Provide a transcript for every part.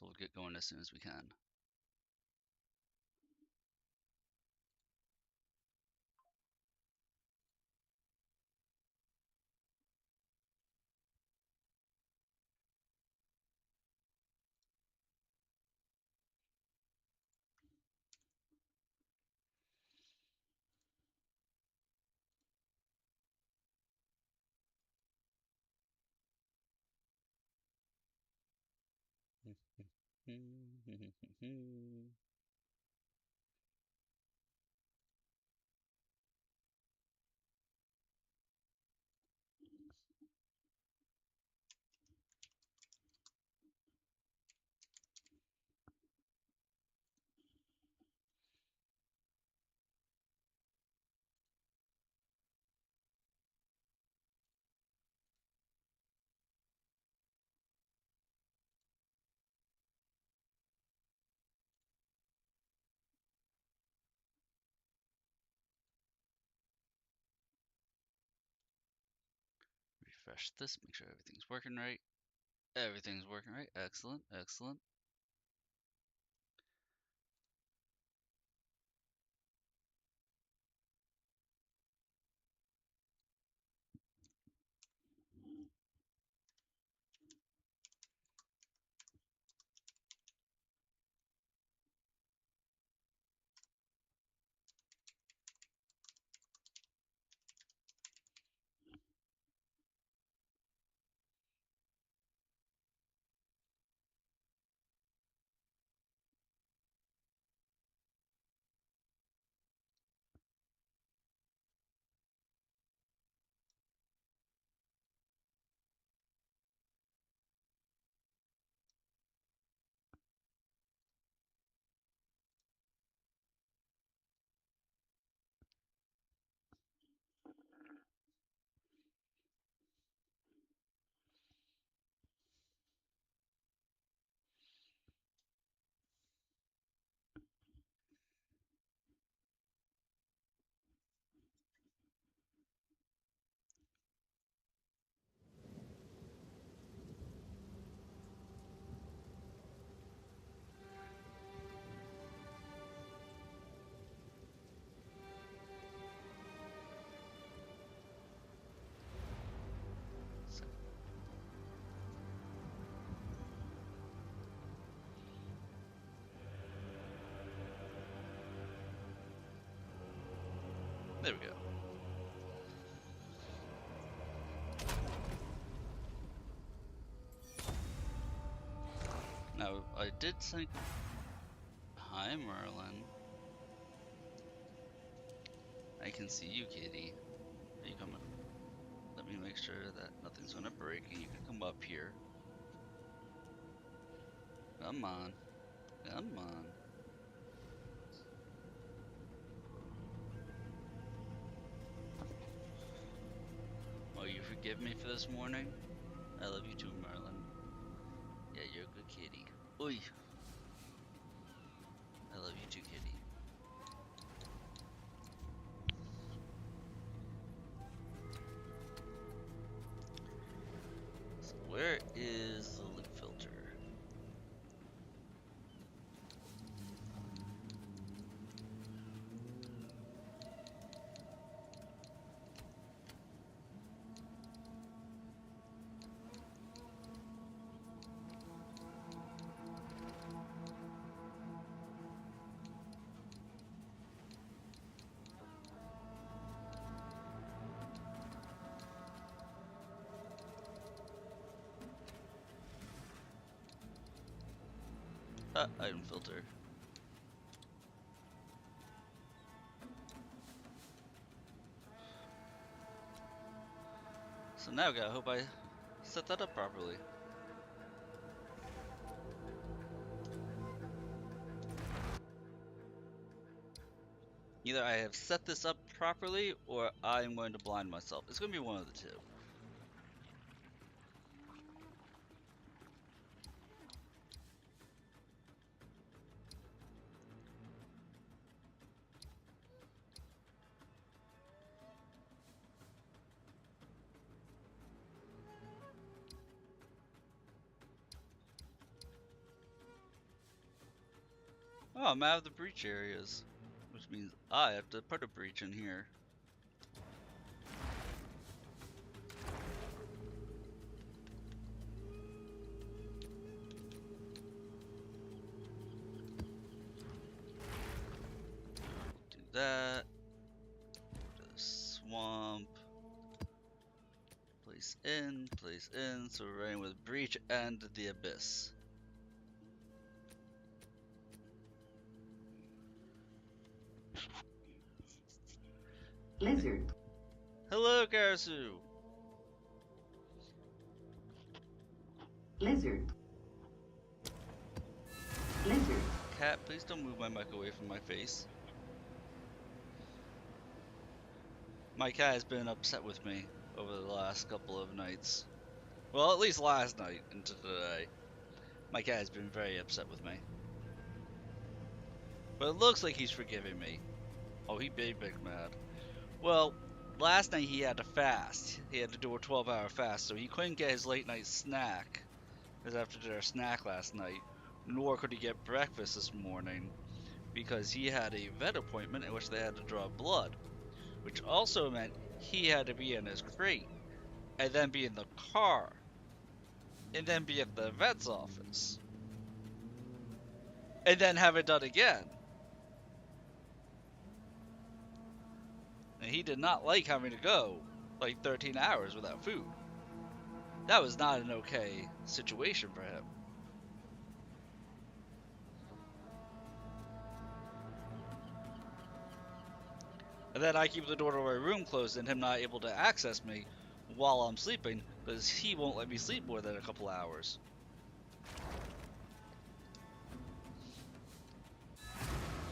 So we'll get going as soon as we can. Refresh this, make sure everything's working right. Everything's working right. Excellent, excellent. So, there we go. Now, I did think. Hi, Merlin. I can see you, kitty. Are you coming? Let me make sure that nothing's gonna break and you can come up here. Come on. Come on. Oh, you forgive me for this morning? I love you too, Merlin. Yeah, you're a good kitty. Oi! I love you too, kitty. So where is the loop filter? Item filter. So now, I hope I set that up properly. Either I have set this up properly or I'm going to blind myself. It's going to be one of the two. Oh, I'm out of the breach areas, which means I have to put a breach in here. Do that. Go to the swamp. Place in, place in. So we're running with breach and the abyss. Lizard. Hello, Karasu. Lizard. Lizard. Cat, please don't move my mic away from my face. My cat has been upset with me over the last couple of nights. Well, at least last night into today. My cat has been very upset with me. But it looks like he's forgiving me. Oh, he big mad. Well, last night he had to fast. He had to do a 12-hour fast, so he couldn't get his late night snack, his after dinner snack last night, nor could he get breakfast this morning, because he had a vet appointment in which they had to draw blood, which also meant he had to be in his crate, and then be in the car, and then be at the vet's office, and then have it done again. And he did not like having to go like 13 hours without food. That was not an okay situation for him. And then I keep the door to my room closed and him not able to access me while I'm sleeping because he won't let me sleep more than a couple hours.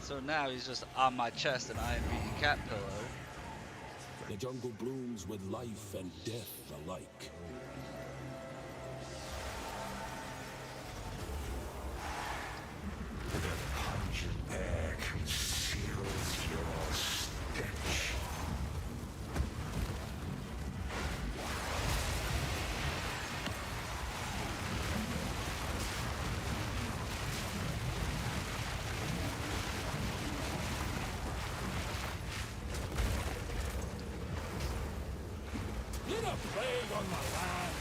So now he's just on my chest and I am being cat pillow. The jungle blooms with life and death alike. The pungent air conceals your stench. You're a plague on my land.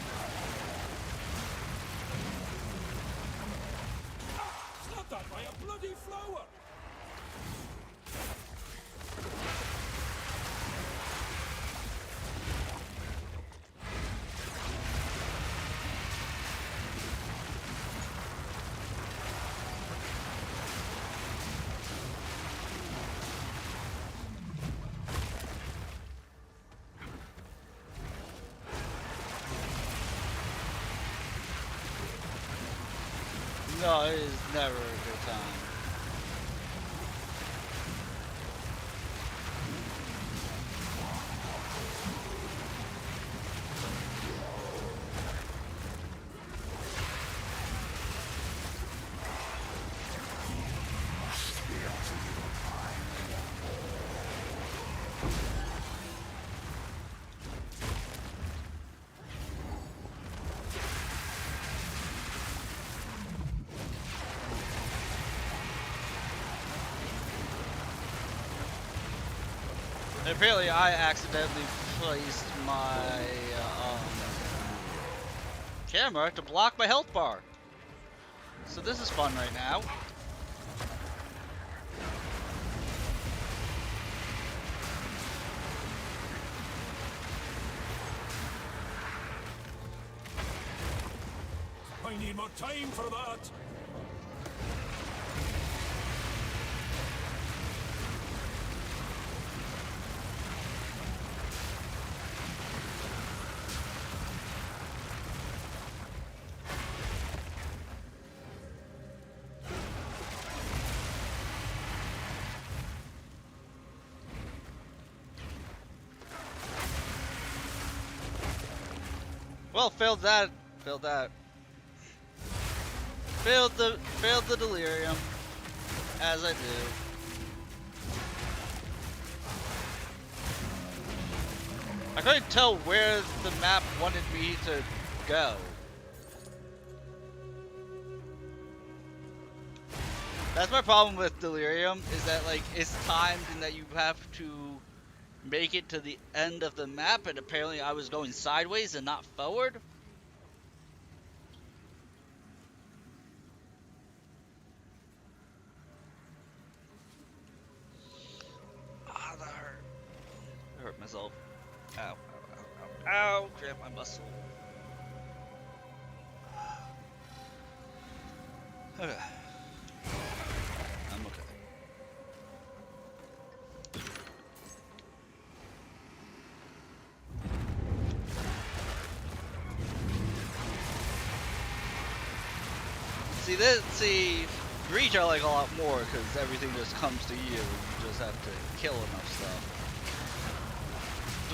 Stop that by a bloody flower. No, it is never a good time. And apparently I accidentally placed my camera to block my health bar. So this is fun right now. I need more time for that. Well, failed that. Failed that. Failed the delirium, as I do. I couldn't tell where the map wanted me to go. That's my problem with Delirium, is that like it's timed and that you have to make it to the end of the map, and apparently I was going sideways and not forward. Ah, that hurt. I hurt myself. Ow, ow, ow, ow, ow, grab my muscle. Okay. I'm okay. See, Reach I like a lot more because everything just comes to you. You just have to kill enough stuff.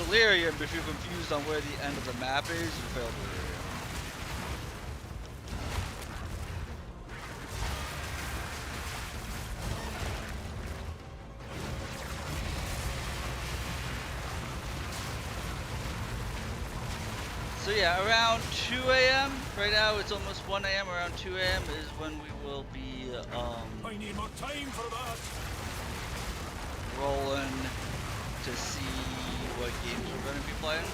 Delirium, if you're confused on where the end of the map is, you fail Delirium. So yeah, around 2 a.m. Right now it's almost 1 a.m. Around 2 a.m. is when we will be I need more time for that. rolling to see what games we're going to be playing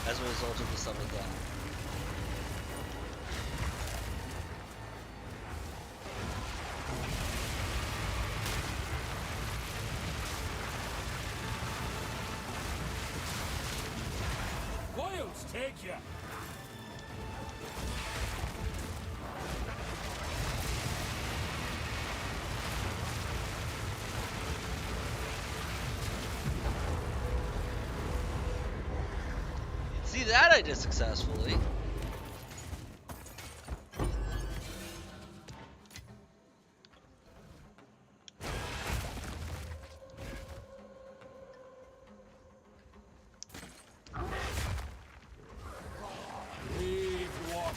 as a result of the Subathon. Wilds take ya. See, that I did successfully. Leave water.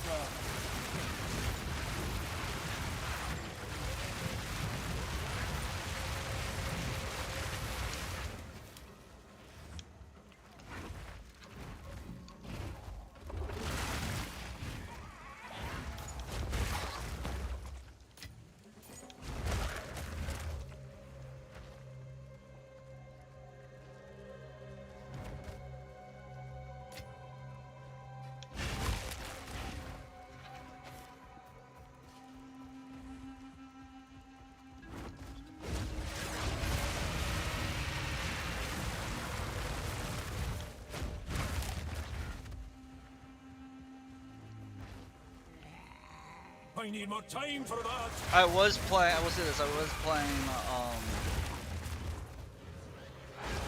I need more time for that. I will say this, I was playing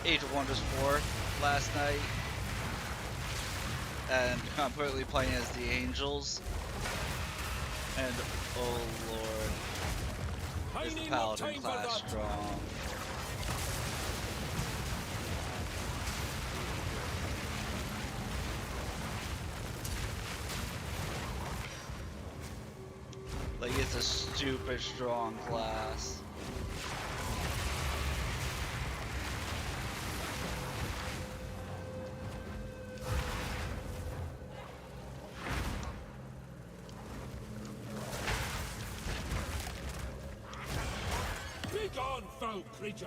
Age of Wonders 4 last night, and I'm currently playing as the Angels, and oh lord, I is the need more Paladin time for class that. strong. Like, it's a stupid strong class. Be gone, foul creature.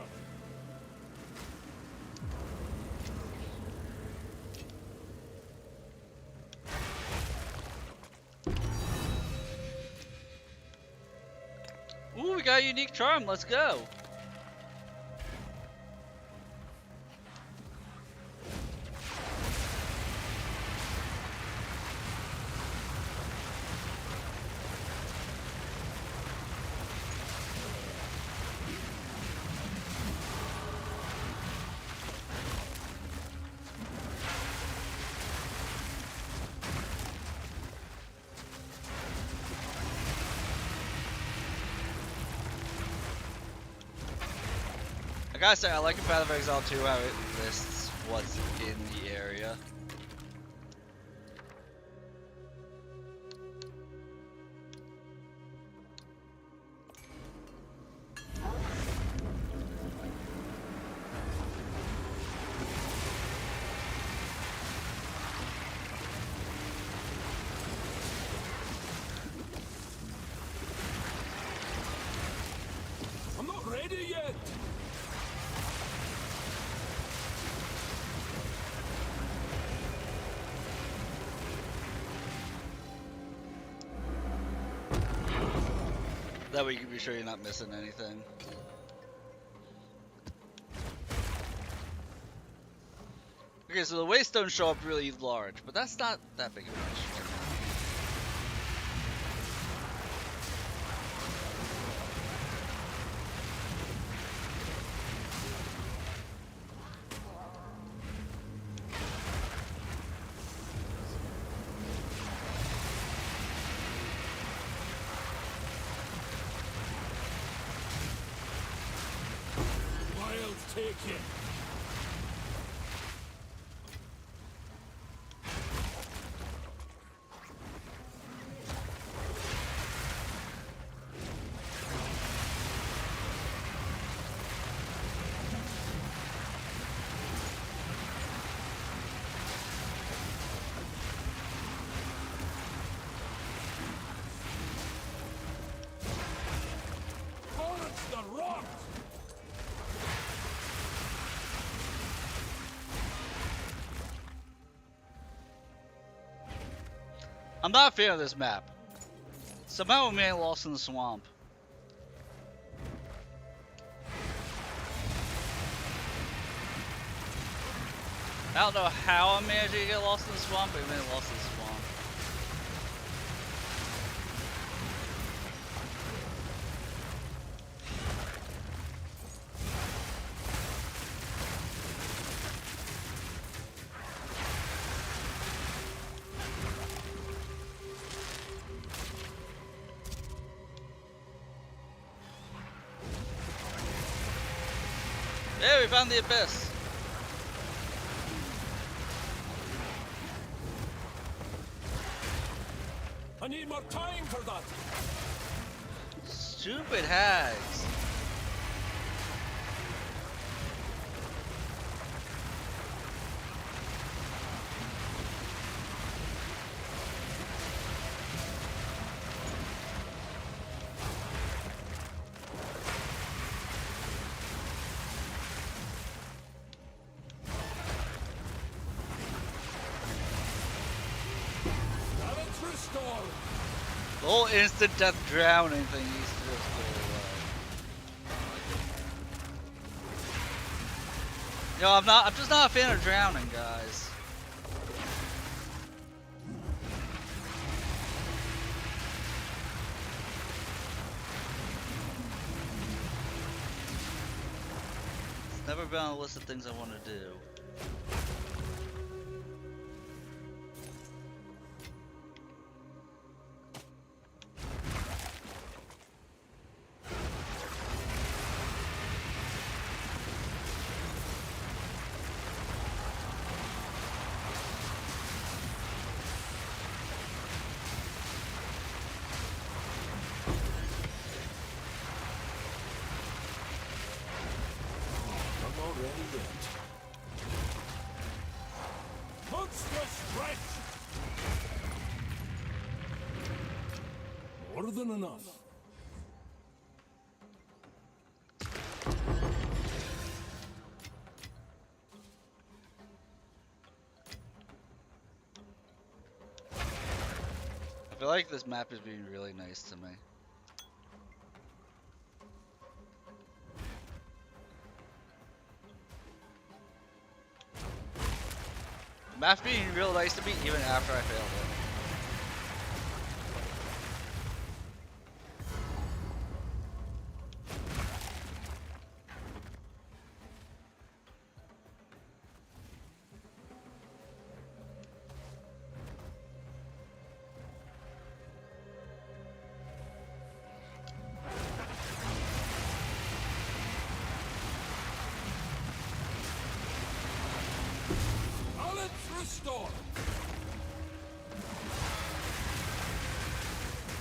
Ooh, we got a unique charm, let's go! I gotta say, I like in Path of Exile 2 how it lists what's in the area. That way you can be sure you're not missing anything. Okay, so the waystones show up really large, but that's not that big of an issue. I'll take it. Torrents the rocks! I'm not a fan of this map. Somehow we man lost in the swamp. I don't know how I'm managing to get lost in the swamp, but we man lost in the swamp. Hey, we found the abyss. I need more time for that. Stupid hags. Balance restored. The whole instant death drowning thing needs to just go away. I'm just not a fan of drowning, guys. It's never been on the list of things I want to do. I'm already in. Monster stretch! More than enough. I feel like this map is being really nice to me. The map's being real nice to me even after I failed it. Balance restored.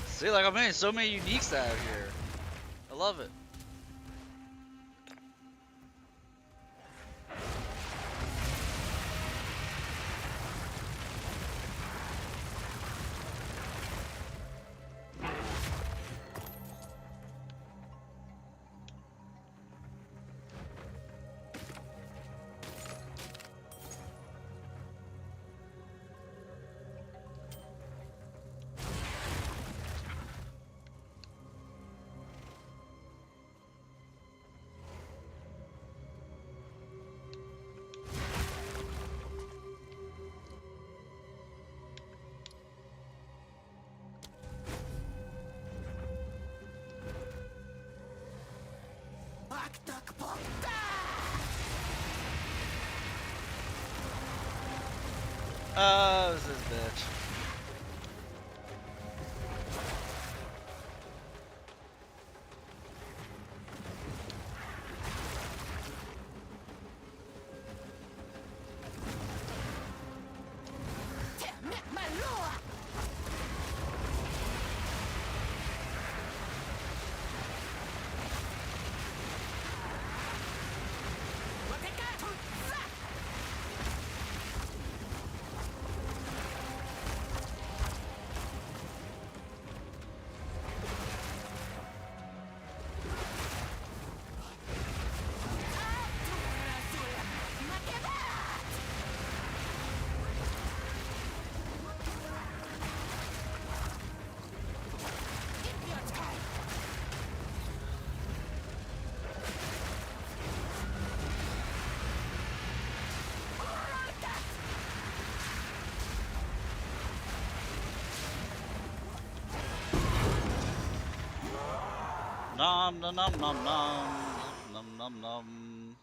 See, like I'm getting so many uniques out here. I love it. Oh, this is bitch. Nom nom nom nom nom nom nom nom.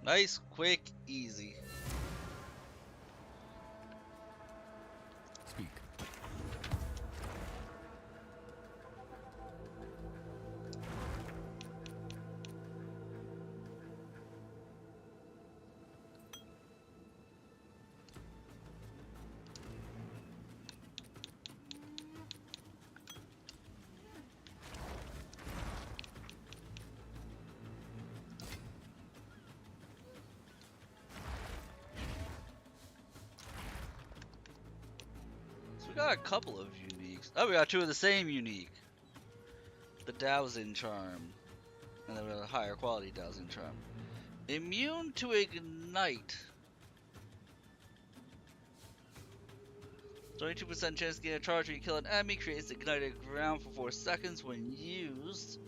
Nice, quick, easy. Speak. So we got a couple of uniques. Oh, we got two of the same unique. The Dowsing Charm. And then we have a higher quality Dowsing Charm. Immune to Ignite. 22% chance to gain a charge when you kill an enemy. Creates ignited ground for 4 seconds when used.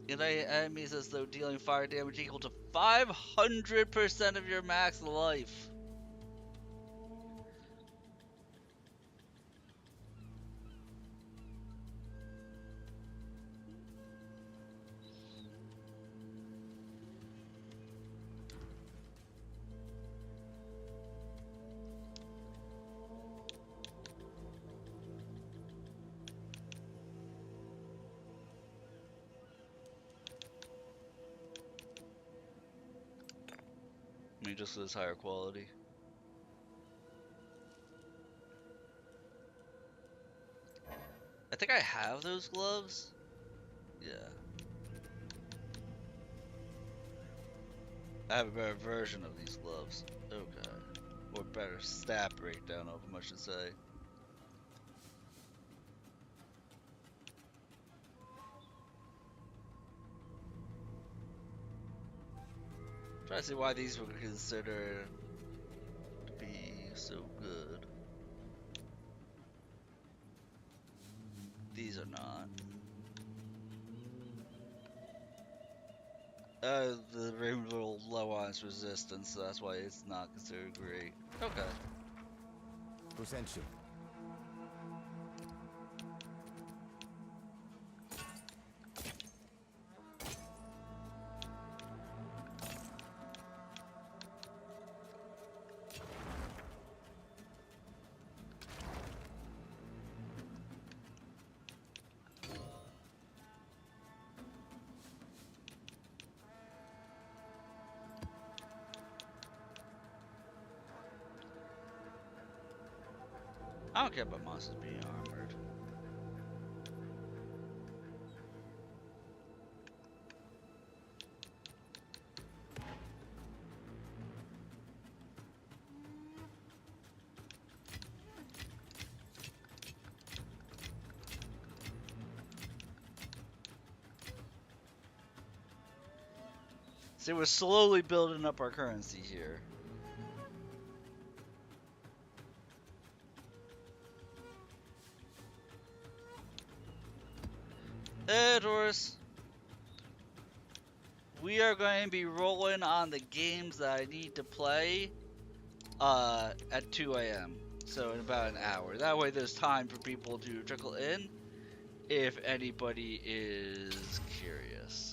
Ignite enemies as though dealing fire damage equal to 500% of your max life. I mean, just this higher quality. I think I have those gloves. Yeah. I have a better version of these gloves. Okay. Or better stat breakdown of them, I should say. Try to see why these were considered to be so good. These are not. The removal low on its resistance, so that's why it's not considered great. Okay. Potential. I don't care about monsters being armored. See, we're slowly building up our currency here. Doris. we are going to be rolling on the games that I need to play at 2 a.m. So in about an hour. That way there's time for people to trickle in if anybody is curious.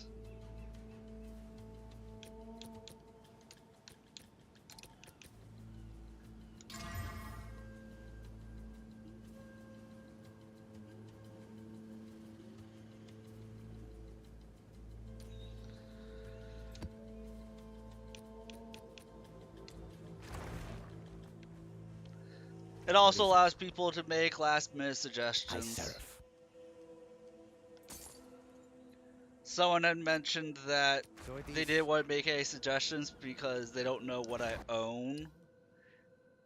It also allows people to make last-minute suggestions. Seraph. Someone had mentioned that So are they these didn't want to make any suggestions because they don't know what I own.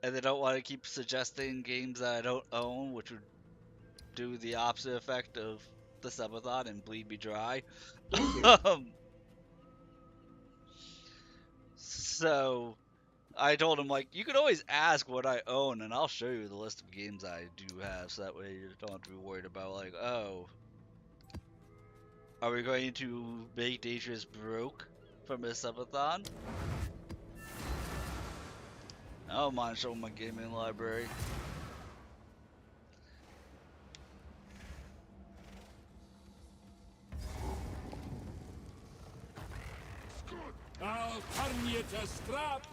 And they don't want to keep suggesting games that I don't own, which would do the opposite effect of the Subathon and bleed me dry. So I told him, like, you could always ask what I own, and I'll show you the list of games I do have, so that way you don't have to be worried about, like, oh, are we going to make Dangerous broke from a subathon? I don't mind showing my gaming library. I'll turn you to scrap.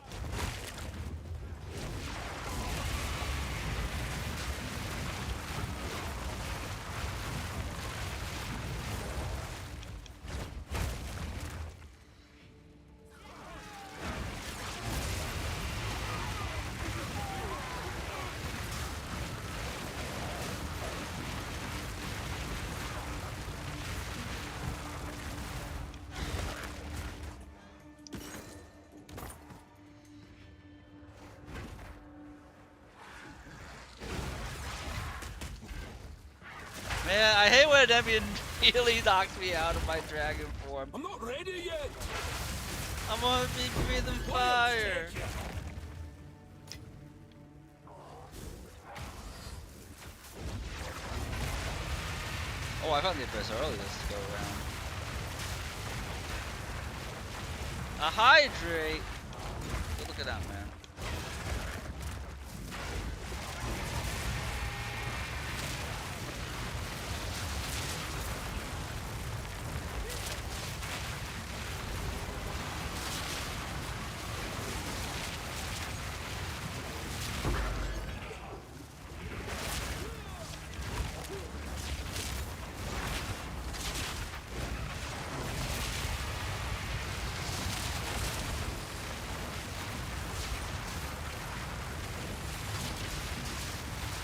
Man, I hate when an enemy immediately knocks me out of my dragon form. I'm not ready yet. I'm gonna be breathing fire. Oh, I found the abyss early this go around. A hydrate. Good look at that, man.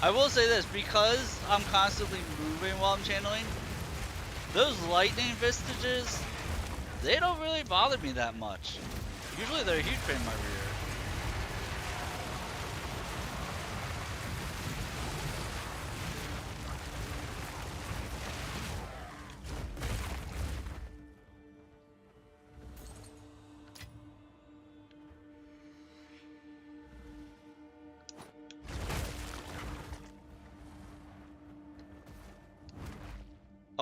I will say this, because I'm constantly moving while I'm channeling, those lightning vestiges, they don't really bother me that much. Usually they're a huge pain in my rear.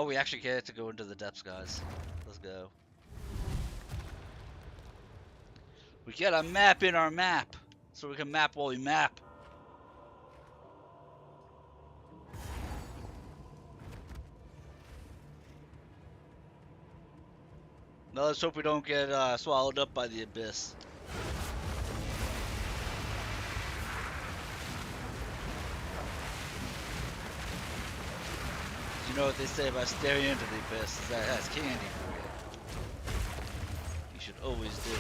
Oh, we actually get to go into the depths, guys. Let's go. We get a map in our map, so we can map while we map. Now let's hope we don't get swallowed up by the abyss. You know what they say about staring into the abyss is that it has candy for you. You should always do it.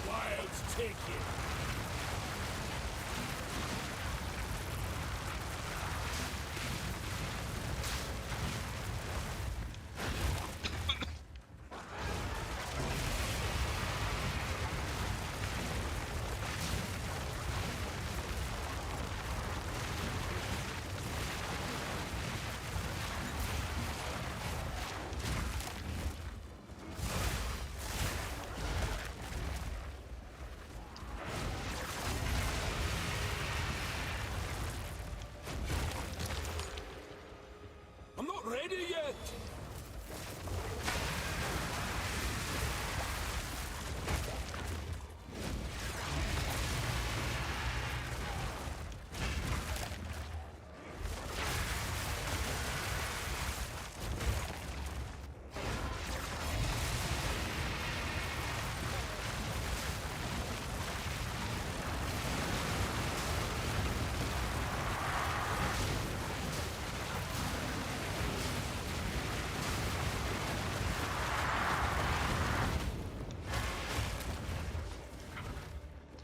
Wilds take it.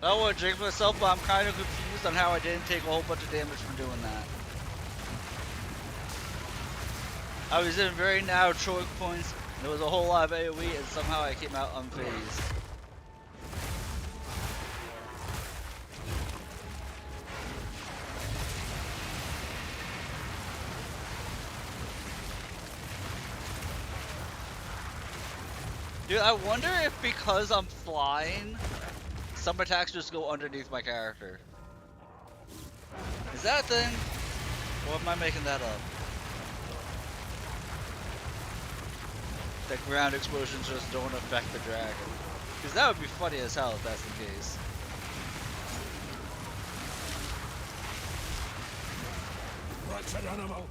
I don't want to jinx myself, but I'm kind of confused on how I didn't take a whole bunch of damage from doing that. I was in very narrow choke points, there was a whole lot of AoE, and somehow I came out unfazed. Dude, I wonder if because I'm flying, some attacks just go underneath my character. Is that a thing? Or am I making that up? That ground explosions just don't affect the dragon. Because that would be funny as hell if that's the case. Wretched animal!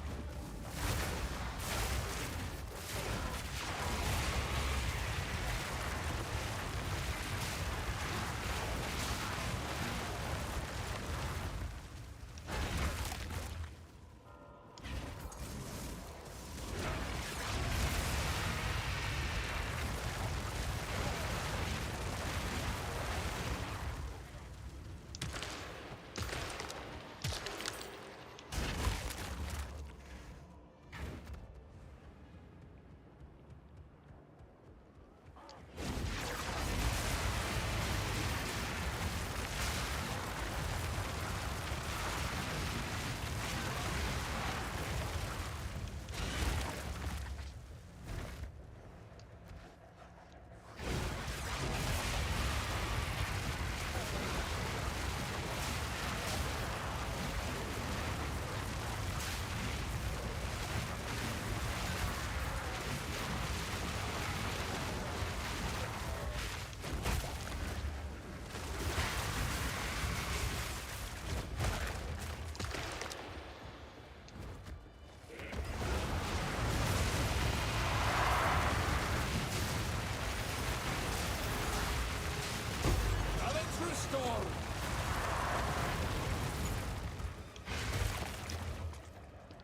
Restored!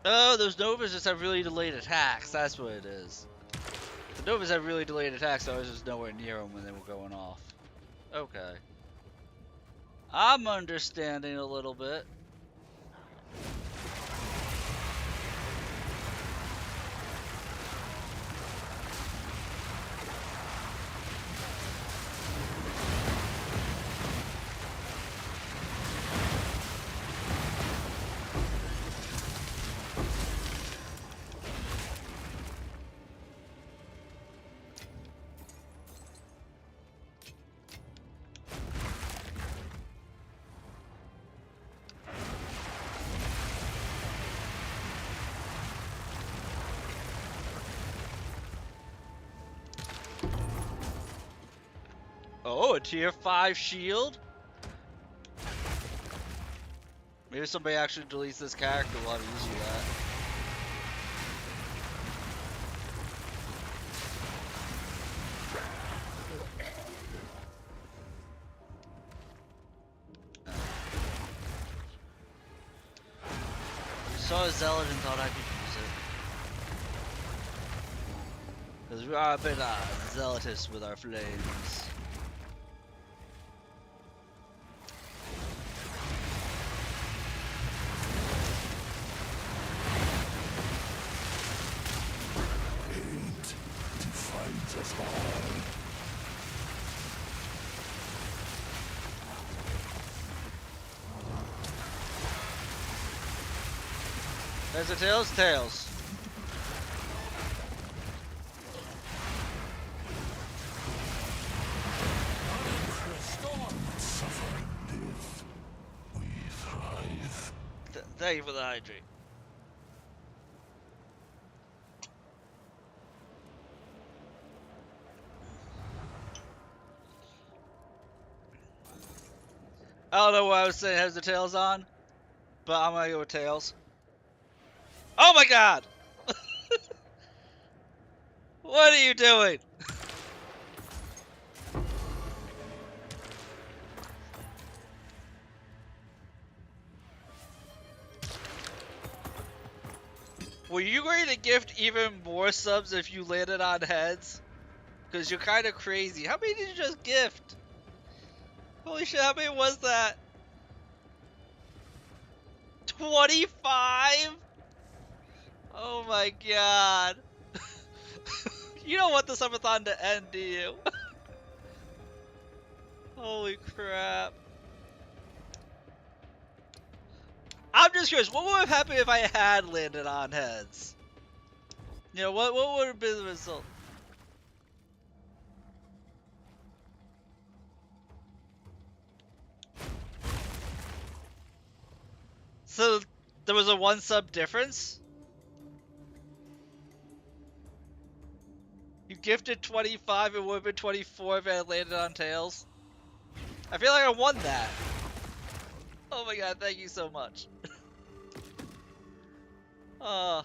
Oh, those Novas just have really delayed attacks. That's what it is. The Novas have really delayed attacks, so I was just nowhere near them when they were going off. Okay. I'm understanding a little bit. Oh, a tier 5 shield? Maybe somebody actually deletes this character while I'm using that. Saw a zealot and thought I could use it. Because we are a bit zealotous with our flames. Hate defines us all. There's a tails, tails. Suffer and live. We thrive. Thank you for the hydrate. I don't know why I was saying heads or tails on, but I'm gonna go with tails. Oh my god! What are you doing? Were you going to gift even more subs if you landed on heads? Because you're kind of crazy. How many did you just gift? Holy shit, how many was that? 25? Oh my god. You don't want the subathon to end, do you? Holy crap. I'm just curious, what would have happened if I had landed on heads? You know, what would have been the result? So, there was a 1 sub difference? You gifted 25, it would have been 24 if I had landed on tails? I feel like I won that. Oh my god, thank you so much. uh,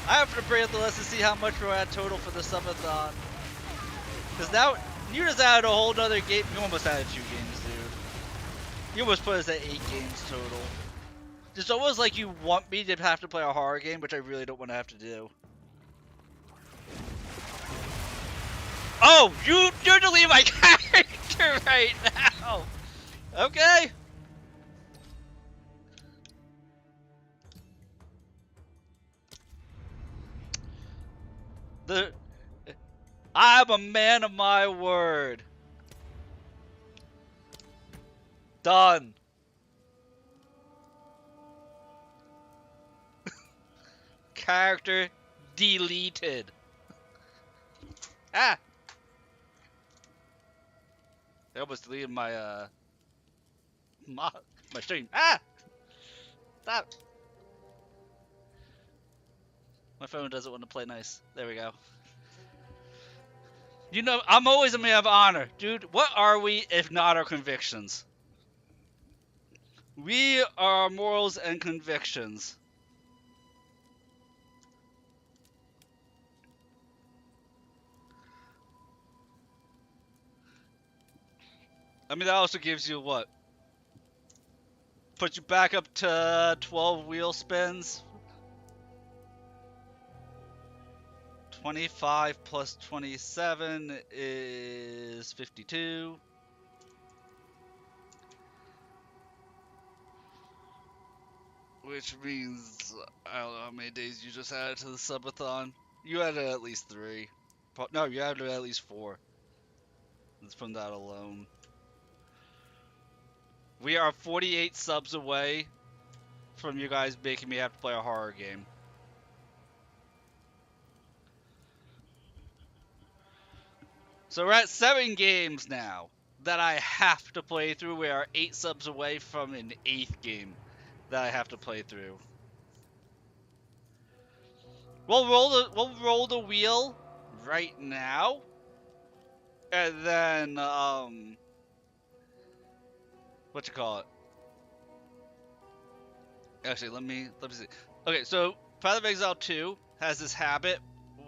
I have to bring up the list to see how much we're at total for the subathon. Because now, you just added a whole nother game. You almost added 2 games, dude. You almost put us at 8 games total. It's almost like you want me to have to play a horror game, which I really don't want to have to do. Oh, you're deleting my character right now. Okay. I'm a man of my word. Done. Character deleted. Ah. I almost deleted my stream. Ah. Stop. My phone doesn't want to play nice. There we go. You know, I'm always a man of honor. Dude, what are we if not our convictions? We are our morals and convictions. I mean, that also gives you what? Puts you back up to 12 wheel spins. 25 plus 27 is 52. Which means, I don't know how many days you just added to the subathon. You added at least 3. No, you added at least 4. Let's from that alone. We are 48 subs away from you guys making me have to play a horror game. So we're at 7 games now that I have to play through. We are 8 subs away from an 8th game that I have to play through. We'll roll the wheel right now, and then what you call it? Actually, let me see. Okay, so Path of Exile 2 has this habit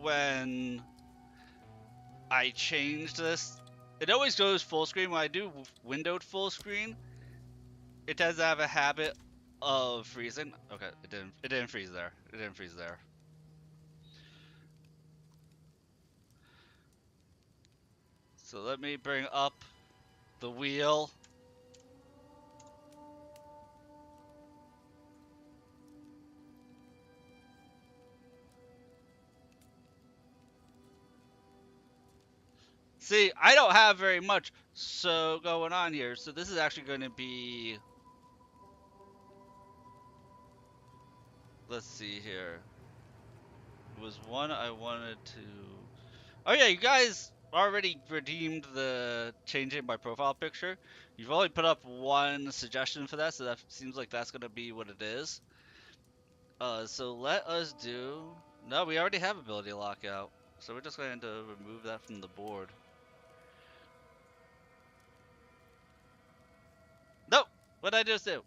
when I change this. It always goes full screen. When I do windowed full screen, it does have a habit of freezing. Okay, it didn't freeze there. It didn't freeze there. So let me bring up the wheel. See, I don't have very much so going on here. So this is actually going to be, let's see here. It was one I wanted to. Oh yeah, you guys already redeemed the changing my profile picture. You've only put up 1 suggestion for that, so that seems like that's gonna be what it is. So let us do. No, we already have ability lockout, so we're just going to remove that from the board. What'd I just do?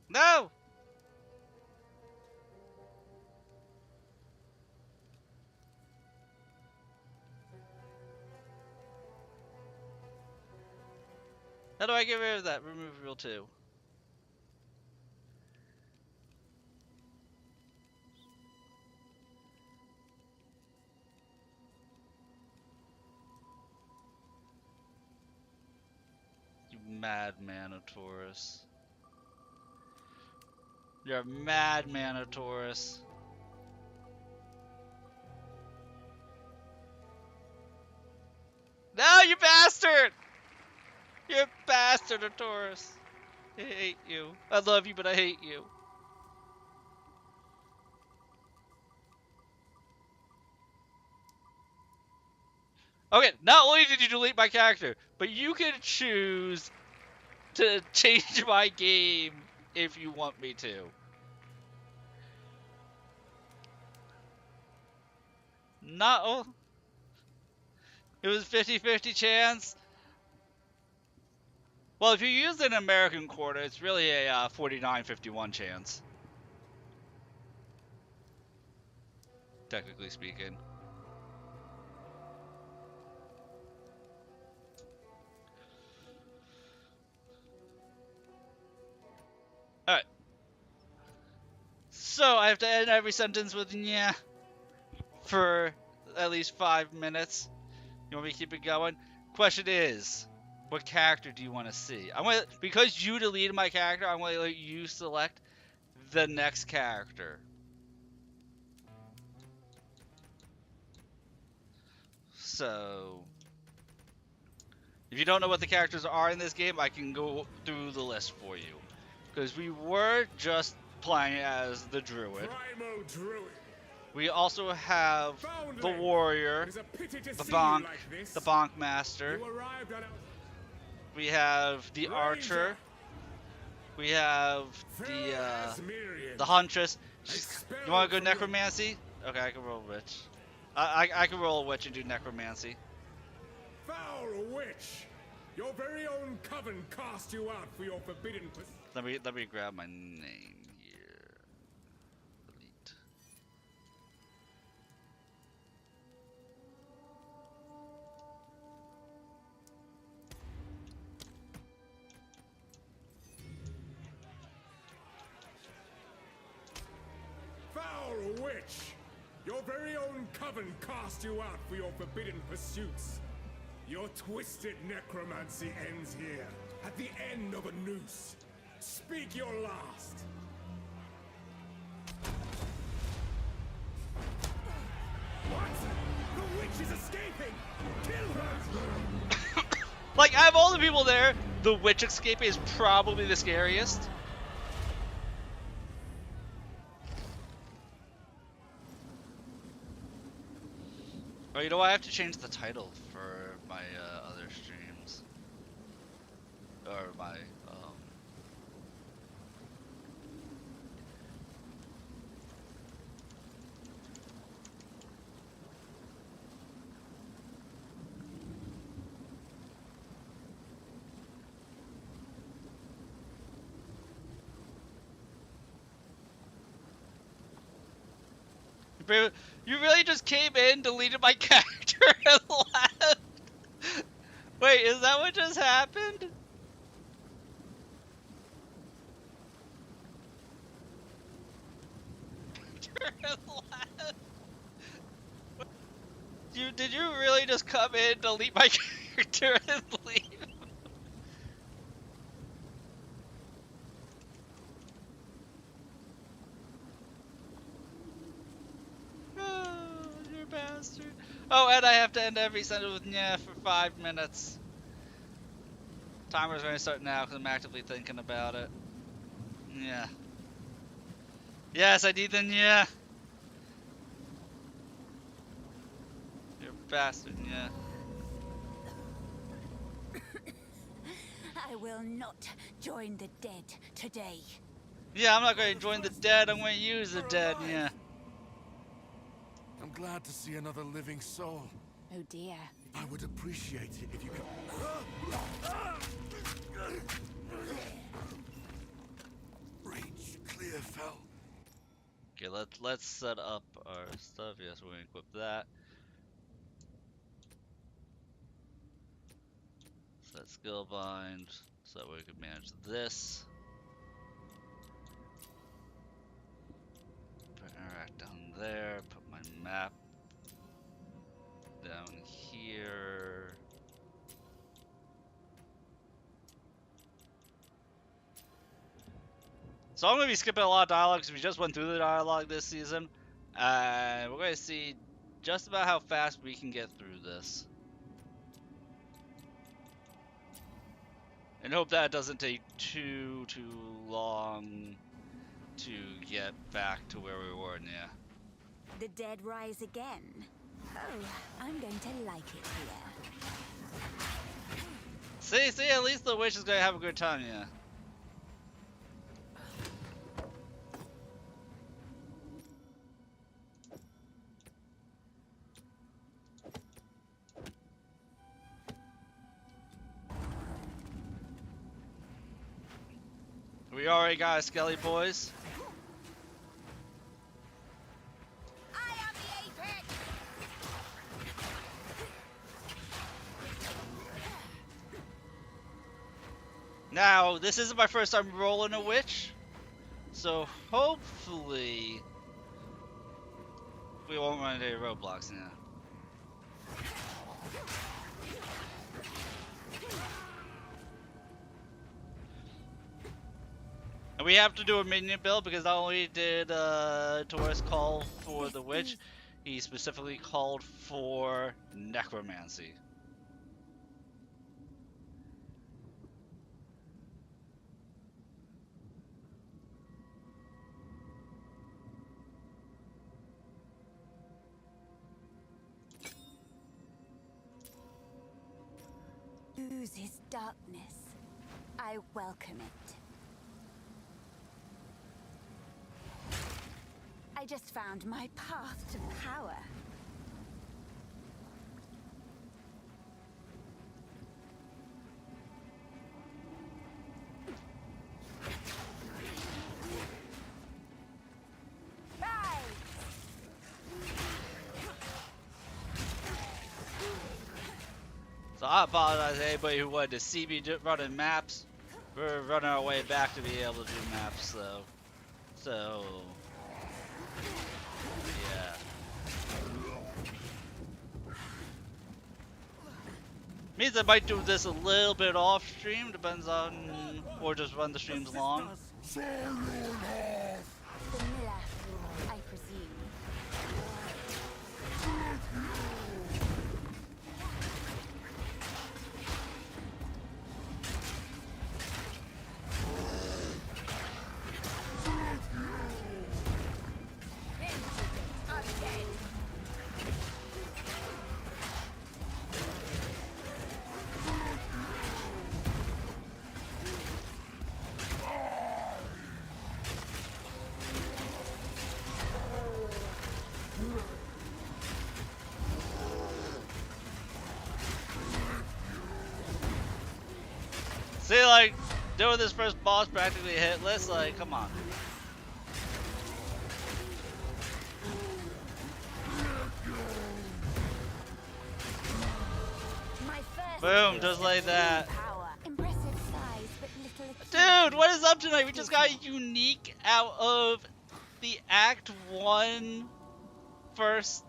No! How do I get rid of that? Remove rule 2. You madman of Taurus. You're a madman of Taurus. No, you bastard! You're a bastard of Taurus. I hate you. I love you, but I hate you. Okay, not only did you delete my character, but you can choose to change my game if you want me to. No. It was 50-50 chance. Well, if you use an American quarter, it's really a 49-51 chance. Technically speaking. Alright. So, I have to end every sentence with "yeah" for at least 5 minutes. You want me to keep it going? Question is, what character do you want to see? Because you deleted my character, I'm going to let you select the next character. So, if you don't know what the characters are in this game, I can go through the list for you. Because we were just playing as the Druid. We also have the Warrior, the Bonk Master. We have the Archer. We have the Huntress. You want to go Necromancy? Okay, I can roll Witch. I can roll a Witch and do Necromancy. Foul witch! Your very own coven cast you out for your forbidden. Let me grab my name here. Delete. Foul witch! Your very own coven cast you out for your forbidden pursuits. Your twisted necromancy ends here, at the end of a noose. Speak your last. What? The witch is escaping! Kill her! Like, out of all the people there, the Witch escaping is probably the scariest. Oh, you know what? I have to change the title for my other streams. Or my, You really just came in, deleted my character, and left? Wait, is that what just happened? Did you really just come in, delete my character, and leave? Oh, you bastard. Oh, and I have to end every sentence with "yeah" for 5 minutes. Timer's going to start now because I'm actively thinking about it. Yeah. Yes, I need the "yeah." You're a bastard, yeah. I will not join the dead today. Yeah, I'm not going to join the dead, I'm going to use the dead, yeah. I'm glad to see another living soul. Oh dear, I would appreciate it if you could. Reach clear, fell. Okay, let's set up our stuff. Yes, we're gonna equip that. Set skill bind so that way we can manage this. Put interact down there. Put my map down here. So I'm going to be skipping a lot of dialogue because we just went through the dialogue this season. We're going to see just about how fast we can get through this. And hope that doesn't take too long to get back to where we were, yeah. The dead rise again. Oh, I'm going to like it here. See, at least the witch is going to have a good time, yeah. We already got a Skelly boys. I am the apex! Now, this isn't my first time rolling a witch, so hopefully we won't run into any roadblocks now. And we have to do a minion build because not only did Taurus call for the witch, he specifically called for necromancy. Oozes darkness. I welcome it. I just found my path to power. So I apologize to anybody who wanted to see me running maps. We're running our way back to be able to do maps, so yeah. Means I might do this a little bit off stream, depends on, or just run the streams long. The miller, I presume. See, like, doing this first boss practically hitless, like, come on. My first Boom, just like that. power. Impressive size, but little Dude, what is up tonight? We just got a unique out of the Act 1 first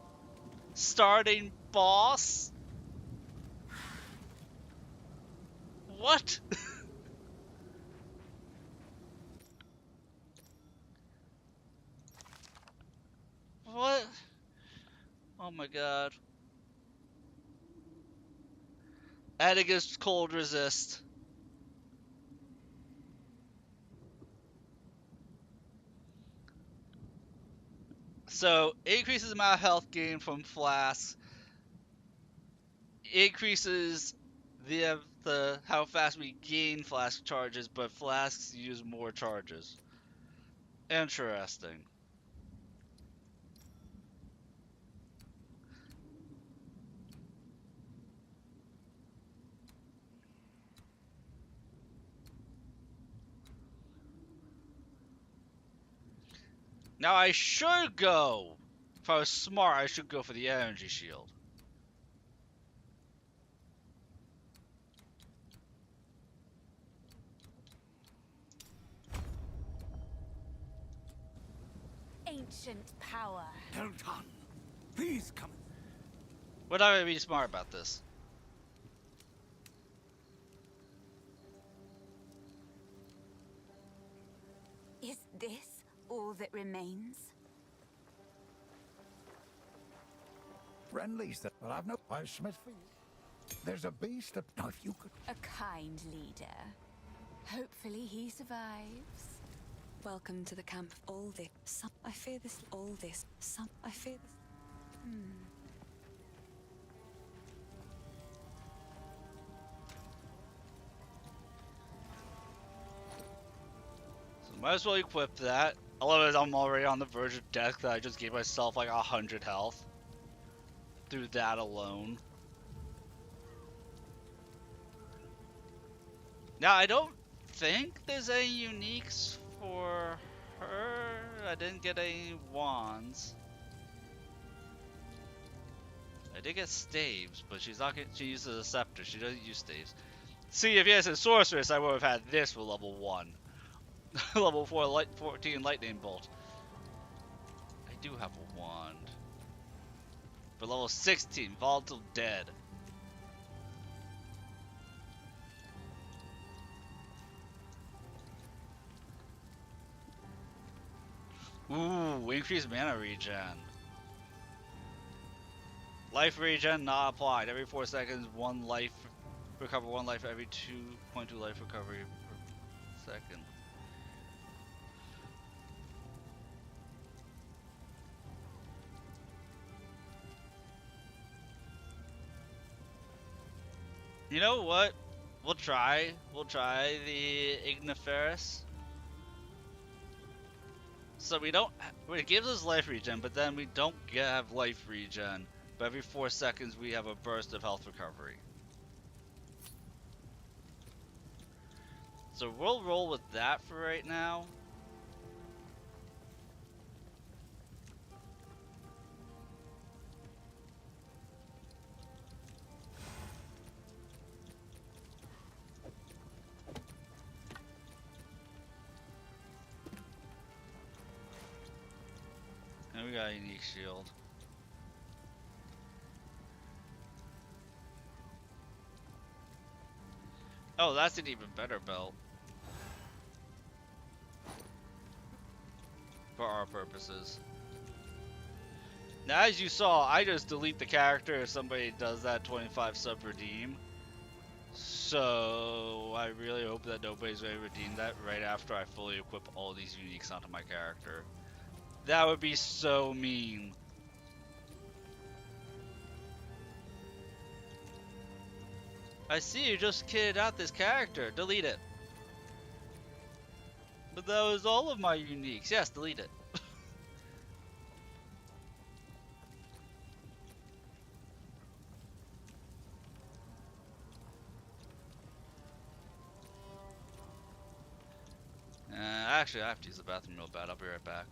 starting boss. What? What? Oh my god. And against cold resist. So, increases the amount of health gain from flasks. Increases the how fast we gain flask charges, but flasks use more charges. Interesting. Now I should go. If I was smart, I should go for the energy shield. Ancient power. Delton, please come. We're not gonna be smart about this. Is this all that remains? Friendlies that, well, I've no. I Smith for you. There's a beast that. Now, if you could. A kind leader. Hopefully he survives. Welcome to the camp of all this. Some, I fear this. All this. Some, I fear this. So might as well equip that. I love it. I'm already on the verge of death that I just gave myself like 100 health through that alone. Now I don't think there's any uniques for her. I didn't get any wands. I did get staves, but she's not. She uses a scepter. She doesn't use staves. See, if he has a sorceress, I would have had this for level 1. Level 4, 14 lightning bolt. I do have a wand. For level 16, volatile dead. Ooh, increased mana regen. Life regen not applied. Every 4 seconds, 1 life. Recover 1 life every 2.2 life recovery per second. You know what? We'll try the Igniferous. So we don't. It gives us life regen, but then we don't have life regen. But every 4 seconds we have a burst of health recovery. So we'll roll with that for right now. And we got a unique shield. Oh, that's an even better belt. For our purposes. Now, as you saw, I just delete the character if somebody does that 25 sub redeem. So, I really hope that nobody's going to redeem that right after I fully equip all these uniques onto my character. That would be so mean. I see you just kitted out this character. Delete it. But that was all of my uniques. Yes, delete it. Actually, I have to use the bathroom real bad. I'll be right back.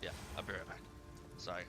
Yeah, I'll be right back. Sorry.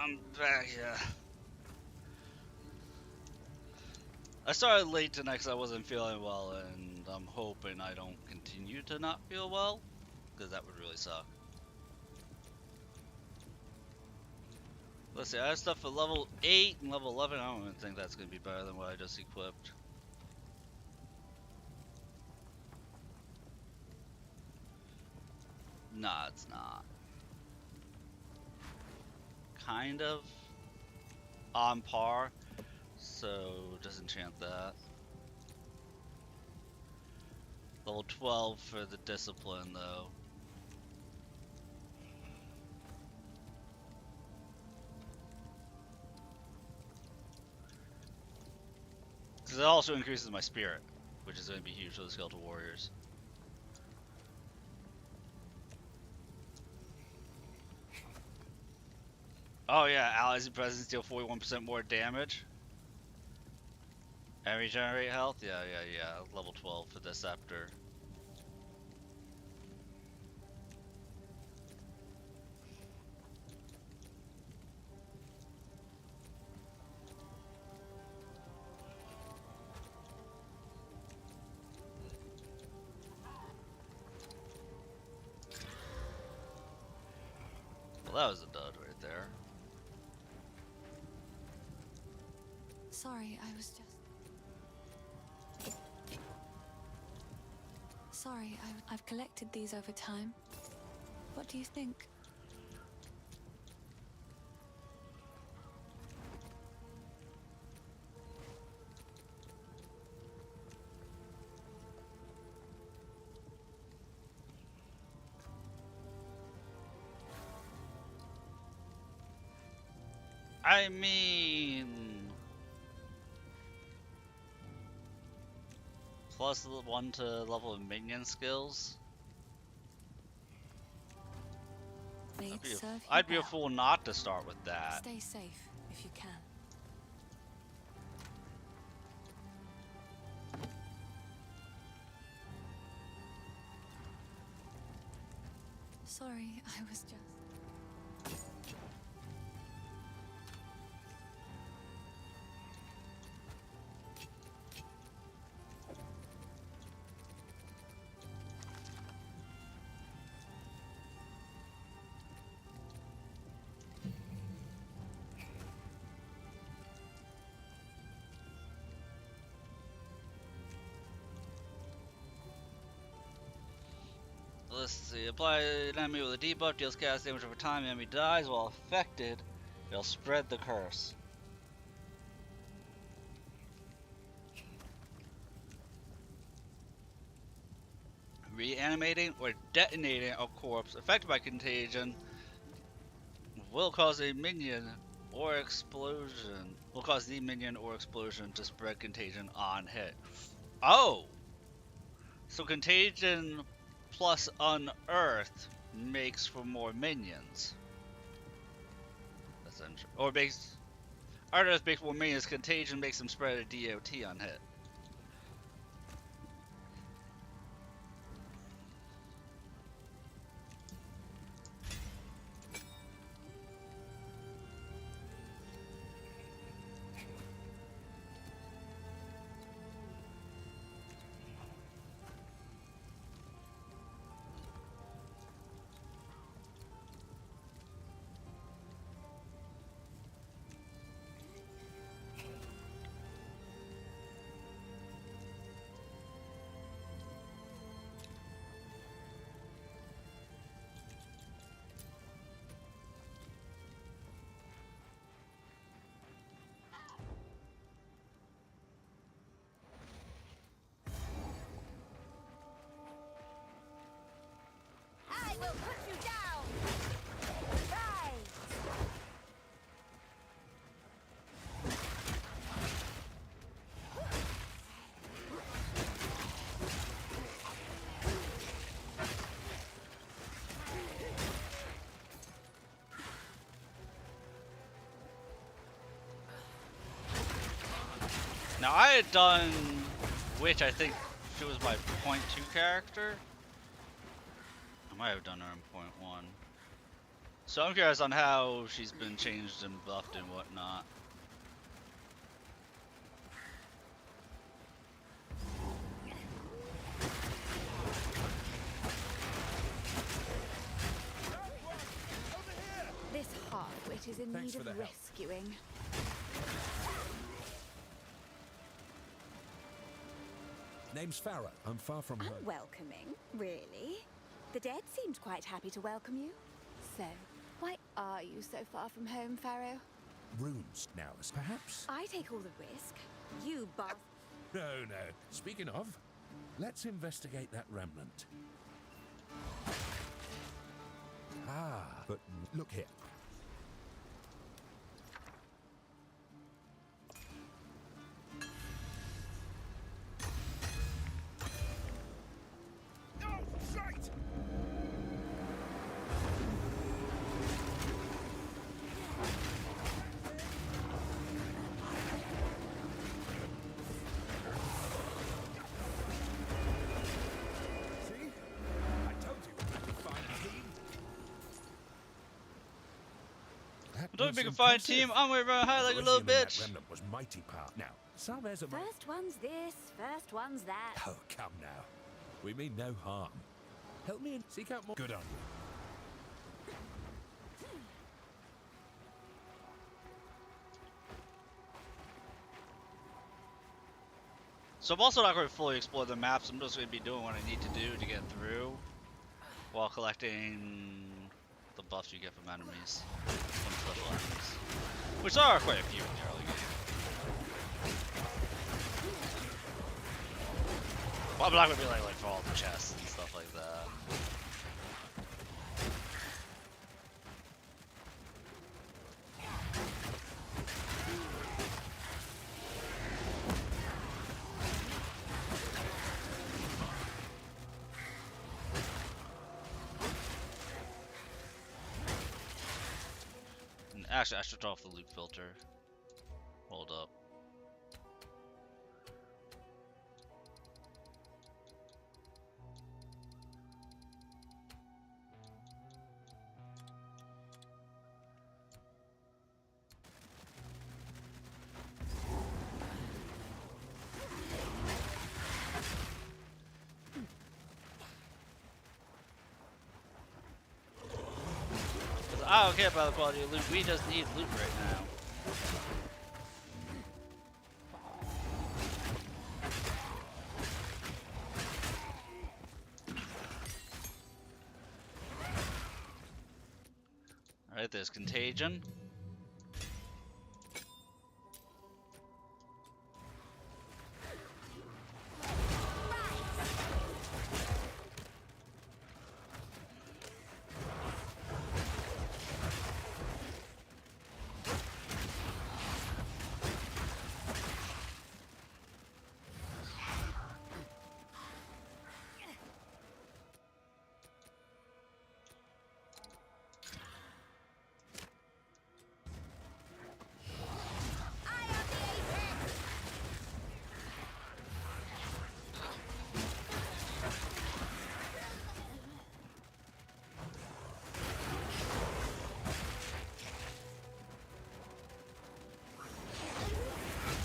I'm back, yeah. I started late tonight because I wasn't feeling well, and I'm hoping I don't continue to not feel well, because that would really suck. Let's see, I have stuff for level 8 and level 11. I don't even think that's going to be better than what I just equipped. Nah, it's not. Kind of on par, so disenchant that. Level 12 for the discipline, though. Because it also increases my spirit, which is going to be huge for the skeletal warriors. Oh yeah, allies and presence deal 41% more damage. And regenerate health? Yeah. Level 12 for the scepter. Well, that was a dud right there. Sorry, I was just... Sorry, I've collected these over time. What do you think? I mean... Plus 1 to level of minion skills. I'd be a fool not to start with that. Stay safe if you can. Sorry, I was just... Let's see, apply an enemy with a debuff, deals chaos damage over time, the enemy dies while affected, it'll spread the curse. Reanimating or detonating a corpse affected by contagion will cause a minion or explosion. Will cause the minion or explosion to spread contagion on hit. Oh! So contagion plus unearth makes for more minions. That's interesting. Or makes... Unearth makes more minions, contagion makes them spread a DOT on hit. I will put you down! Rise! Now I had done, which I think she was my point 2 character. I might have done her in point 1. So I'm curious on how she's been changed and buffed and whatnot. This half-wit is in Thanks need for of the help. rescuing. Name's Farah. I'm far from home. Unwelcoming, really? The dead seemed quite happy to welcome you. So, why are you so far from home, Pharaoh? Runes now, perhaps? I take all the risk. You boss. No, no. Speaking of, let's investigate that remnant. Ah, but look here. Oh, shite! See? I told you I'd be fine team. That Don't was make a fine impressive. team. I'm gonna run high like a The little wisdom in that bitch. remnant was mighty power. Now, Sabes are First one's this, first one's that. Oh, come now. We mean no harm. Help me and seek out more. Good on you. So I'm also not going to fully explore the maps. I'm just going to be doing what I need to do to get through, while collecting the buffs you get from enemies, from special enemies, which there are quite a few in the early game. Well, I'm not going to be like for all the chests and stuff like that. And actually, I should turn off the loot filter. Hold up. I don't care about the quality of loot, we just need loot right now. Alright, there's Contagion.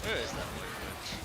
Where is that waypoint?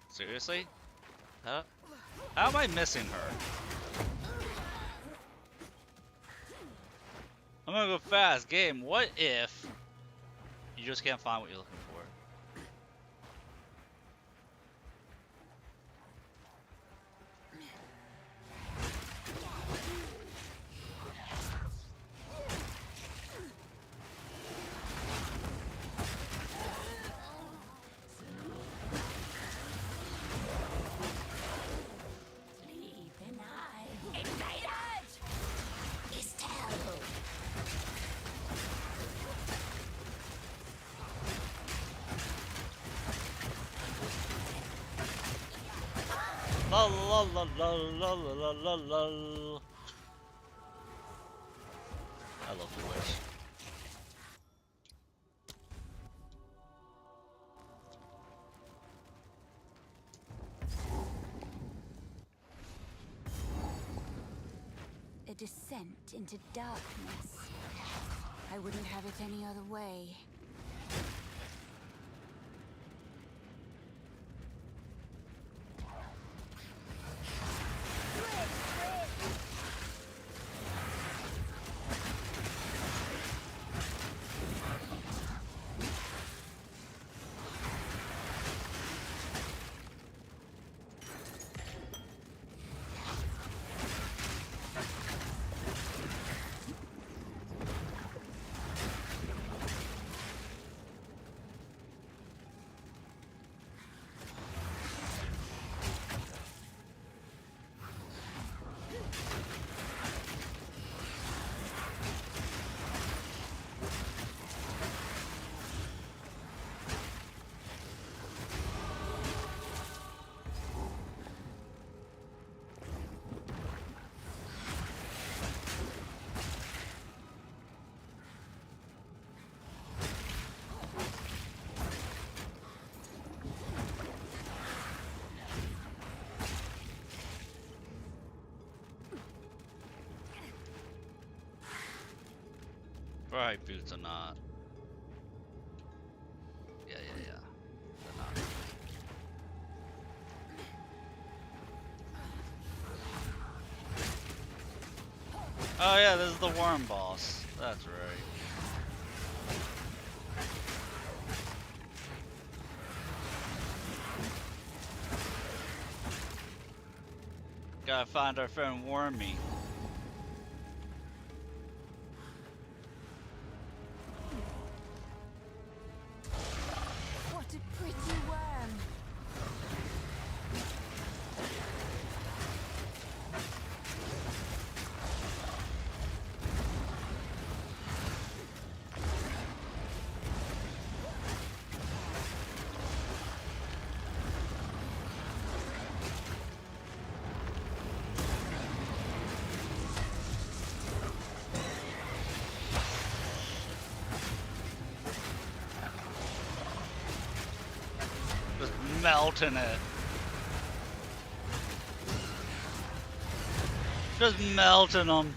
Seriously? How am I missing her? I'm gonna go fast. Game, what if you just can't find what you're looking for? La la la la la la la la. I love the witch. A descent into darkness. I wouldn't have it any other way. Right, boots or not. Yeah. They're not. Oh yeah, this is the worm boss. That's right. Gotta find our friend Wormy. What a pretty worm! Just melting it. Just melting them.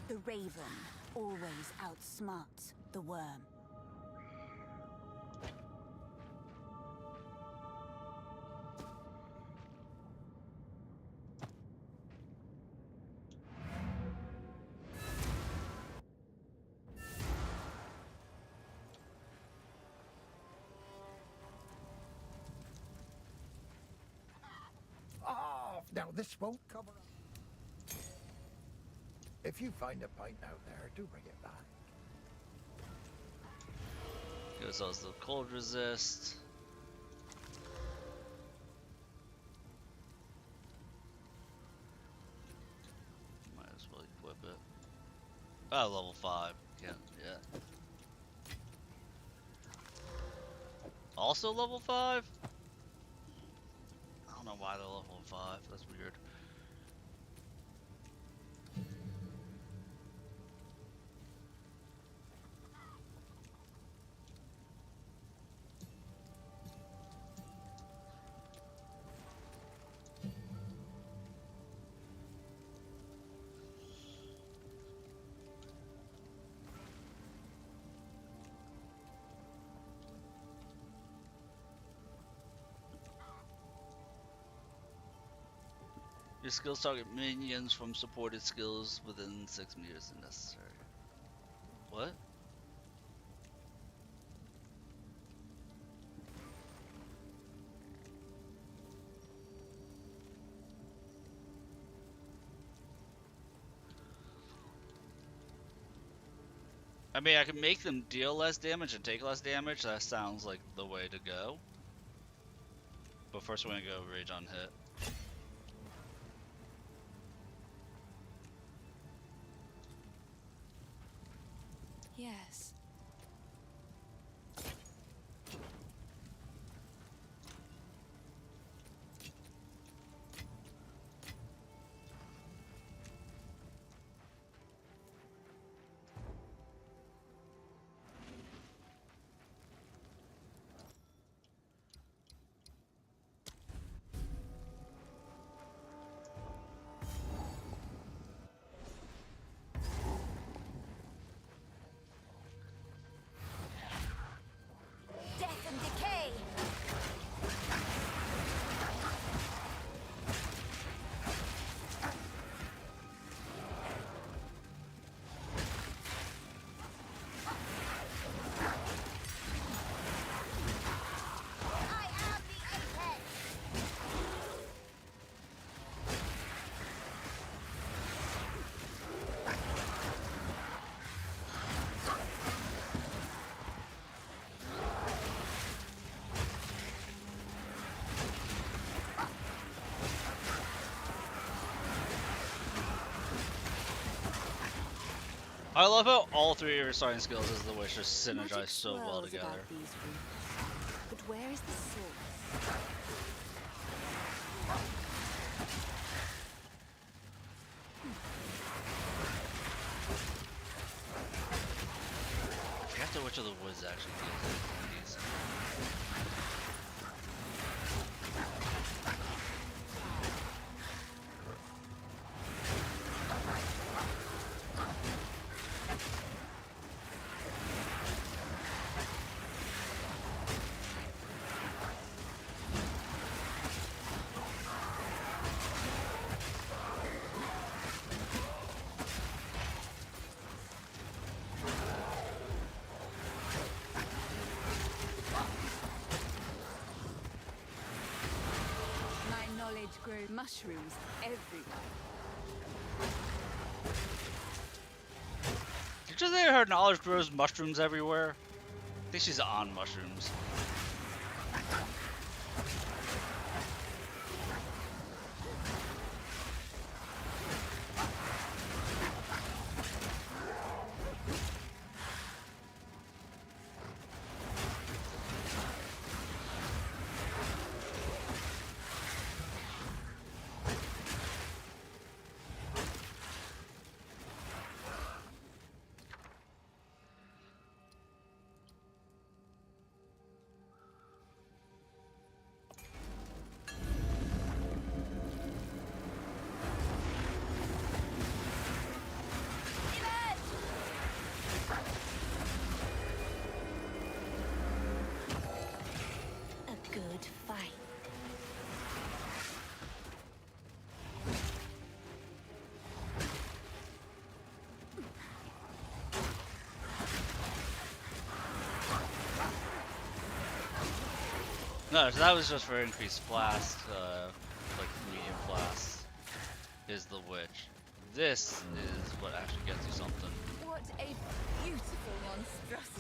The raven always outsmarts the worm. Ah, now this won't cover up. If you find a pint out there, do bring it back. Gives us the cold resist. Might as well equip it. Oh, level 5. Yeah. Also level 5? I don't know why they're level 5. That's weird. Your skills target minions from supported skills within 6 meters if necessary. What? I mean, I can make them deal less damage and take less damage. That sounds like the way to go. But first we're gonna go rage on hit. Yes. I love how all three of your starting skills as the witch just Magic synergize so well swirls together. about these roots. But where is the source? I forgot which of the woods actually deals with these. My knowledge grows mushrooms everywhere. Did you say her knowledge grows mushrooms everywhere? I think she's on mushrooms. A good fight. No, so that was just for increased blast, like medium blast, is the witch. This is what actually gets you something. What a beautiful monstrosity.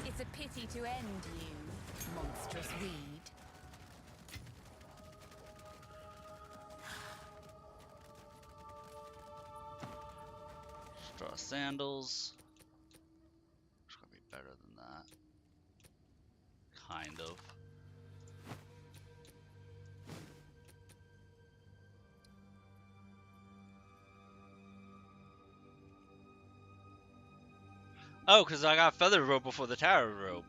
It's a pity to end you, monstrous weed. Straw sandals. It's gonna be better than that. Kind of. Oh, because I got feather robe before the tarot robe.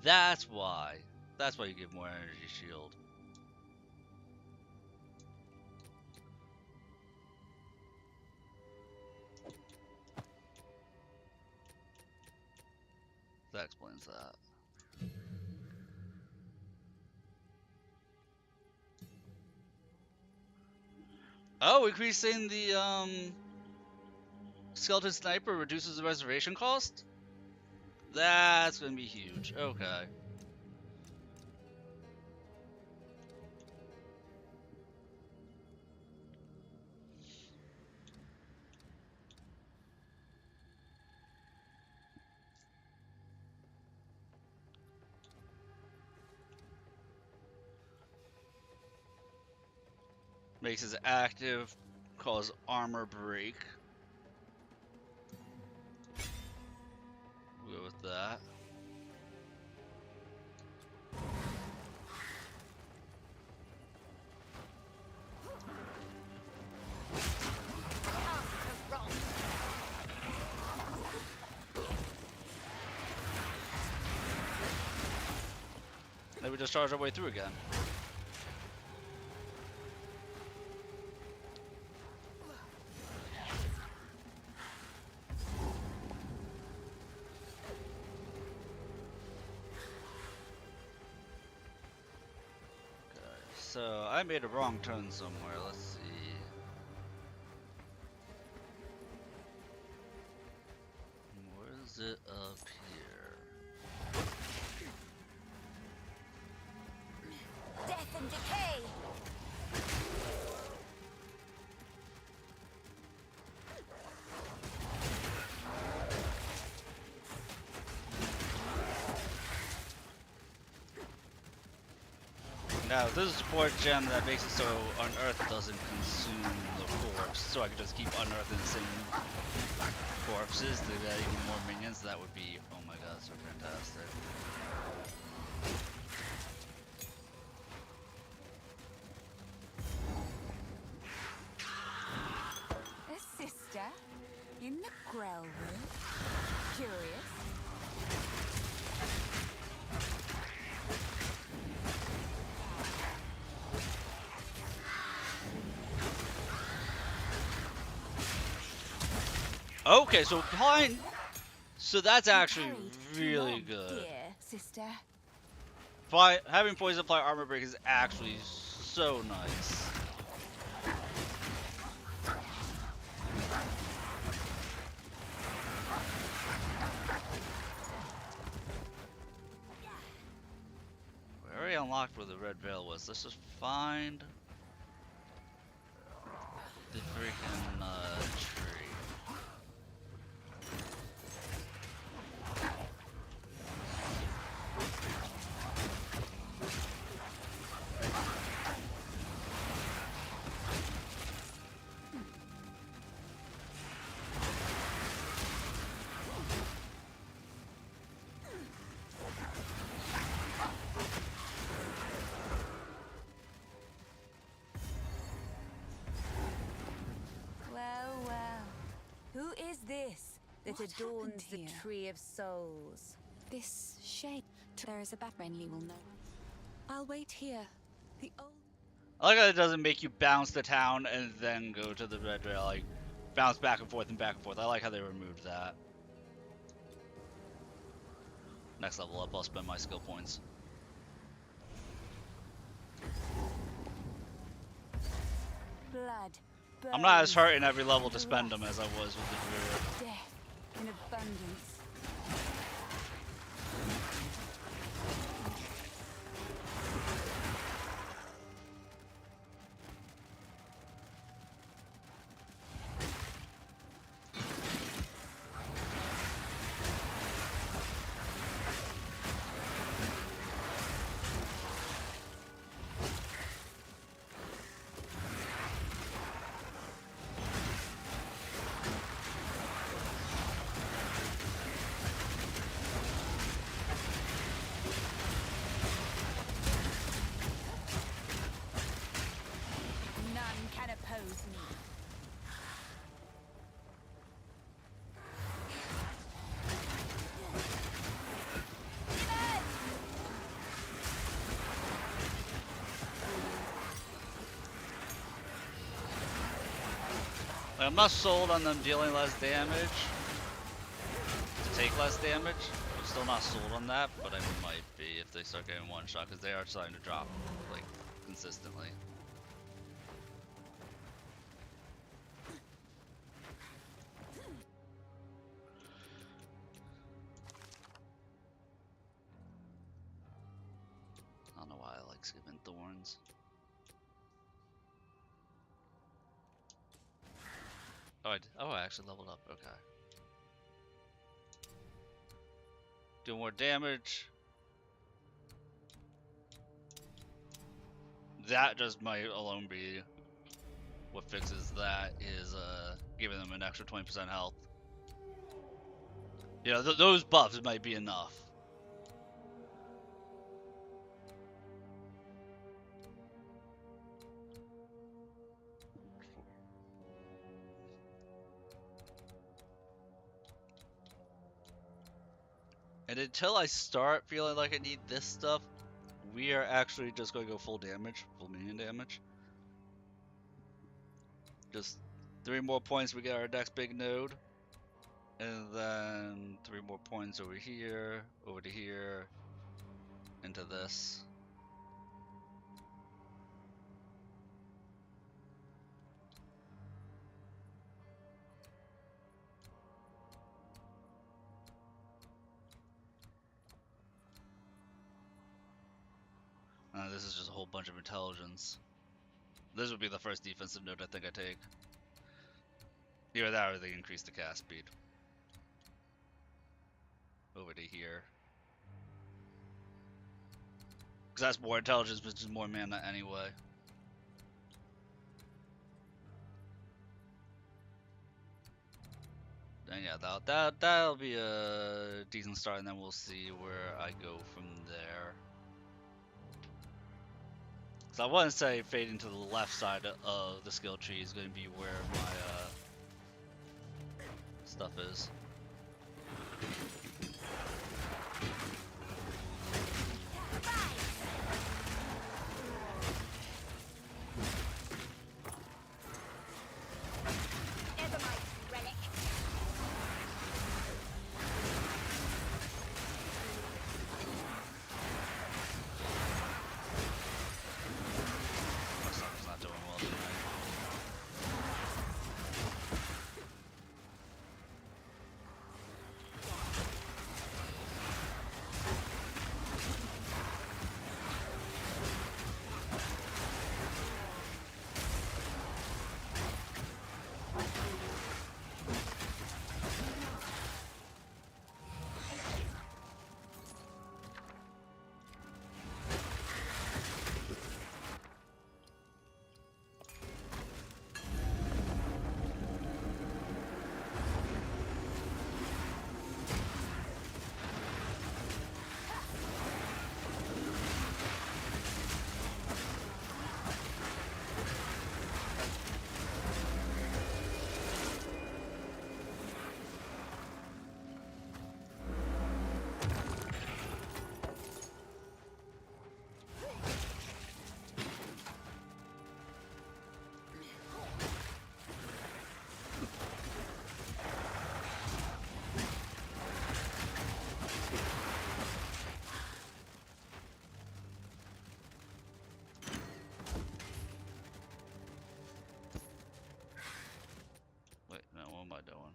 That's why. That's why you get more energy shield. That explains that. Oh, increasing the skeleton sniper reduces the reservation cost? That's gonna be huge. Okay. Makes it active, cause armor break. We'll go with that. Then we just charge our way through again. So I made a wrong turn somewhere. Let's see. Where is it up here? Death and decay! Now, this is a support gem that makes it so Unearth doesn't consume the corpse, so I can just keep unearthing the same corpses to get even more minions. That would be, oh my god, so fantastic. A sister? In the Grell room? Curious? Okay, so behind, so that's actually Carried too really long, good. Dear sister. Having poison apply armor break is actually so nice. We already unlocked where the red veil was. Let's just find the freaking tree. Well, well. Who is this that What adorns happened the here? Tree of Souls? This shade. There is a bat friendly will know. I'll wait here. The old. I like how it doesn't make you bounce to town and then go to the red rail, like bounce back and forth and back and forth. I like how they removed that. Next level up, I'll spend my skill points. Blood. I'm not as bones, hurt in every level to and spend them rust. as I was with the Druid. Death in abundance. None can oppose me. Like, I'm not sold on them dealing less damage to take less damage. I'm still not sold on that, but I might be if they start getting one shot because they are starting to drop like consistently. I don't know why I like skipping thorns. Oh, I actually leveled up. Okay. Do more damage. That just might alone be what fixes that is giving them an extra 20% health. You know, those buffs might be enough. And until I start feeling like I need this stuff, we are actually just going to go full damage, full minion damage. Just 3 more points, we get our next big node. And then 3 more points over here, over to here, into this. this is just a whole bunch of intelligence. This would be the first defensive note I think I take. Either that or they increase the cast speed. Over to here. Because that's more intelligence, which is more mana anyway. Then yeah, that'll be a decent start, and then we'll see where I go from there. So I want to say fading to the left side of the skill tree is going to be where my stuff is. Wait, no, what am I doing?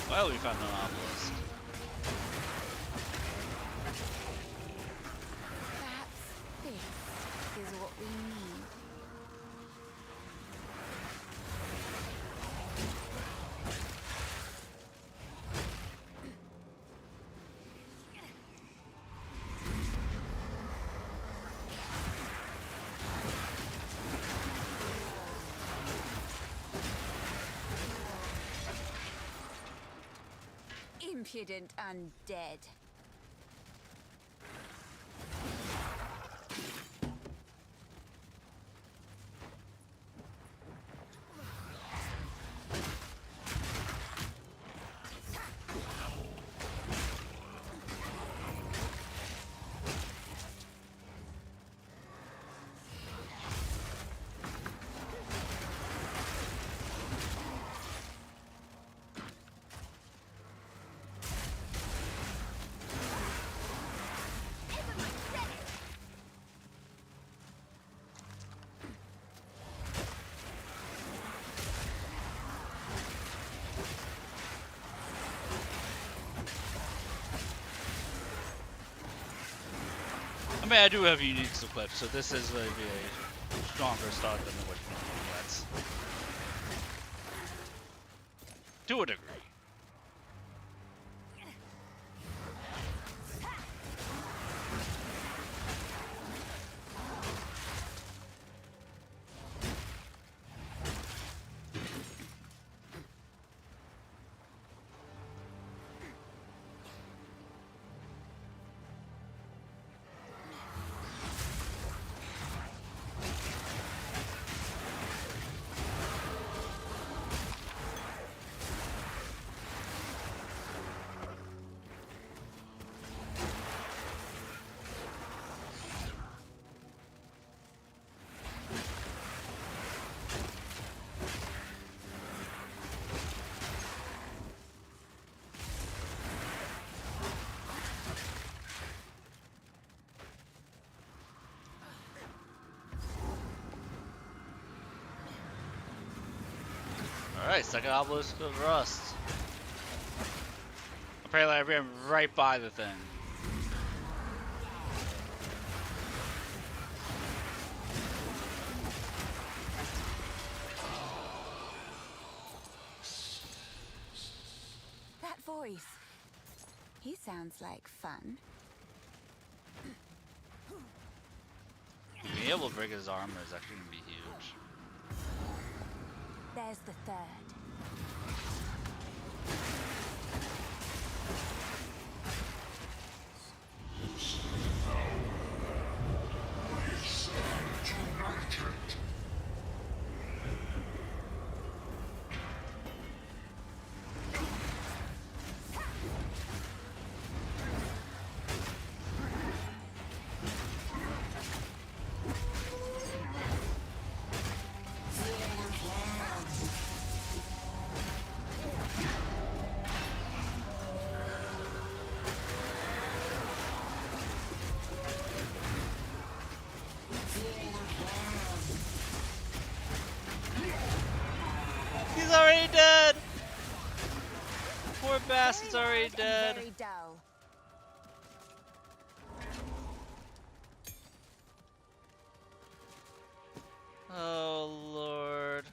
Well, we found an obelisk. Perhaps this is what we need. Impudent undead. I mean, I do have uniques equipped, so this is going to be a stronger start than the original gets. To a degree. Alright, second obelisk of rust. Apparently I ran right by the thing. That voice. He sounds like fun. Being able to break his armor is actually going to be huge. There's the third. He's already dead! Poor bastard's already dead. Very dull. Oh lord.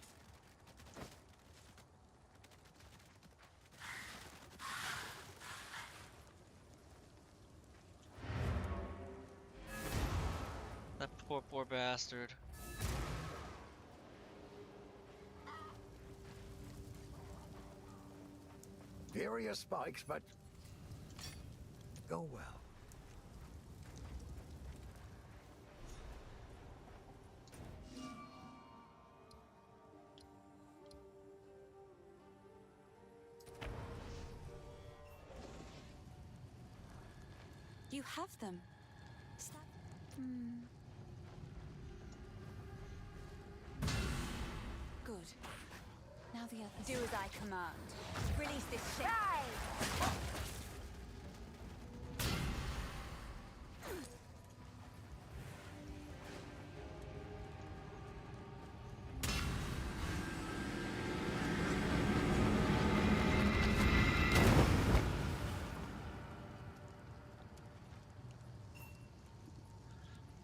That poor bastard. Furious spikes, but go well. You have them. Stop. Good. Now the others. Do as I command. Release this ship.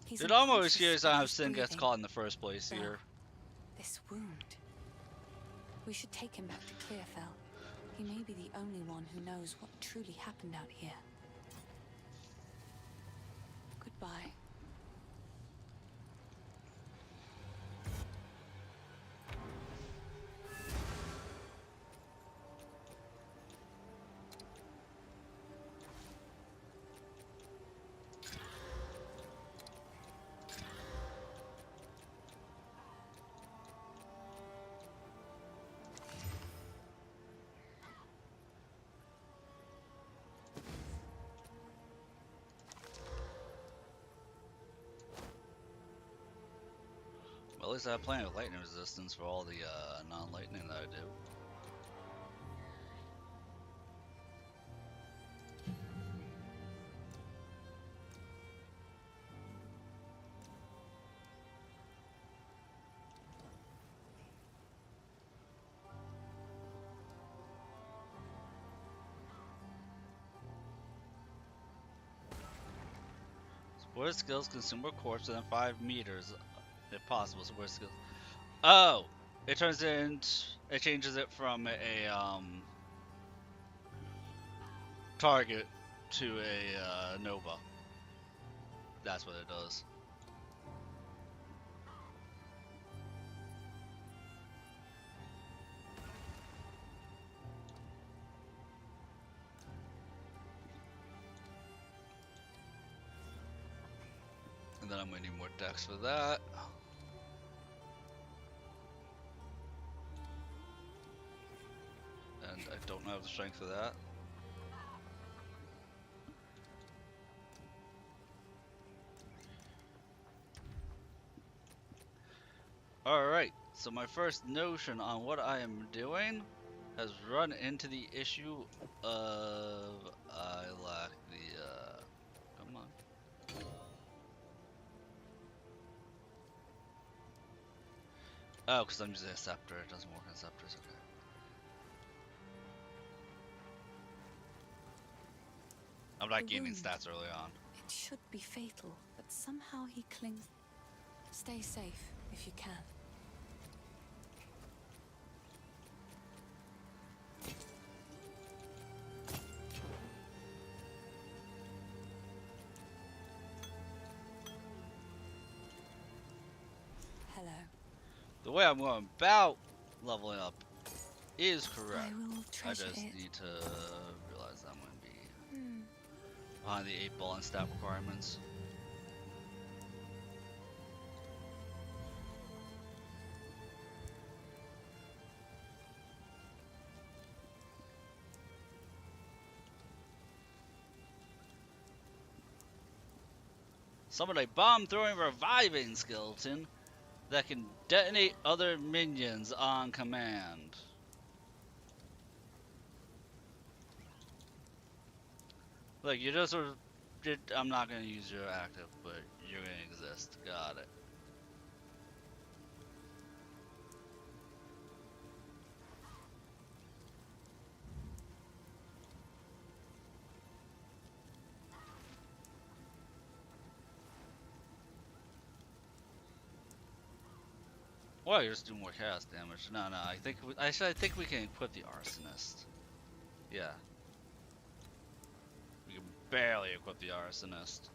He's It almost unconscious, scares but how he's Sin gets breathing. caught in the first place here. This wound. We should take him back to Clearfell. He may be the only one who knows what truly happened out here. Goodbye. Well, at least I have plenty of lightning resistance for all the non-lightning that I do. Support skills consume a corpse within 5 meters, if possible. Support skills. Oh, it turns in. It changes it from a target to a nova. That's what it does. And then I'm gonna need more dex for that. And I don't have the strength for that. Alright, so my first notion on what I am doing has run into the issue of I lack the come on. Oh, because I'm using a scepter, it doesn't work on scepters, okay. I'm not The gaining wound. stats early on. It should be fatal, but somehow he clings. Stay safe if you can. Hello. The way I'm going about leveling up is correct. I will I treasure just it. need to realize I'm going to be behind the 8 ball and stat requirements. Summon a bomb-throwing reviving skeleton that can detonate other minions on command. Look, you just sort of I'm not going to use your active, but you're going to exist. Got it. Well, you're just doing more chaos damage. No, I think I think we can equip the arsonist. Yeah. We can barely equip the arsonist.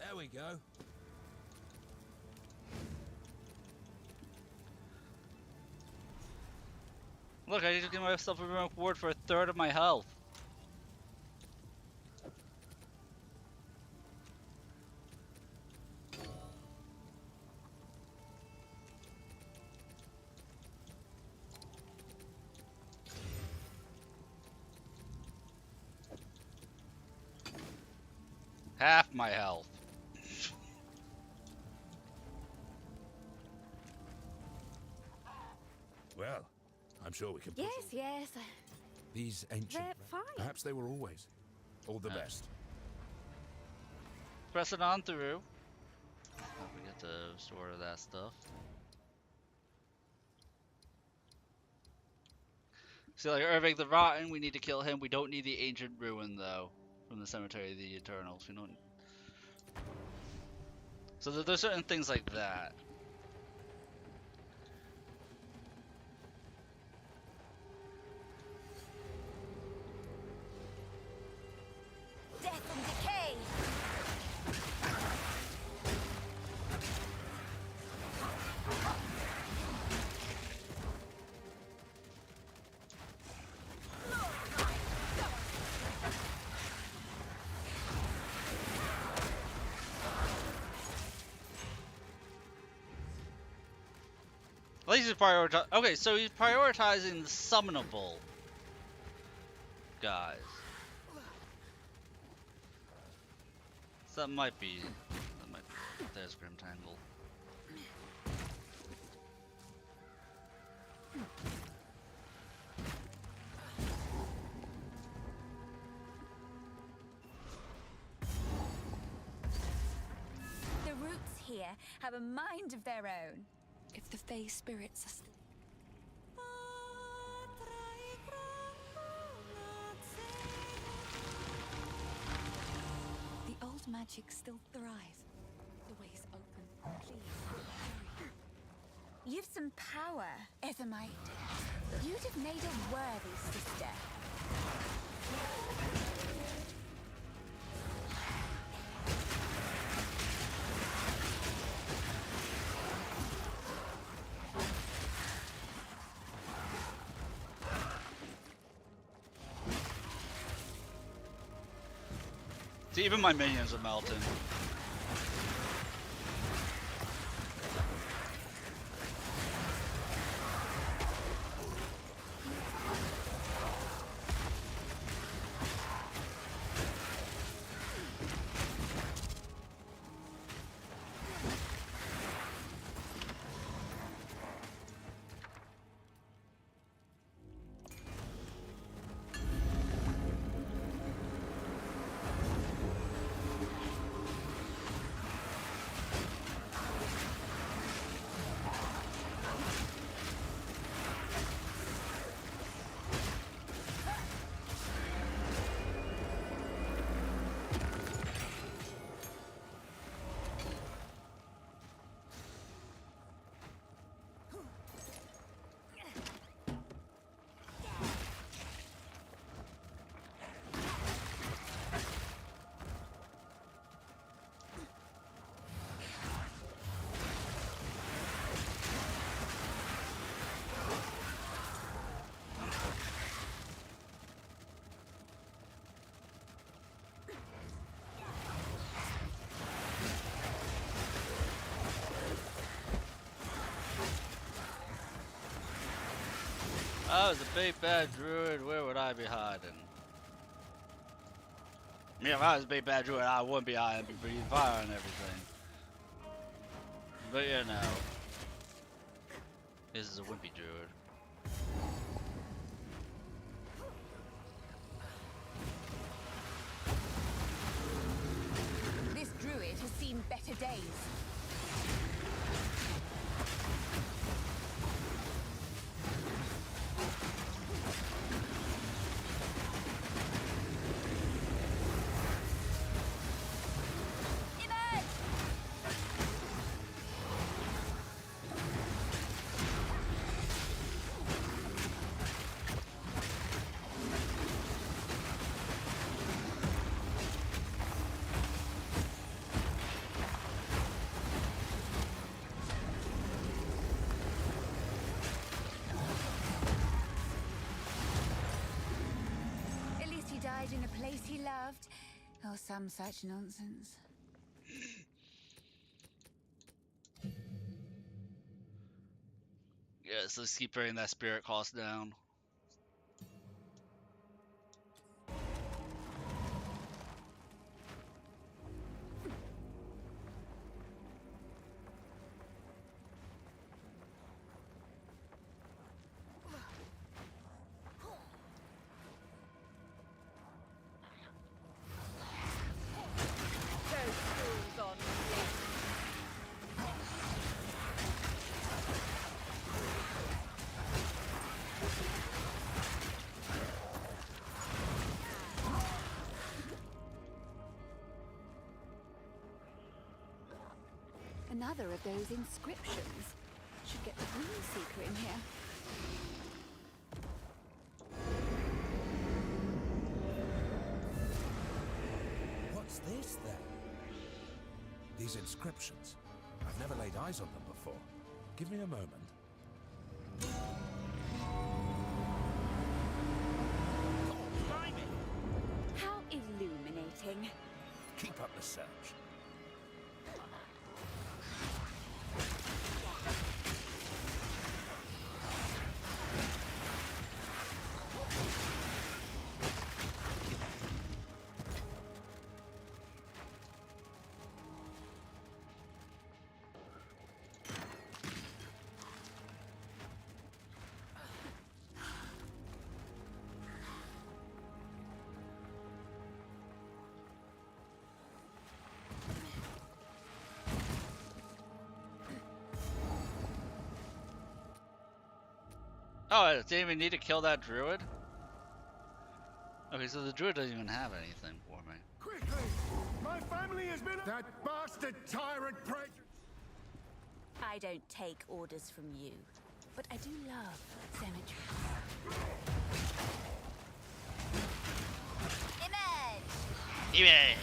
There we go. Look, I just gave myself a reward for 1/3 of my health. Half my health. Well, I'm sure we can push Yes, all yes. these ancient. They're fine. Perhaps they were always. All the best. Press it on through. Don't forget to store that stuff. See, like Irving the Rotten, we need to kill him. We don't need the ancient ruin though, from the Cemetery of the Eternals. We don't. So there's certain things like that. Death and decay. At least he's prioritize. Okay, so he's prioritizing the summonable guys. So that might be. There's Grim Tangle. The roots here have a mind of their own. If the Fey spirits are still. The old magic still thrives. The way is open. Please, hurry. You've some power, Ethermite. You'd have made a worthy sister. See, even my minions are melting. I was a big bad druid, where would I be hiding? I mean, if I was a big bad druid, I wouldn't be hiding, I'd be breathing fire and everything. But you know, this is a wimpy druid. This druid has seen better days. In a place he loved, or some such nonsense. Yes, let's keep bringing that spirit cost down. Another of those inscriptions. Should get the Rune Seeker in here. What's this, then? These inscriptions. I've never laid eyes on them before. Give me a moment. How illuminating. Keep up the search. Oh, I didn't even need to kill that druid? Okay, so the druid doesn't even have anything for me. Quickly! My family has been... That bastard tyrant prey... I don't take orders from you, but I do love cemeteries. Image! Image!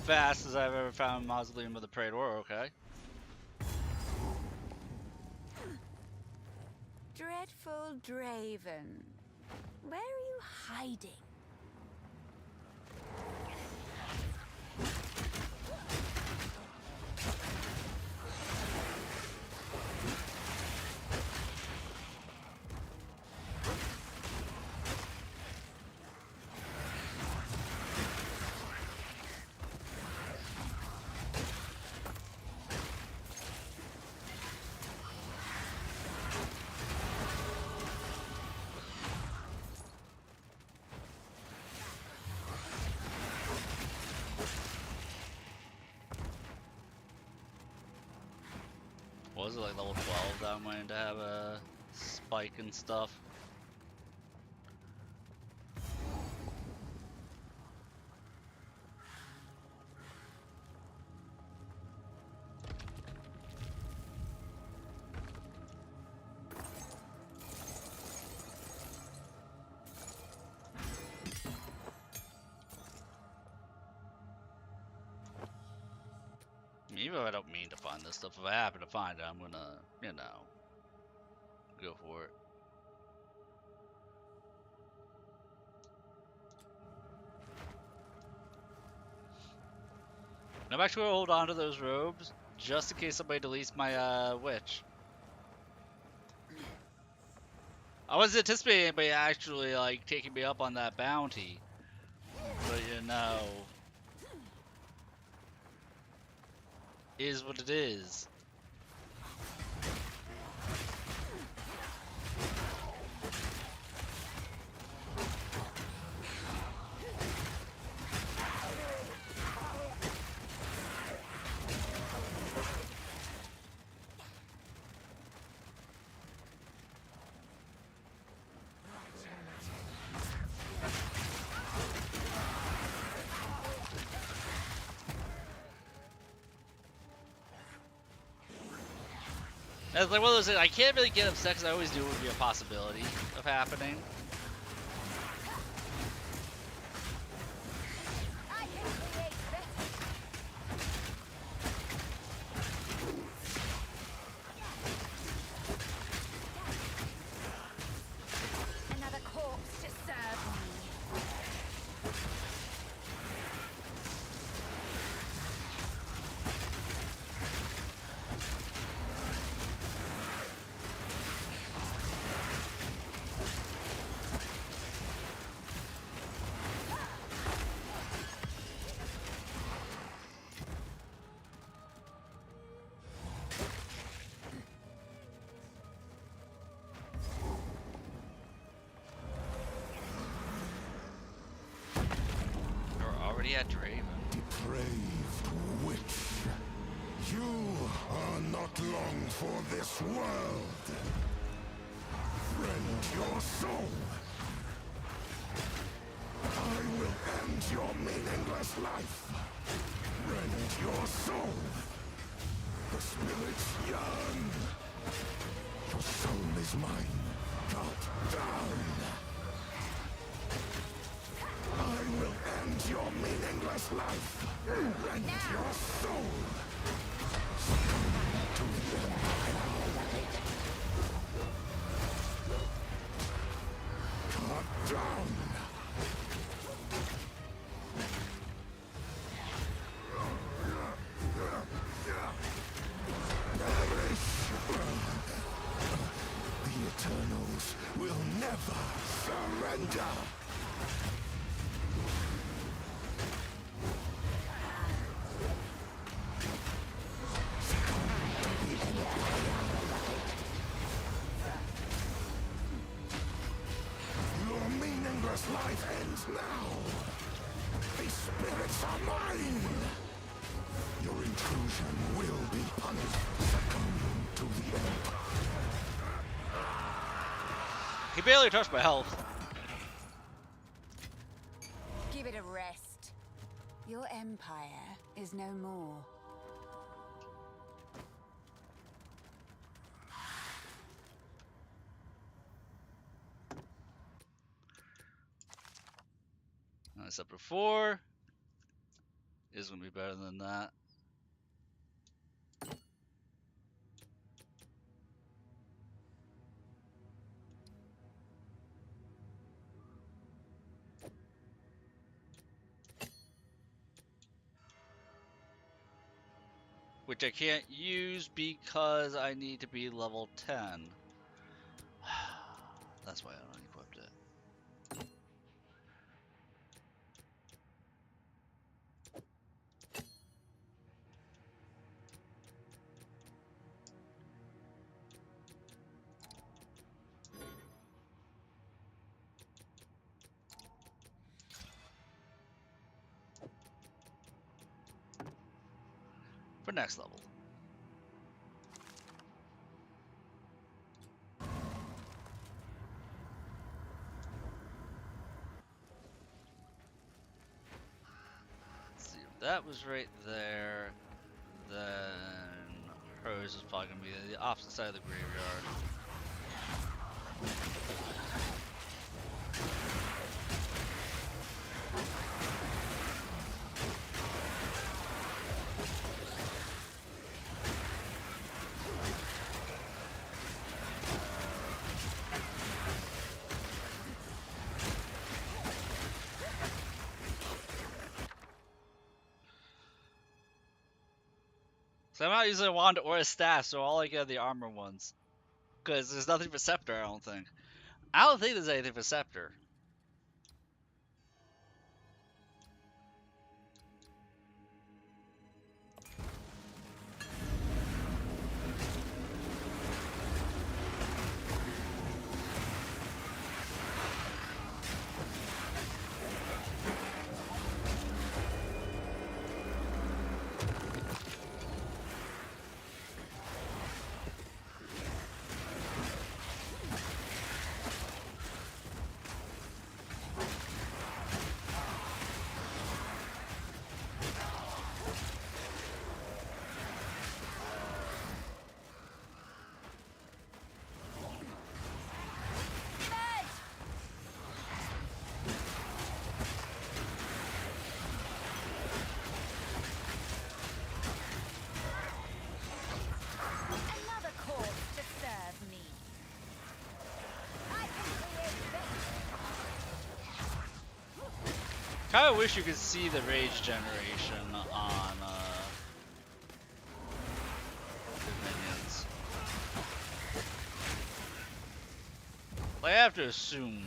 Fastest I've ever found Mausoleum of the Praetor, okay. dreadful Draven. Where are you hiding? What was it, like level 12 that I'm going to have a spike and stuff? Even if I don't mean to find this stuff, if I happen to find it, I'm gonna, you know, go for it. And I'm actually gonna hold on to those robes just in case somebody deletes my witch. I wasn't anticipating anybody actually like taking me up on that bounty, but you know, is what it is. It's like one of those things, I can't really get upset because I always knew it would be a possibility of happening. I can create better. Another corpse to serve me. We're already at Draven. Depraved witch, you are not long for this world. Rend your soul. I will end your meaningless life. Rend your soul. The spirits yearn. Your soul is mine. Cut down. I will end your meaningless life. Rend your soul. Succumb to the empire. Cut down. Perish. The Eternals will never surrender. Your meaningless life ends now. These spirits are mine. Your intrusion will be punished. Succumb to the Empire. He barely touched my health. Give it a rest. Your empire is no more. Except before is gonna be better than that. which I can't use because I need to be level 10. That's why I don't equip it. For next level. Let's see, if that was right there, then hers is probably gonna be the opposite side of the graveyard. So I'm not using a wand or a staff, so all I get are the armor ones. Because there's nothing for Scepter, I don't think. I don't think there's anything for Scepter. Another cause to serve me. I can create this. Kinda wish you could see the rage generation on the minions. Like, I have to assume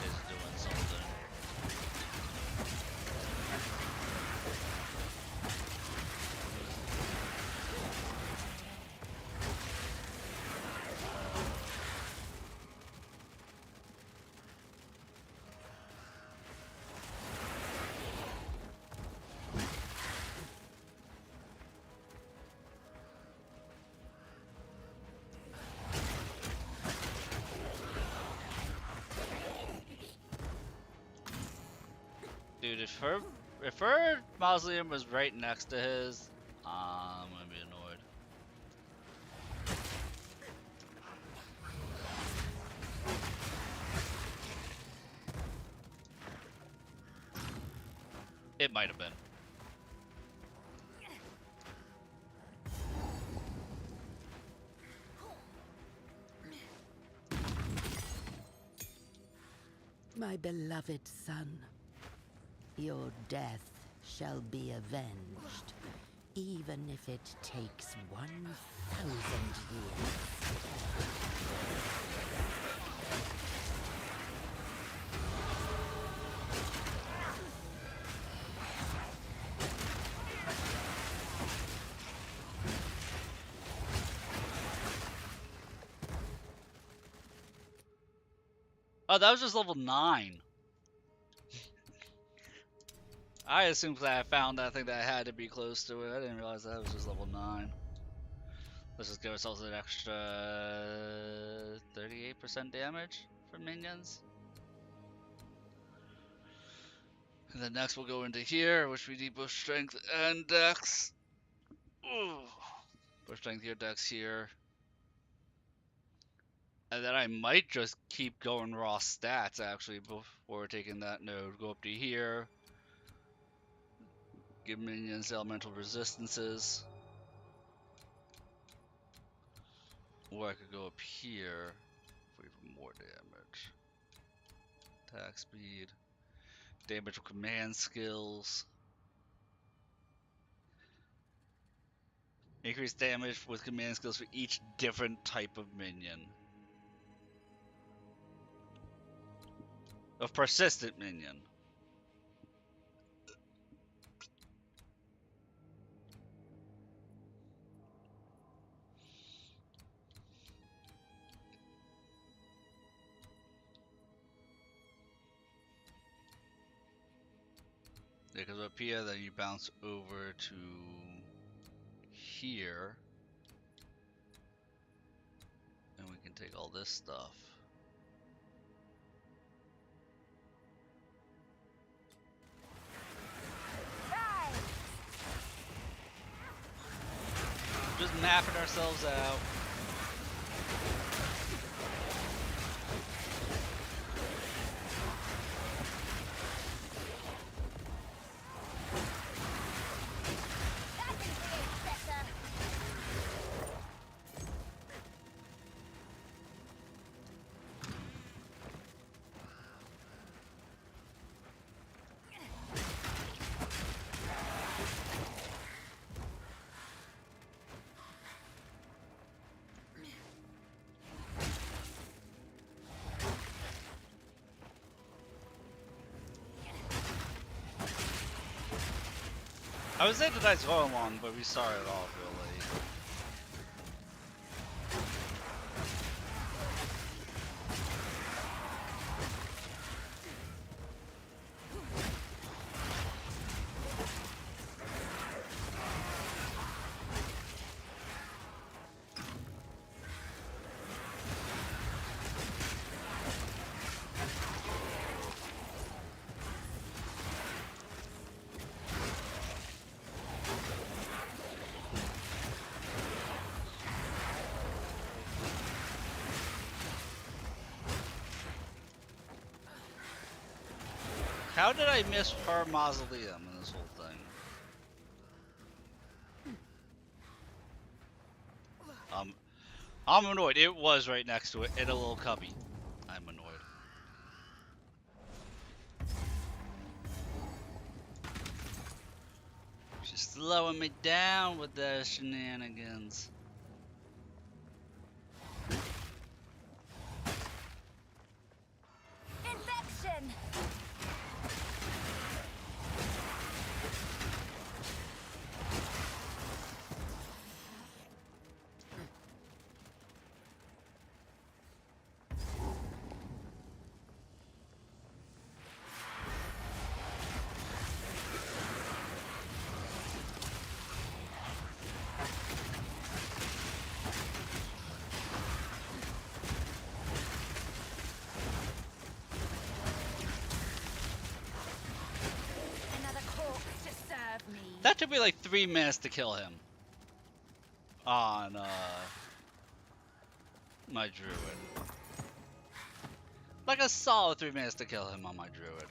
it's doing something. Dude, if her mausoleum was right next to his, I'm gonna be annoyed. It might have been. My beloved son, your death shall be avenged, even if it takes 1,000 years. Oh, that was just level 9. I assumed that I found that thing that had to be close to it. I didn't realize that was just level 9. Let's just give ourselves an extra 38% damage for minions. And then next we'll go into here, which we need both strength and dex. Ooh. Both strength here, dex here. And then I might just keep going raw stats actually before taking that node. Go up to here. Give minions elemental resistances. Or I could go up here for even more damage. Attack speed. Damage with command skills. Increase damage with command skills for each different type of minion. Of persistent minion. Yeah, because up here, then you bounce over to here. And we can take all this stuff. Just mapping ourselves out. I would say the night's going long, but we started off real late. How did I miss her mausoleum in this whole thing? I'm annoyed. It was right next to it in a little cubby. I'm annoyed. She's slowing me down with the shenanigans. Infection! That took me like 3 minutes to kill him. On, my druid. Like a solid 3 minutes to kill him on my druid.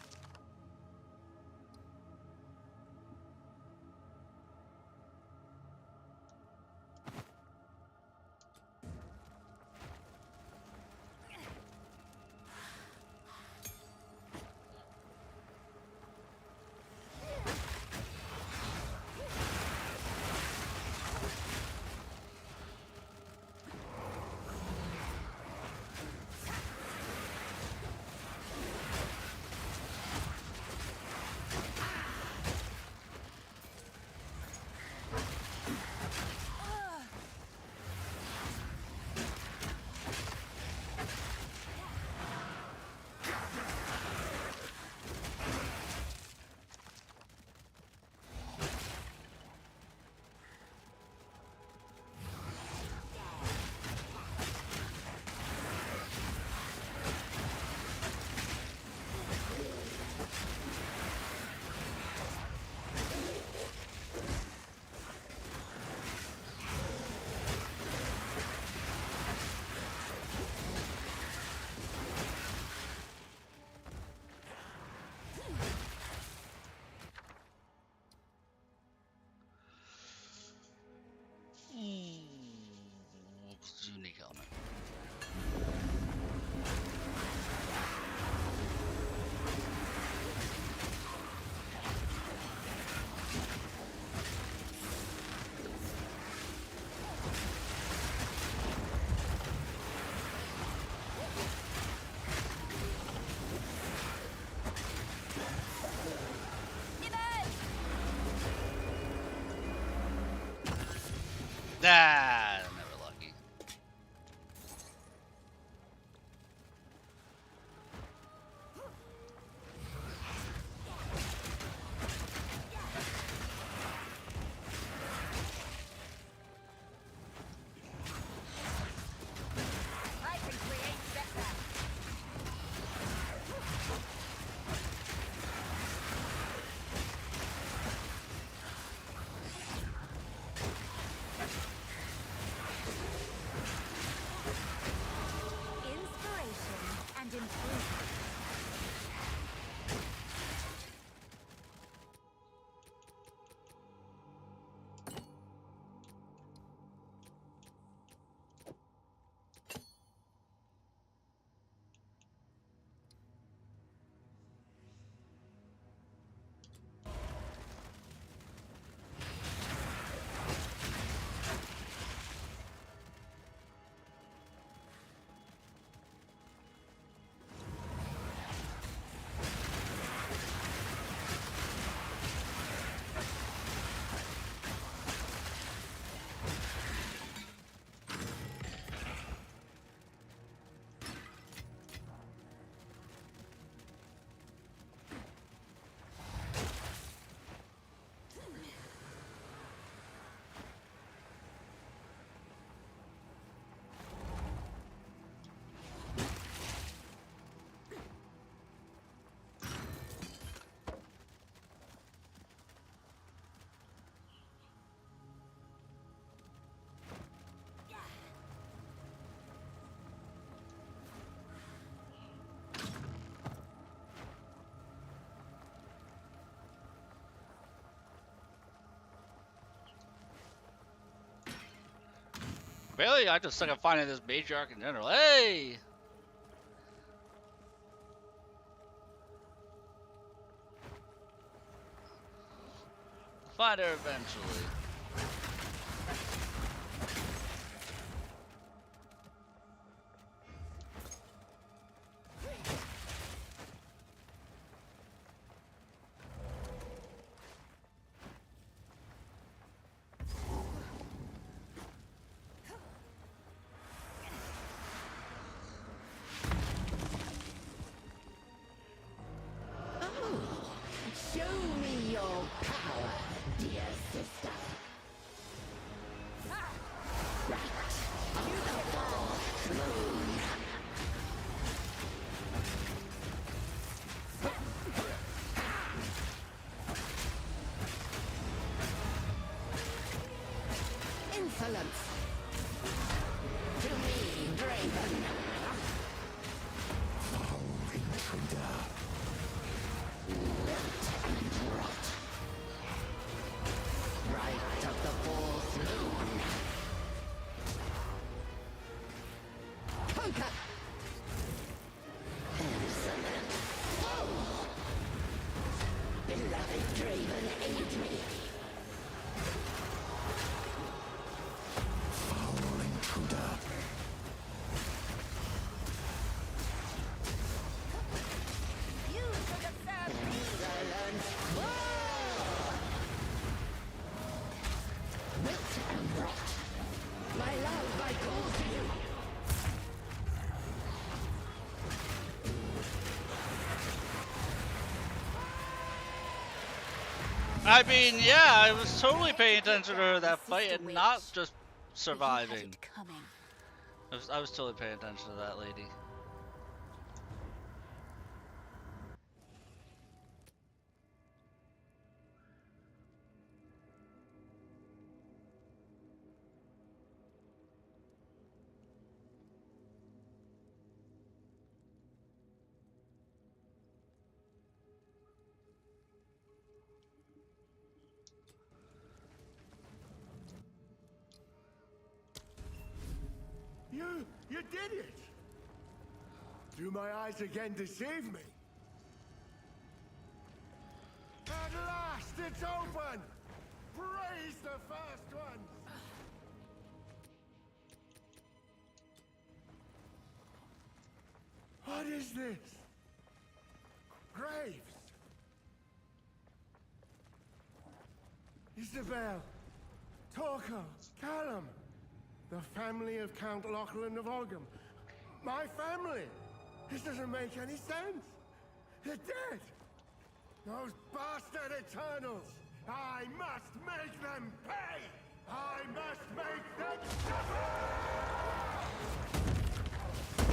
Nah, never lucky. I can create setbacks. Inspiration and improvement. Really? I just suck at finding this matriarch in general. Hey! Find her eventually. Show me your power, dear sister. Insolence. To me, Draven. Foul intruder. Right of the fourth moon. Poker. Insolent. Foe. Beloved Draven, aid me. Foul intruder. You should have served me. Insolent. Whoa! Wilt and rot. My love, I call to you. I mean, yeah, I was totally paying attention to her that Sister fight and witch. not just But he had surviving. it coming. I was totally paying attention to that lady. You did it! Do my eyes again deceive me? At last, it's open! Praise the first ones! What is this? Graves! Isabel! Torquil, Callum, the family of Count Lachlan of Ogham. My family! This doesn't make any sense! They're dead! Those bastard Eternals! I must make them pay! I must make them suffer!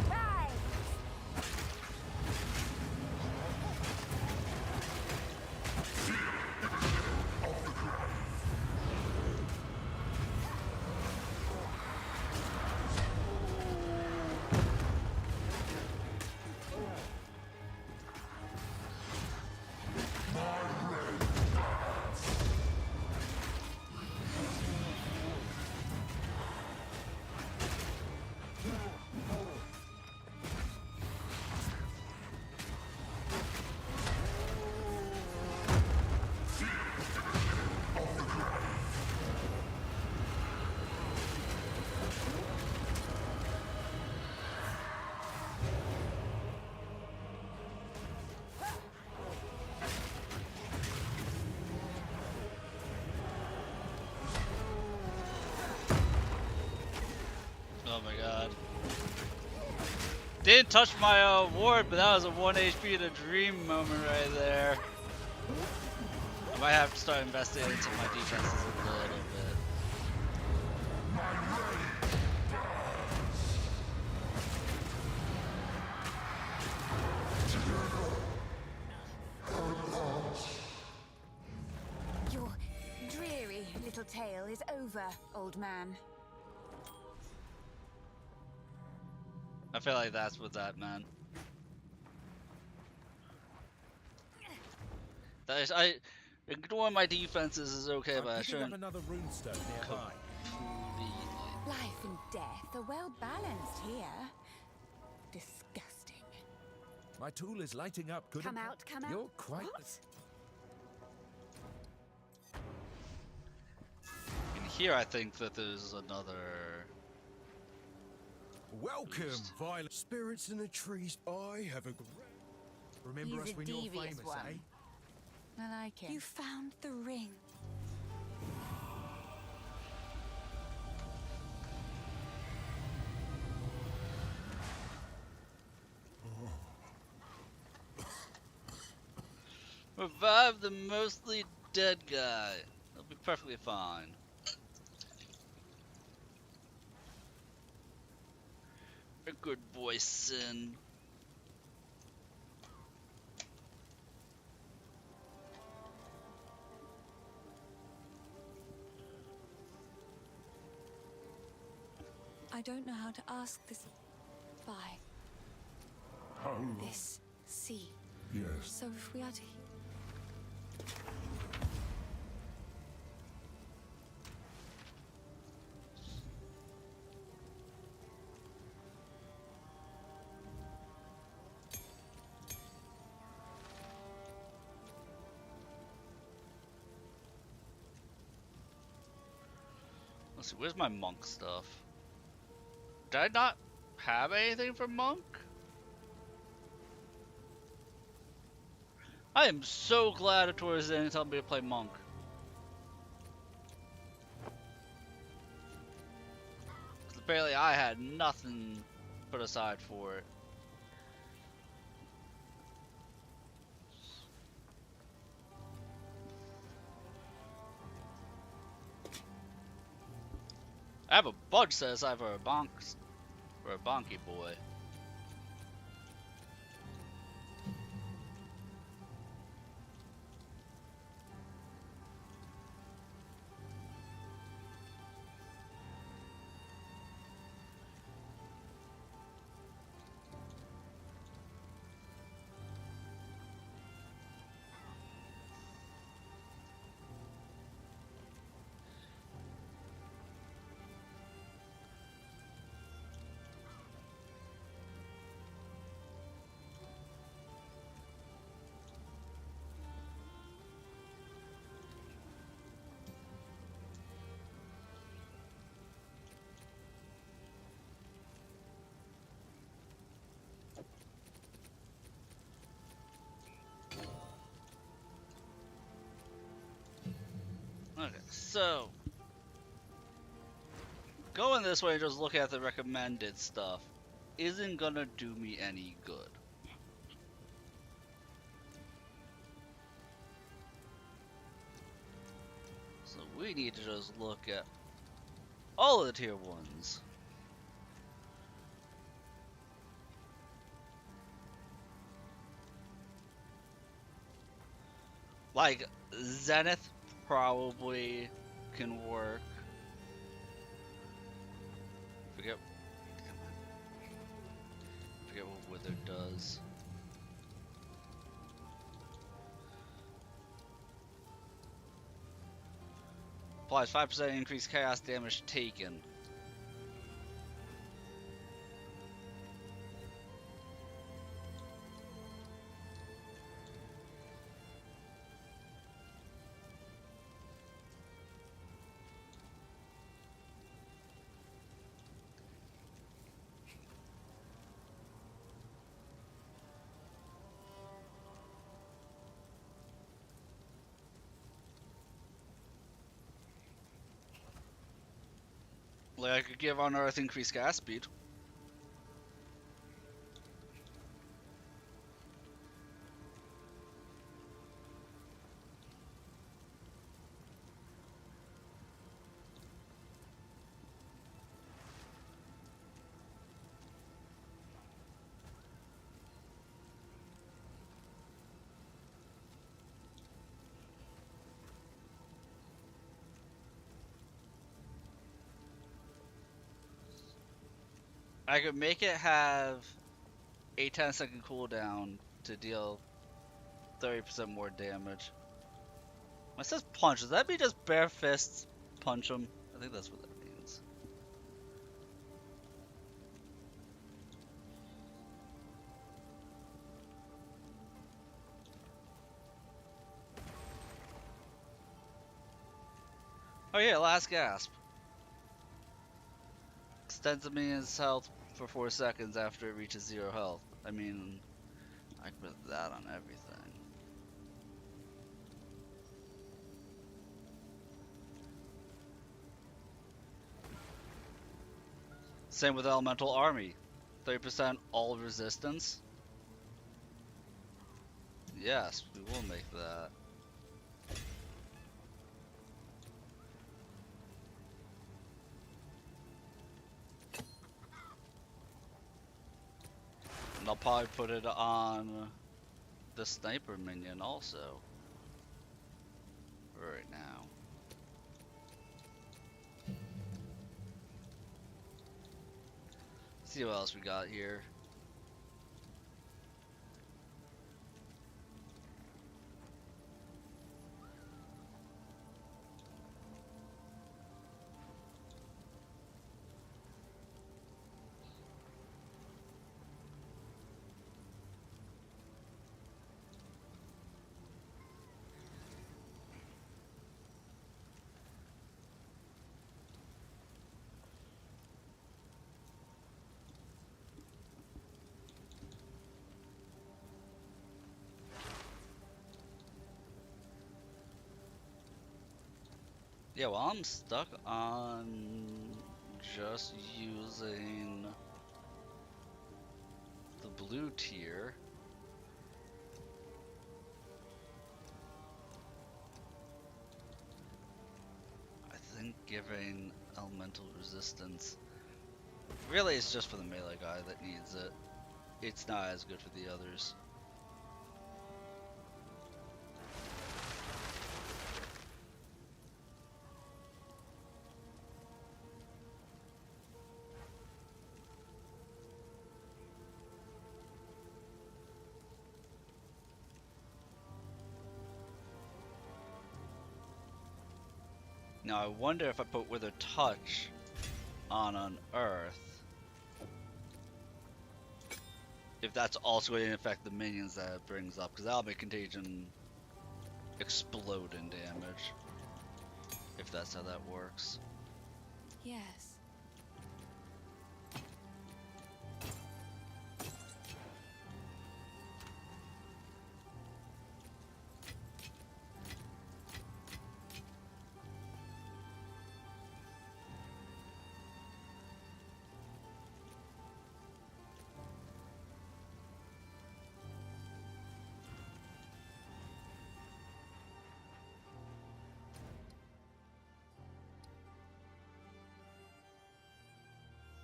Right. Oh my god. Didn't touch my ward, but that was a 1 HP to dream moment right there. I might have to start investing into my defenses a little bit. Your dreary little tale is over, old man. I feel like that's what that meant. That is, ignoring my defenses is okay, but I shouldn't another runestone nearby. completely. Life and death are well balanced here. Disgusting. My tool is lighting up. Good. Come out, come out. You're quite. What? And here I think that there's another. Welcome, violent spirits in the trees. I have a. Remember He's us a when you're devious famous, one. eh? I like him. You found the ring. Revive the mostly dead guy. That'll be perfectly fine. A good boy, Sin. I don't know how to ask this. Bye. How? This sea. Yes. So if we are to. Let's see, where's my monk stuff? Did I not have anything for monk? I am so glad that towards the end told me to play monk. Because apparently I had nothing put aside for it. I have a bug set aside for a bonky boy. Okay, so Going this way and just look at the recommended stuff isn't gonna do me any good. So we need to just look at all of the tier 1s. Like, Zenith probably can work. Forget, forget what Wither does. Applies 5% increased chaos damage taken. Like, I could give on Earth increased gas speed. I could make it have a 10-second cooldown to deal 30% more damage. When it says punch, does that mean just bare fists punch him? I think that's what that means. Oh yeah, last gasp. Extends a minion's health for 4 seconds after it reaches 0 health. I mean, I could put that on everything. Same with Elemental Army. 30% all resistance. Yes, we will make that. And I'll probably put it on the sniper minion also. Right now. See what else we got here. Yeah, well, I'm stuck on just using the blue tier. I think giving elemental resistance really is just for the melee guy that needs it. It's not as good for the others. Now I wonder if I put Wither Touch on an Earth, if that's also going to affect the minions that it brings up, because that'll make Contagion explode in damage, if that's how that works. Yes.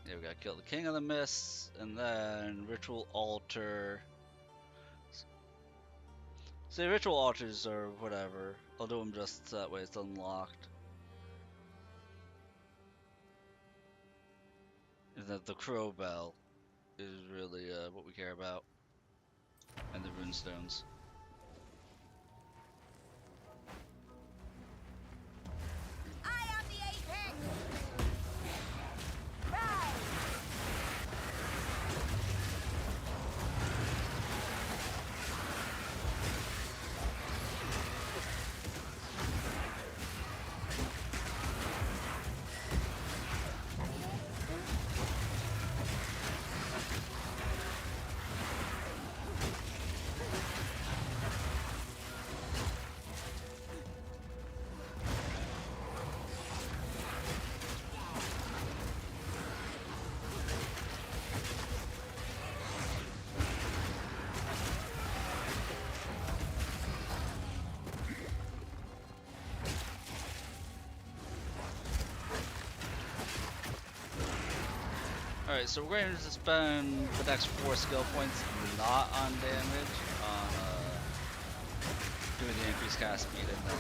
Yeah, we gotta kill the King of the Mists, and then Ritual Altar. See, Ritual Altars or whatever. I'll do them just that way it's unlocked. And that the Crow Bell is really what we care about. And the Runestones. I am the apex! Rise! Alright, so we're going to spend the next 4 skill points not on damage, on doing the increased cast speed and then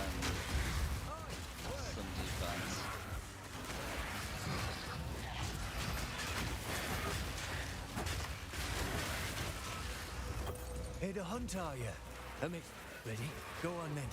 some defense. Here to hunt, are you? That makes... Ready? Go on then.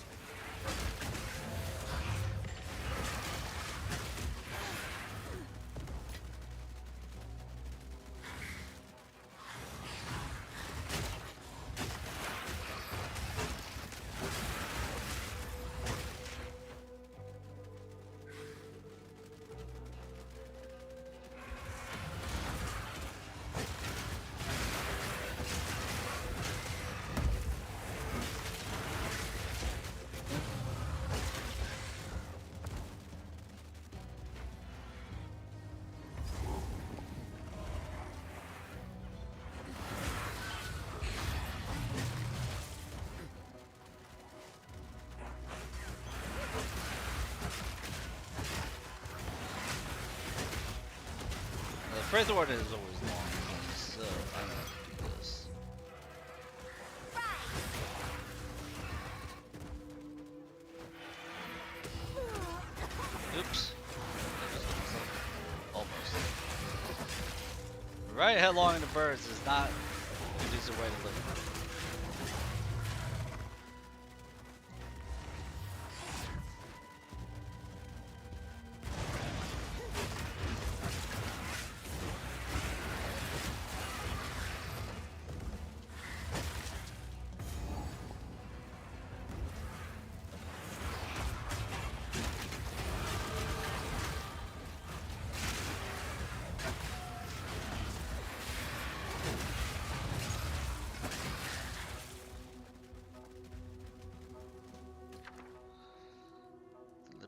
The Praise Order is always long, so I'm gonna do this. Oops. Almost. Right headlong into birds is not a decent way to live.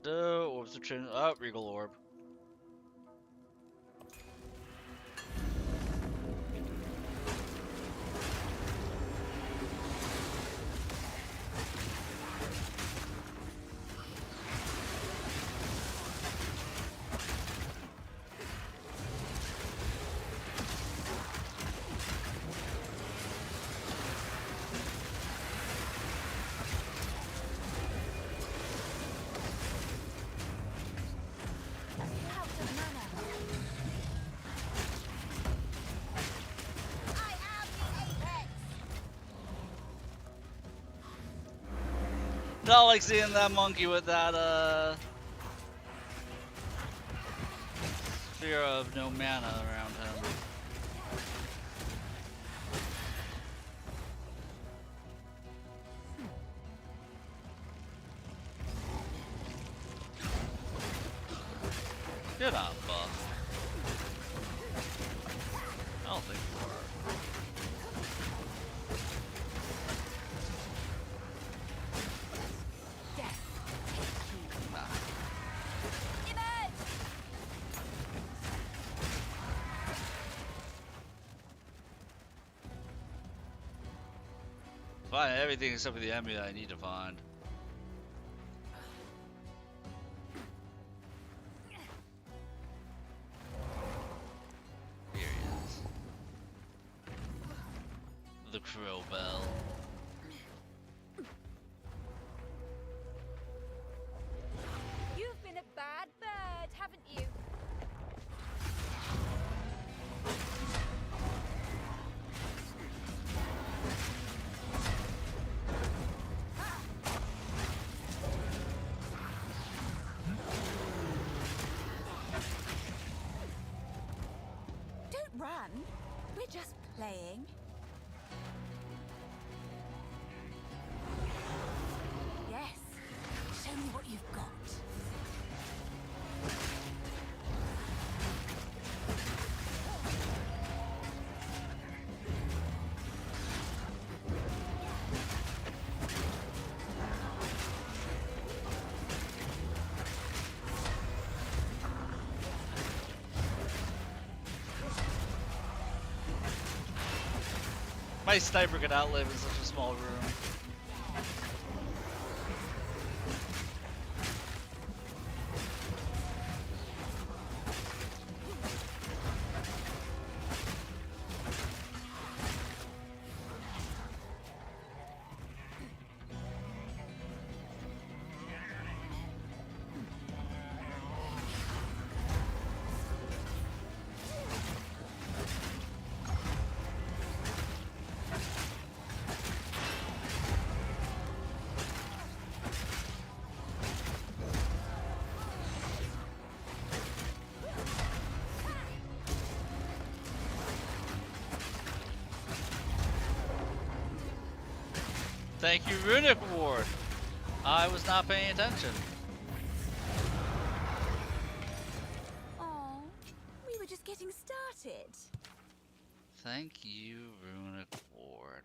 Orbs of Trin. Oh, Regal Orb. Not like seeing that monkey with that sphere of no mana around him. You're not buff. I don't think you are. Find everything except for the enemy that I need to find. we're just playing. Yes. Show me what you've got. My sniper could outlive in such a small room. Thank you, Runic Ward. I was not paying attention. Oh, we were just getting started. Thank you, Runic Ward.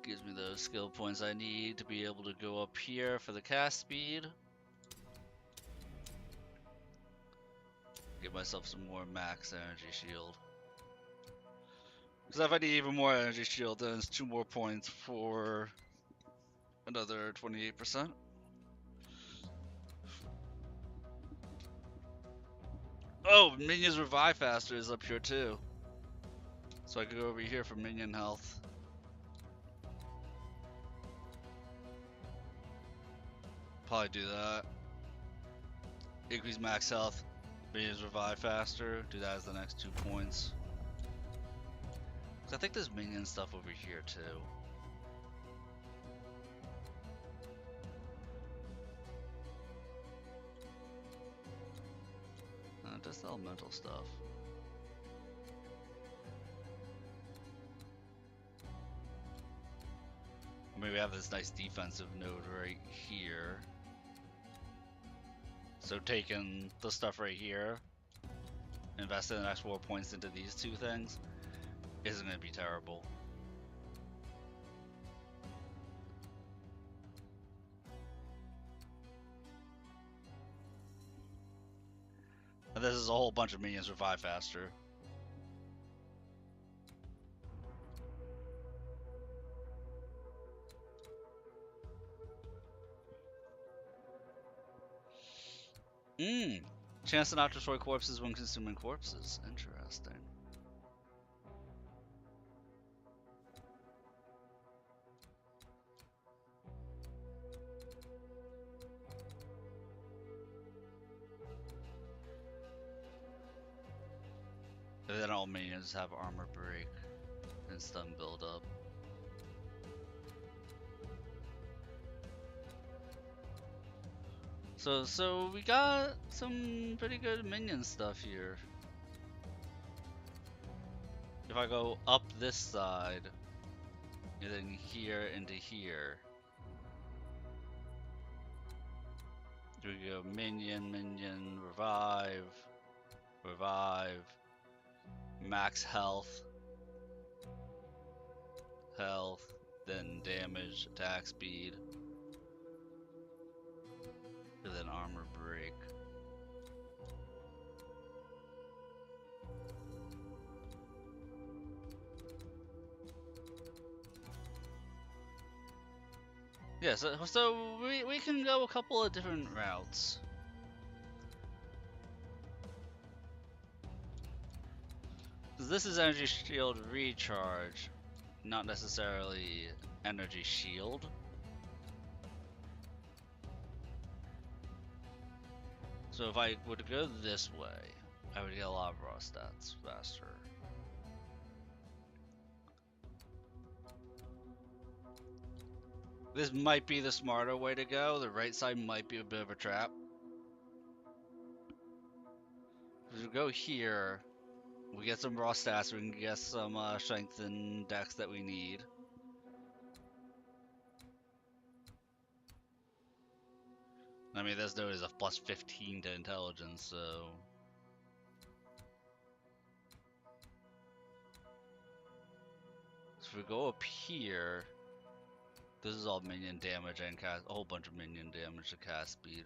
Gives me those skill points I need to be able to go up here for the cast speed. Give myself some more max energy shield. Because if I need even more energy shield, then it's 2 more points for another 28%. Oh, minions revive faster is up here too. So I could go over here for minion health. Probably do that. Increase max health. Minions revive faster. Do that as the next 2 points. I think there's minion stuff over here too. Just elemental stuff. Maybe we have this nice defensive node right here. So taking the stuff right here, investing the next 4 points into these 2 things, isn't going to be terrible. And this is a whole bunch of minions revive faster. Chance to not destroy corpses when consuming corpses. Interesting. And then all minions have armor break and stun build up. So we got some pretty good minion stuff here. If I go up this side, and then here into here, we go minion, minion, revive, revive, max health, health, then damage, attack speed, and then armor break. Yeah, so we can go a couple of different routes. This is energy shield recharge, not necessarily energy shield. So if I were to go this way, I would get a lot of raw stats faster. This might be the smarter way to go. The right side might be a bit of a trap. If we go here, we get some raw stats, we can get some strength and dex that we need. I mean, this node is a plus 15 to intelligence, so... So if we go up here, this is all minion damage and cast, a whole bunch of minion damage to cast speed.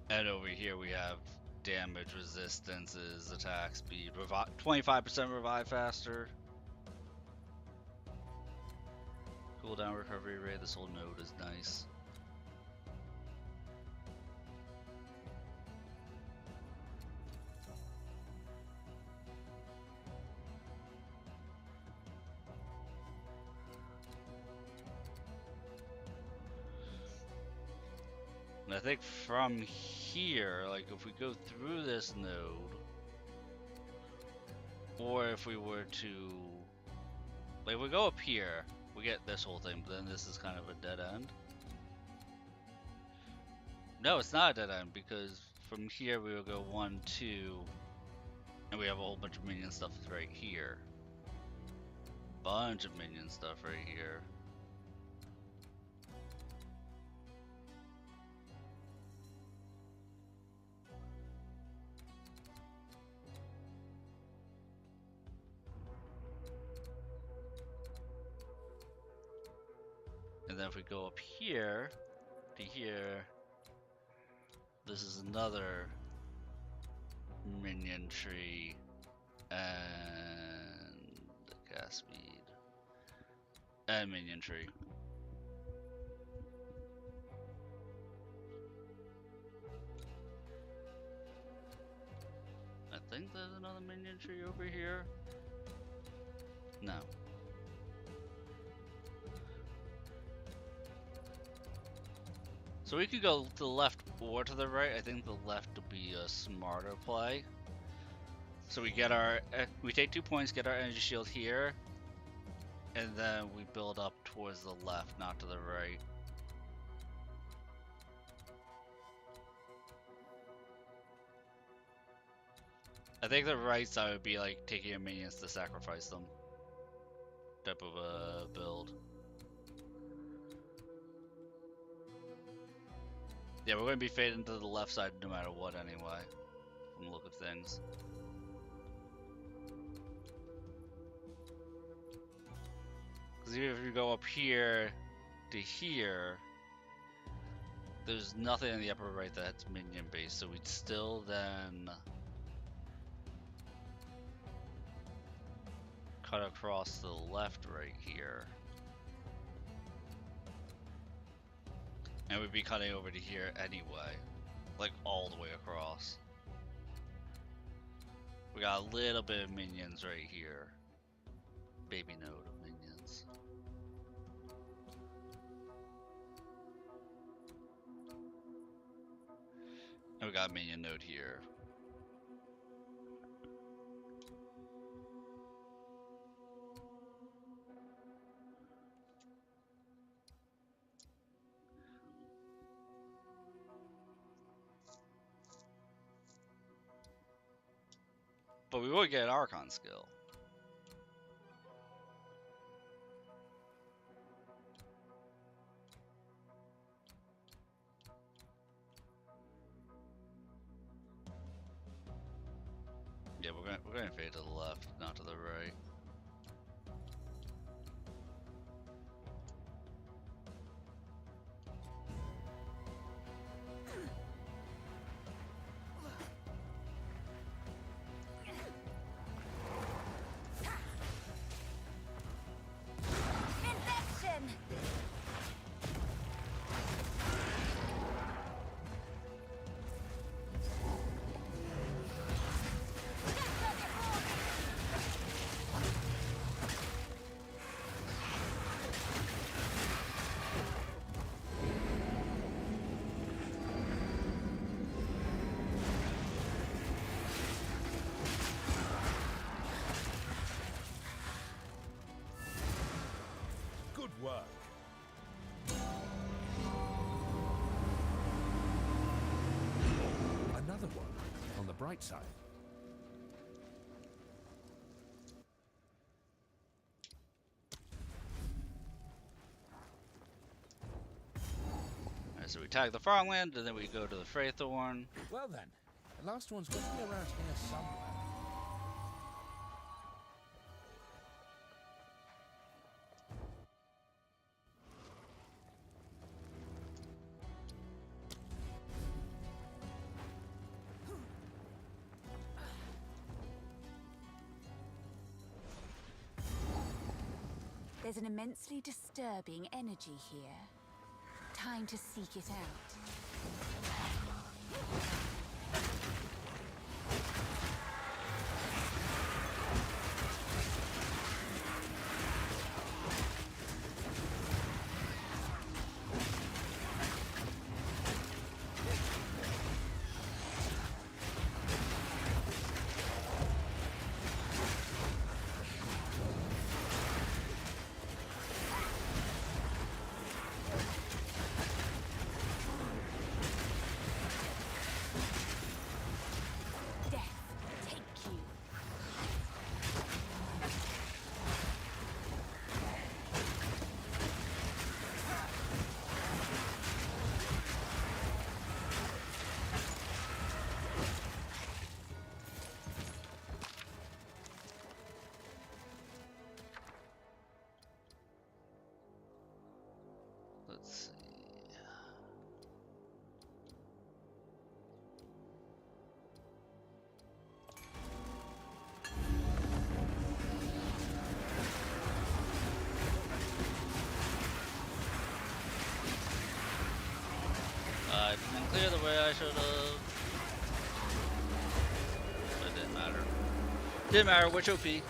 And over here we have damage resistances, attack speed, 25% revive faster. Cooldown recovery rate, this whole node is nice. And I think from here, like if we go through this node, or if we were to, like if we go up here, we get this whole thing, but then this is kind of a dead end. No, it's not a dead end, because from here we will go 1, 2, and we have a whole bunch of minion stuff right here. Bunch of minion stuff right here. And then if we go up here to here, this is another minion tree and the cast speed and minion tree. I think there's another minion tree over here. No. So we could go to the left or to the right. I think the left would be a smarter play. So we get our, we take 2 points, get our energy shield here, and then we build up towards the left, not to the right. I think the right side would be like taking your minions to sacrifice them type of a build. Yeah, we're going to be fading to the left side no matter what anyway, from the look of things. Because even if you go up here to here, there's nothing in the upper right that's minion based, so we'd still then cut across the left right here. And we'd be cutting over to here anyway, like all the way across. We got a little bit of minions right here. Baby node of minions. And we got a minion node here. But we would get an Archon skill. Yeah, we're gonna fade to the left, not to the right. luck. Another one on the bright side. Alright, so we tag the farmland, and then we go to the Fraythorn. Well then, the last one's got to be around here somewhere. There's an immensely disturbing energy here. Time to seek it out. Let's see. I didn't clear the way I should have. But it didn't matter. Didn't matter which OP.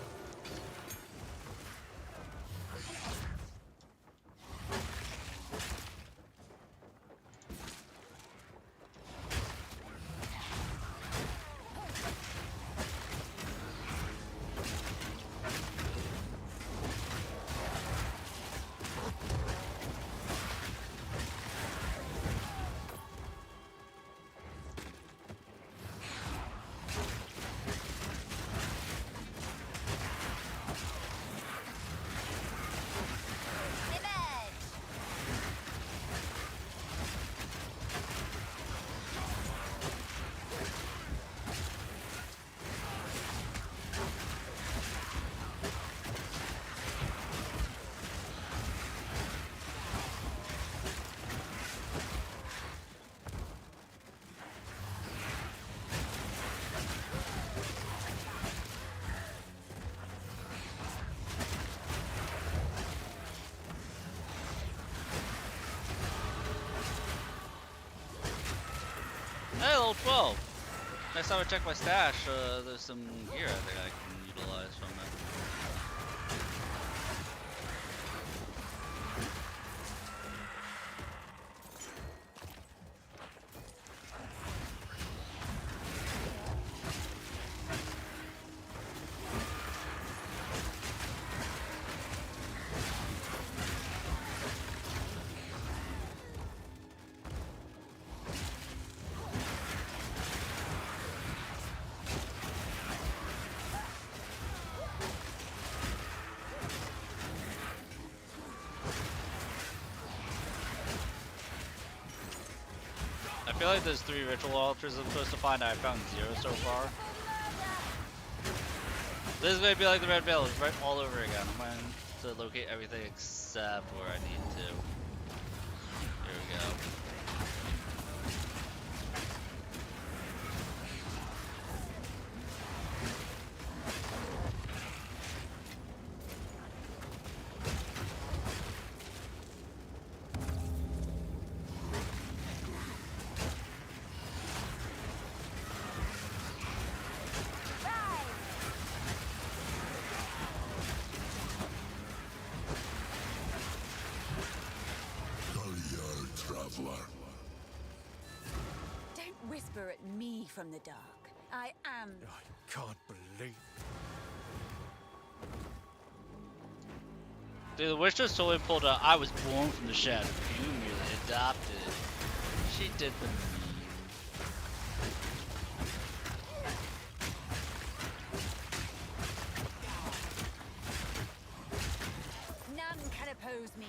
Hey, level 12. Next time I check my stash, there's some gear I think I can utilize from it. I feel like there's 3 ritual altars I'm supposed to find. I found 0 so far. This is gonna be like the Red Veil, right all over again. I'm going to locate everything except where I need to. Here we go. Don't whisper at me from the dark. I am. I can't believe. Dude, the witch just totally pulled out. I was born from the shadow. You merely adopted it. She did the meme. None can oppose me.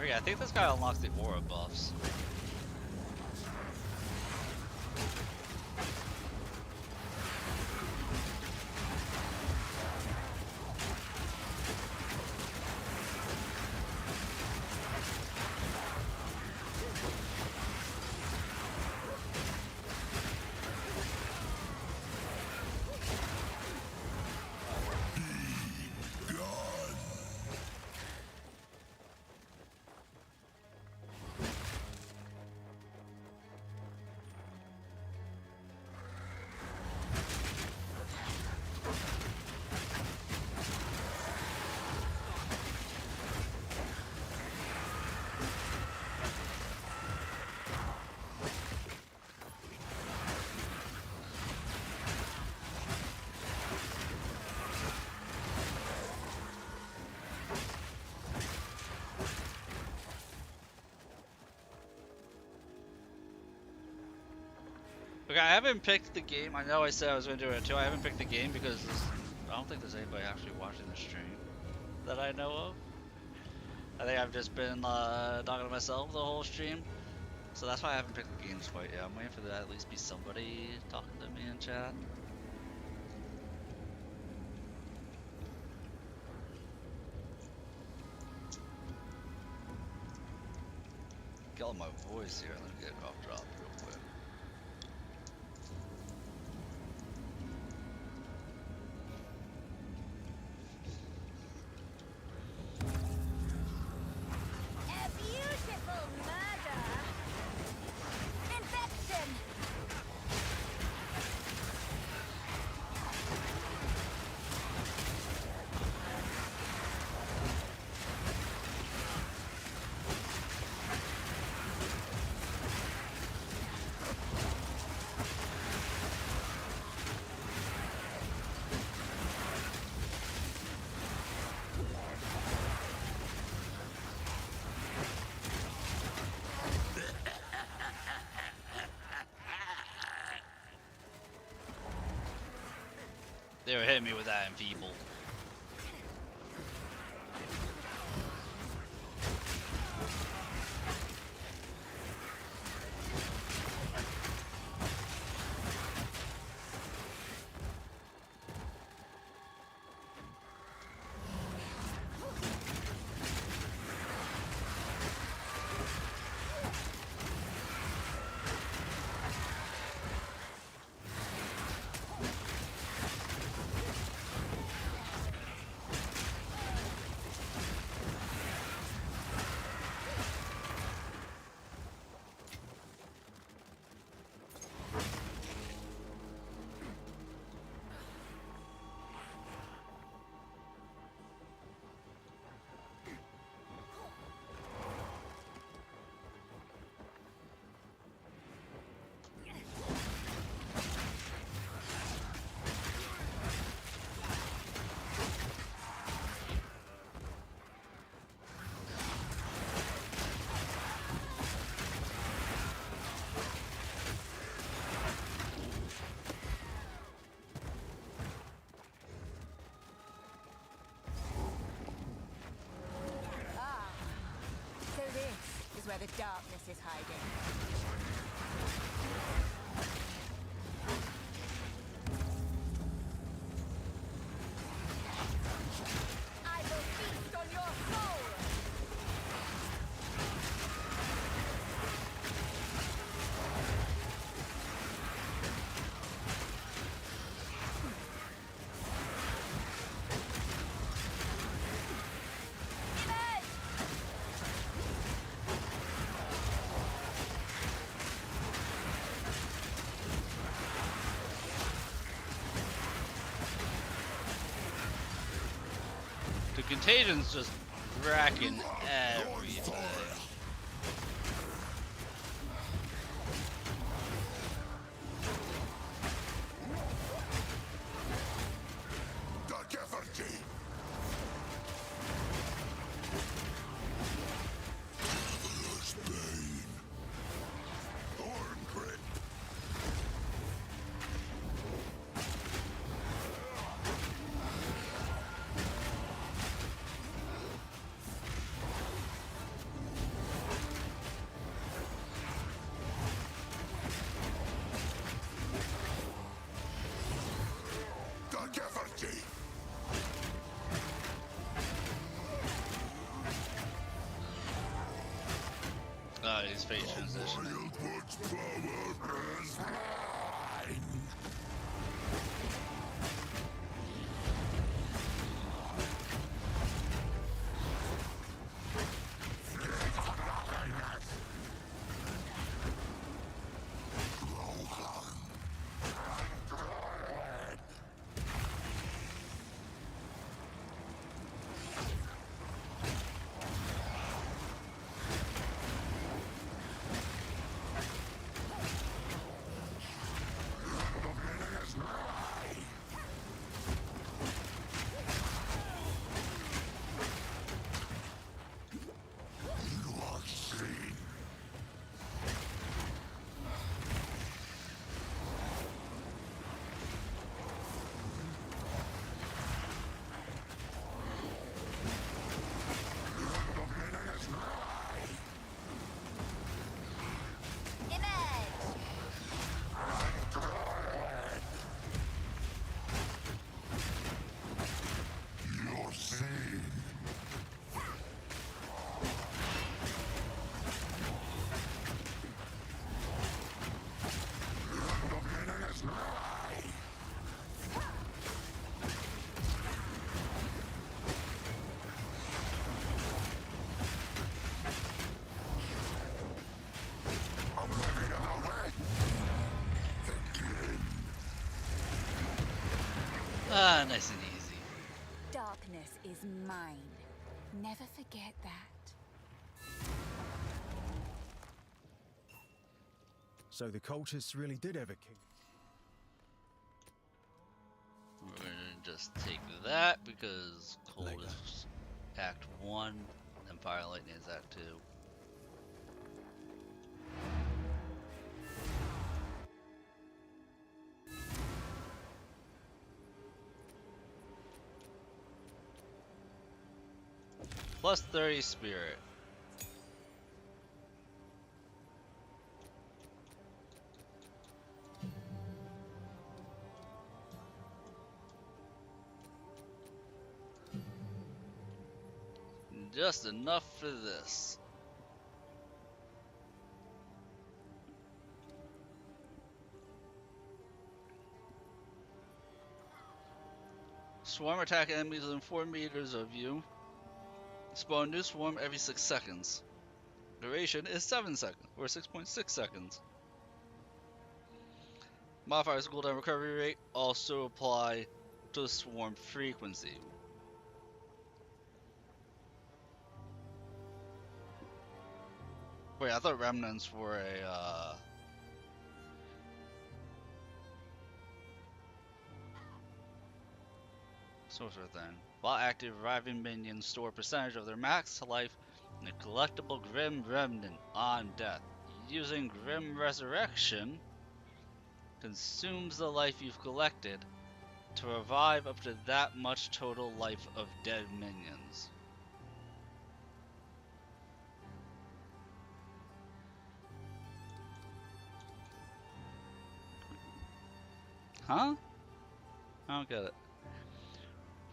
Okay, I think this guy unlocks the aura buffs. Okay, I haven't picked the game. I know I said I was going to do it too. I haven't picked the game because I don't think there's anybody actually watching the stream that I know of. I think I've just been talking to myself the whole stream. So that's why I haven't picked the games quite yet. I'm waiting for there to at least be somebody talking to me in chat. Get all my voice here. Let me get a cough drop real quick. A beautiful murder. Infection. They were hitting me with that enfeeble. So this is where the darkness is hiding. I will feast on your soul! Contagion's just wrecking everything. His face transition. Ah, nice and easy. Darkness is mine. Never forget that. So the cultists really did have a king. We're gonna just take that because Cold is Act 1 and Fire and Lightning is Act 2. Plus 30 spirit. Just enough for this. Swarm attack enemies within 4 meters of you. Spawn a new swarm every 6 seconds. Duration is 7 seconds, or 6.6 seconds. Modifiers cooldown recovery rate also apply to the swarm frequency. Wait, I thought remnants were a sorcerer thing. While active, reviving minions store a percentage of their max life in a collectible Grim Remnant on death. Using Grim Resurrection consumes the life you've collected to revive up to that much total life of dead minions. Huh? I don't get it.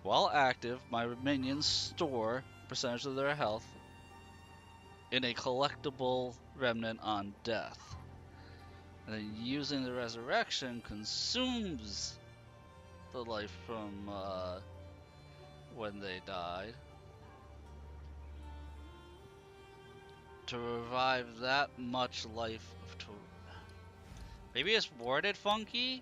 While active, my minions store a percentage of their health in a collectible remnant on death. And then using the resurrection consumes the life from when they died to revive that much life of maybe it's worded funky?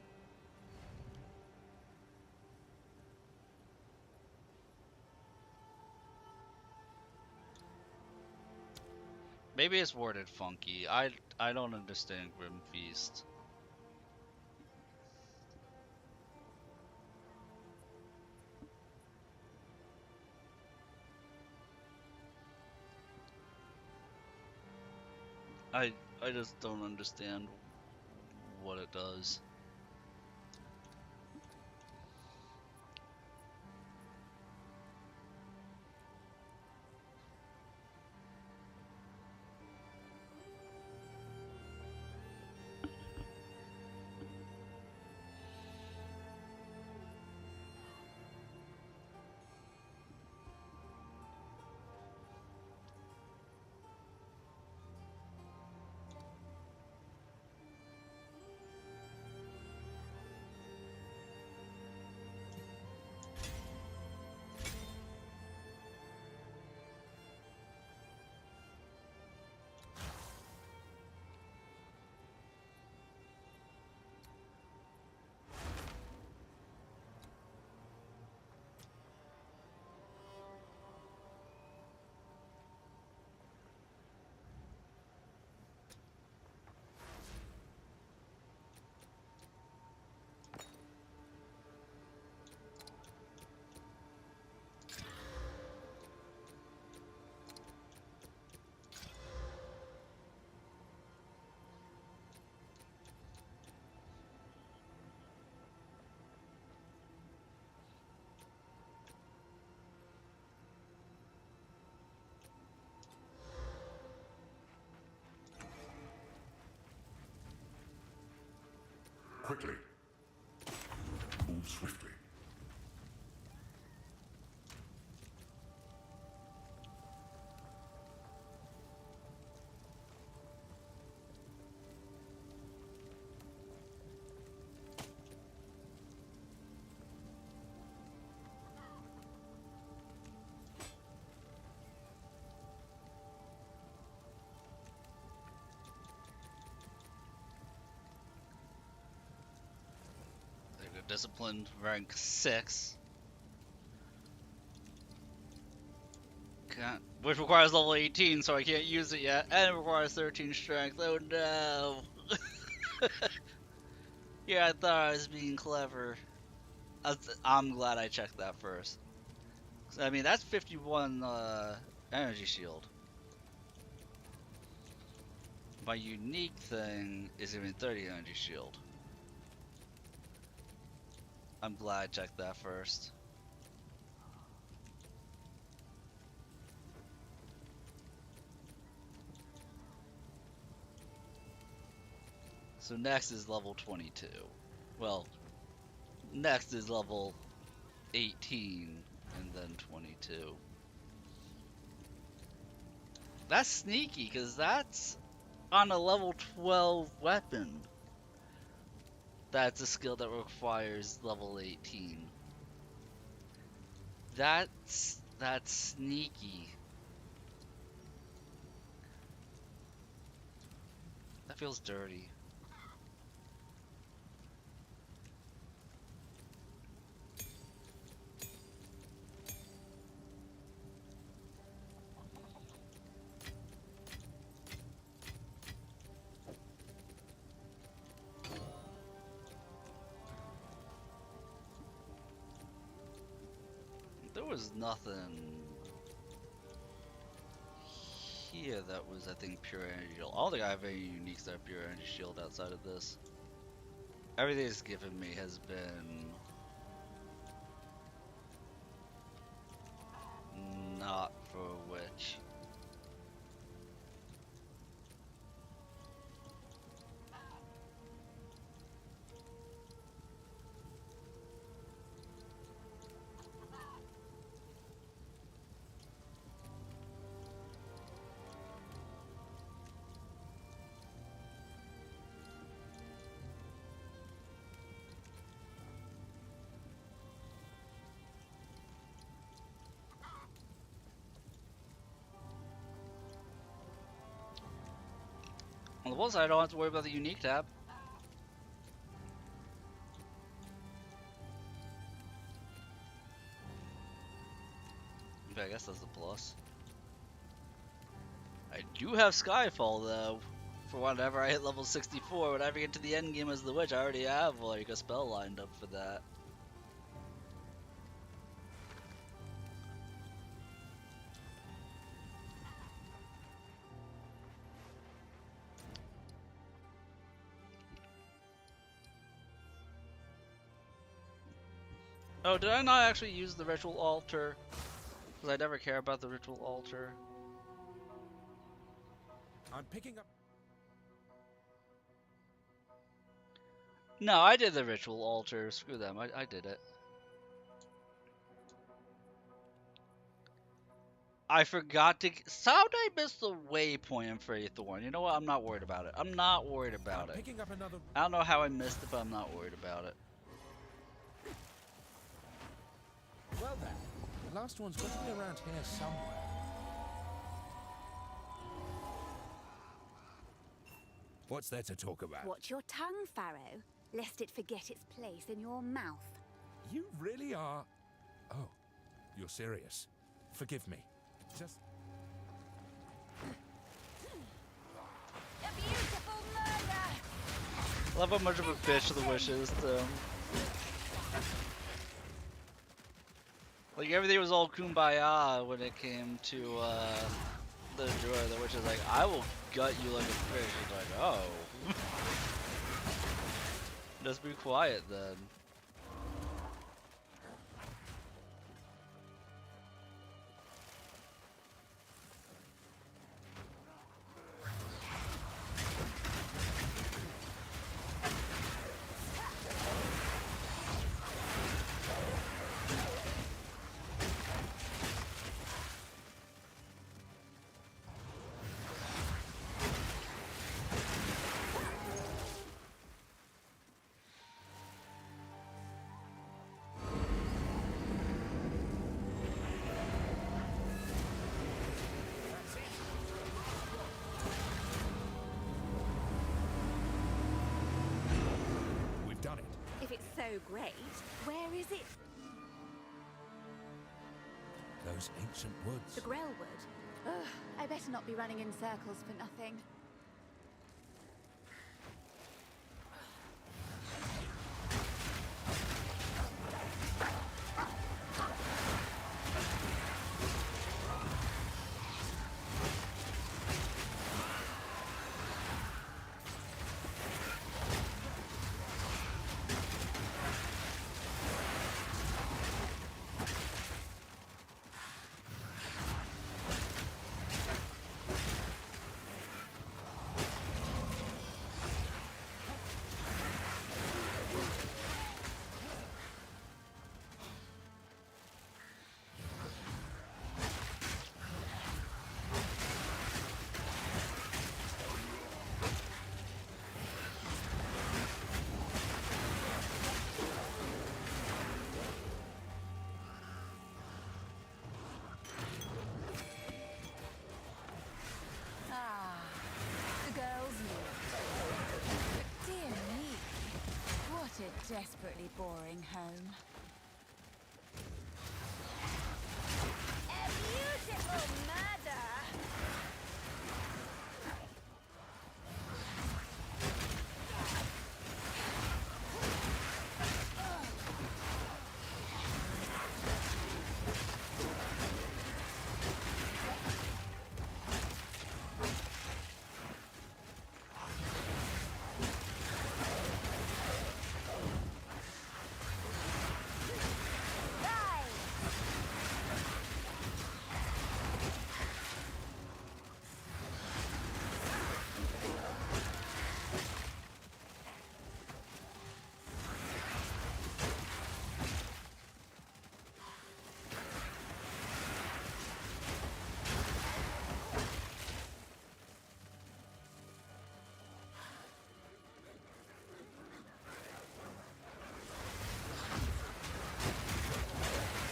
Maybe it's worded funky. I don't understand Grim Feast. I I just don't understand what it does. Quickly. Move swiftly. They go disciplined rank 6. Can't, which requires level 18, so I can't use it yet, and it requires 13 strength. Oh no! Yeah, I thought I was being clever. I'm glad I checked that first. I mean, that's 51 energy shield. My unique thing is giving 30 energy shield. I'm glad I checked that first. So next is level 22. Well, next is level 18 and then 22. That's sneaky because that's on a level 12 weapon. That's a skill that requires level 18. That's sneaky. That feels dirty. There was nothing here that was, I think, pure energy shield. I don't think I have any uniques that are pure energy shield outside of this. Everything it's given me has been not for a witch. On the plus side, I don't have to worry about the unique tab. I guess that's a plus. I do have Skyfall though. For whenever I hit level 64, whenever I get to the end game as the witch, I already have like a spell lined up for that. Oh, did I not actually use the ritual altar? Because I never care about the ritual altar. I'm picking up. No, I did the ritual altar. Screw them. I did it. I forgot to. How did I miss the waypoint in Fairy Thorn? You know what? I'm not worried about it. I'm not worried about I'm it. picking up another. I don't know how I missed it, but I'm not worried about it. Well then, the last one's got to be around here somewhere. What's there to talk about? Watch your tongue, Pharaoh, lest it forget its place in your mouth. You really are. Oh, you're serious. Forgive me. Just. A beautiful murder! I love how much of a bitch the witch is, though. Like, everything was all kumbaya when it came to, the droid. The witch is like, I will gut you like a fish. He's like, oh. Just be quiet, then. We've done it. If it's so great, where is it? Those ancient woods. The Grellwood. Ugh, I better not be running in circles for nothing. Desperately boring home. A beautiful murder!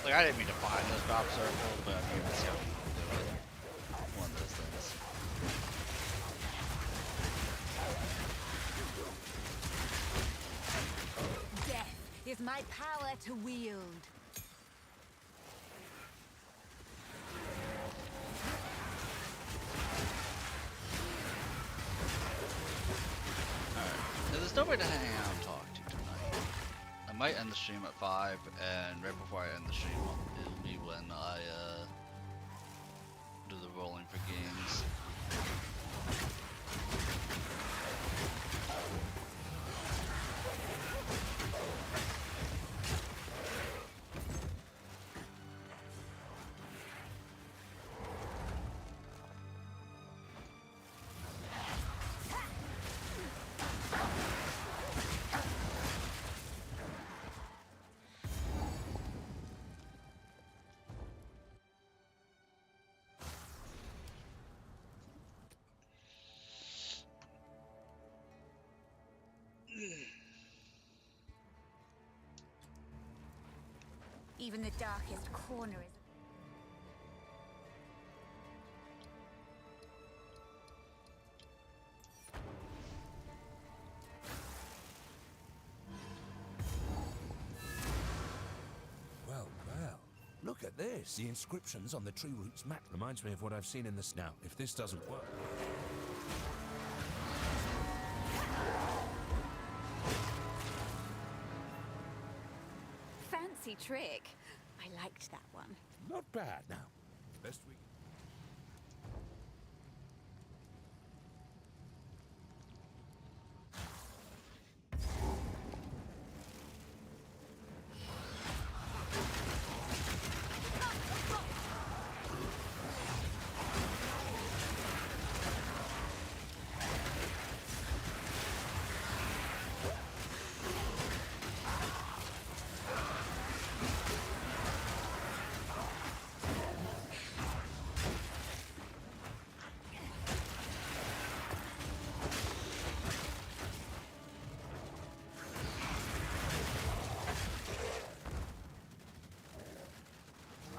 Like, I didn't mean to find those drop circles, but I mean, let's see how we can do it. One of those things. Death is my power to wield. am talk to tonight. I might end the stream at 5, and right before I end the stream, it'll be when I do the rolling for games. Even the darkest corner is... Well, well. Look at this. The inscriptions on the tree roots map reminds me of what I've seen in the snow. If this doesn't work... Fancy trick. I liked that one. Not bad now. Best we...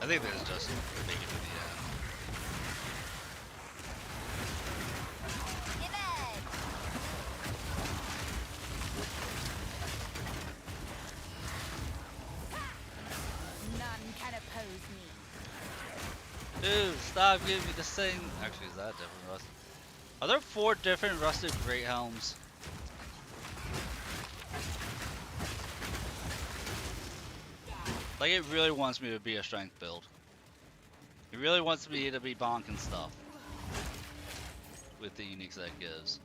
I think there's just make it to the end. None can oppose me. Dude, stop giving me the same. Actually, is that different rust? Are there 4 different rusted great helms? Like, it really wants me to be a strength build. It really wants me to be bonking stuff with the uniques that it gives.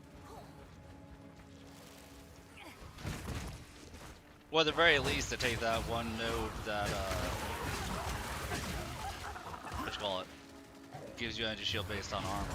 Or at the very least to take that one node that what you call it? Gives you energy shield based on armor.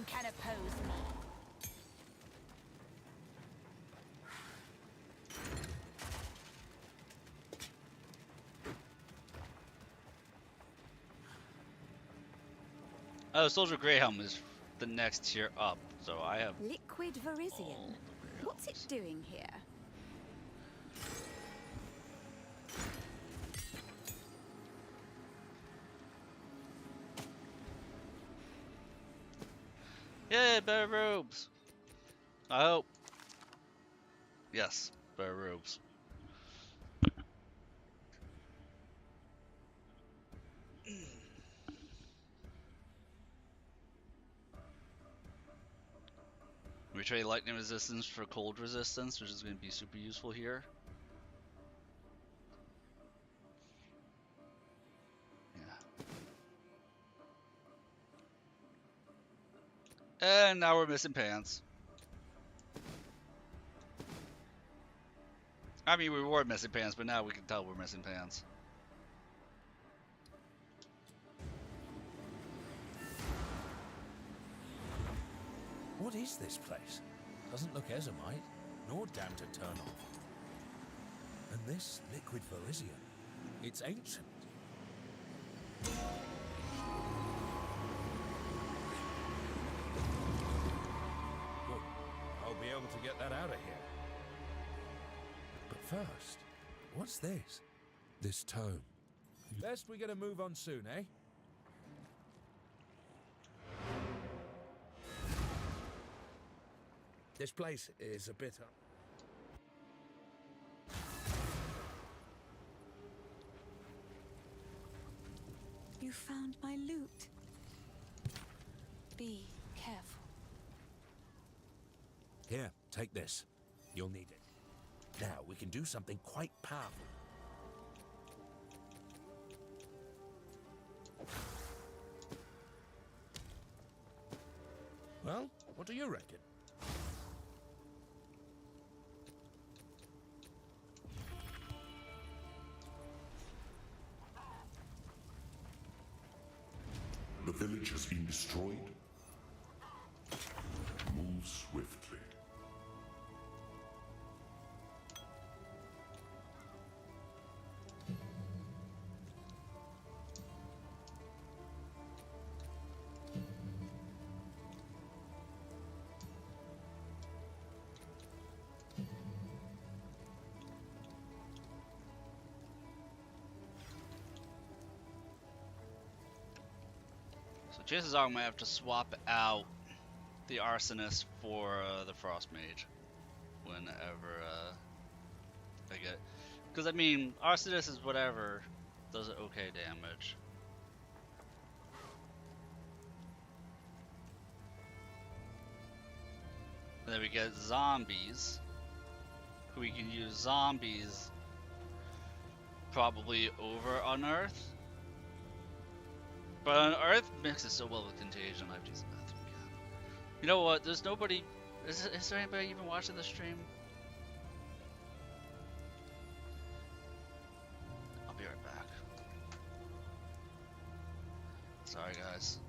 can oppose me. Oh, Soldier Greyhelm is the next tier up, so I have Liquid Verizian. all the What's it Greyhelms. doing here? Yeah, better robes. I hope. Yes, better robes. We trade lightning resistance for cold resistance, which is going to be super useful here. Yeah. And now we're missing pants. I mean, we were missing pants, but now we can tell we're missing pants. What is this place? Doesn't look Ezomite, nor damned eternal. And this liquid Verizian, it's ancient. Good. I'll be able to get that out of here. But first, what's this? This tome. Best we get a move on soon, eh? This place is a bit... You found my loot. Be careful. Here, take this. You'll need it. Now we can do something quite powerful. Well, what do you reckon? The village has been destroyed. Move swiftly. So chances are I might have to swap out the Arsonist for the Frost Mage whenever I get. Because I mean, Arsonist is whatever, does okay damage. And then we get zombies. We can use zombies probably over on Earth. But on Earth mixes so well with Contagion, I have to use the bathroom again. You know what? There's nobody. Is there anybody even watching the stream? I'll be right back. Sorry, guys.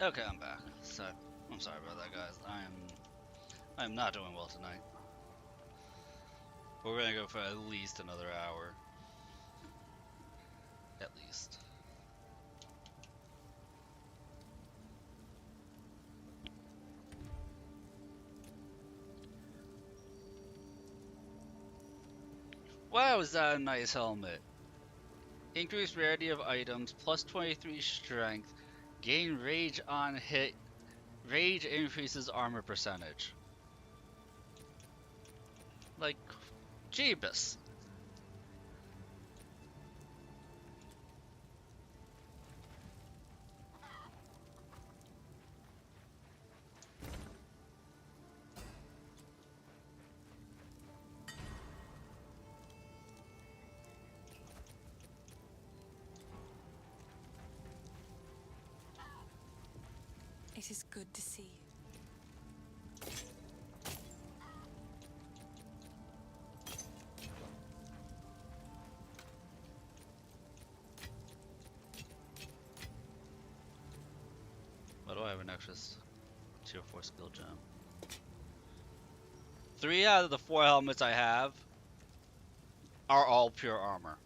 Okay, I'm back. So, I'm sorry about that, guys. I am not doing well tonight. We're gonna go for at least another hour. At least. Wow, is that a nice helmet? Increased rarity of items, plus 23 strength, gain rage on hit, rage increases armor percentage. Like, Jeebus. It is good to see you. Why do I have an extra tier 4 skill gem? 3 out of the 4 helmets I have are all pure armor.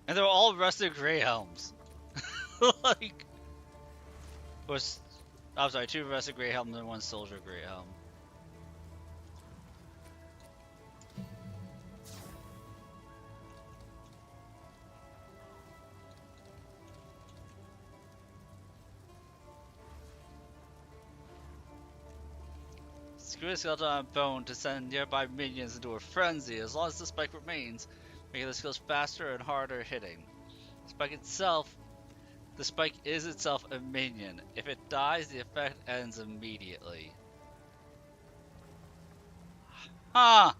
And they're all rusted gray helms. Like, was I'm sorry, 2 rusted gray helms and 1 soldier gray helm. Screw a skeleton on bone to send nearby minions into a frenzy as long as the spike remains, making the skills faster and harder hitting. The spike is itself a minion. If it dies, the effect ends immediately. Huh!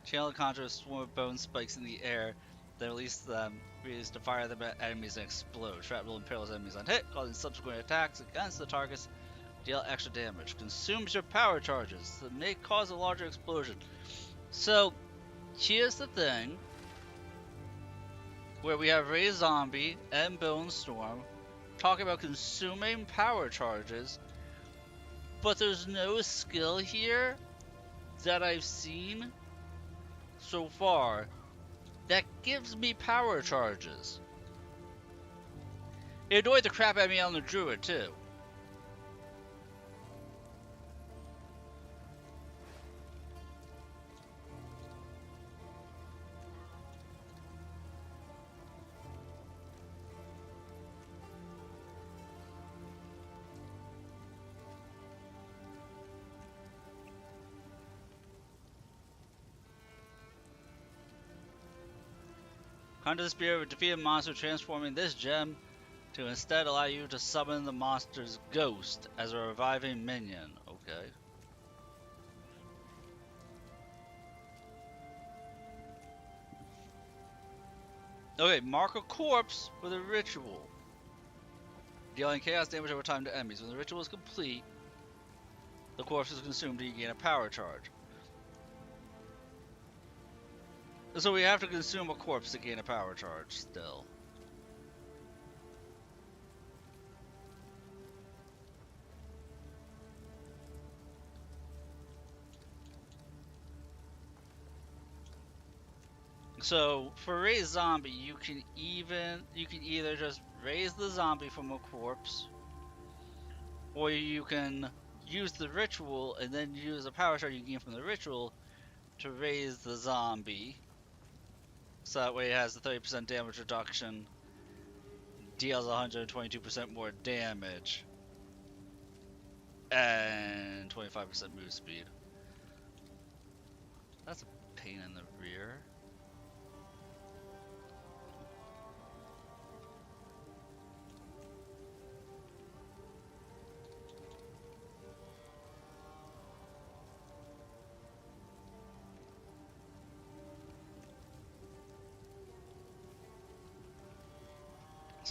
Channel conjure a swarm of bone spikes in the air, then release them, used to fire them at enemies and explode. Shrapnel impales enemies on hit, causing subsequent attacks against the targets deal extra damage. Consumes your power charges, that may cause a larger explosion. So, here's the thing, where we have Ray Zombie and Bone Storm talking about consuming power charges, but there's no skill here that I've seen so far that gives me power charges. It annoyed the crap out of me on the Druid too. Conjure the spirit of a defeated monster, transforming this gem to instead allow you to summon the monster's ghost as a reviving minion. Okay. Okay, mark a corpse with a ritual. Dealing chaos damage over time to enemies. When the ritual is complete, the corpse is consumed and you gain a power charge. So we have to consume a corpse to gain a power charge still. So for raise zombie, you can either just raise the zombie from a corpse, or you can use the ritual and then use a power charge you gain from the ritual to raise the zombie. So that way it has the 30% damage reduction, deals 122% more damage, and 25% move speed. That's a pain in the rear.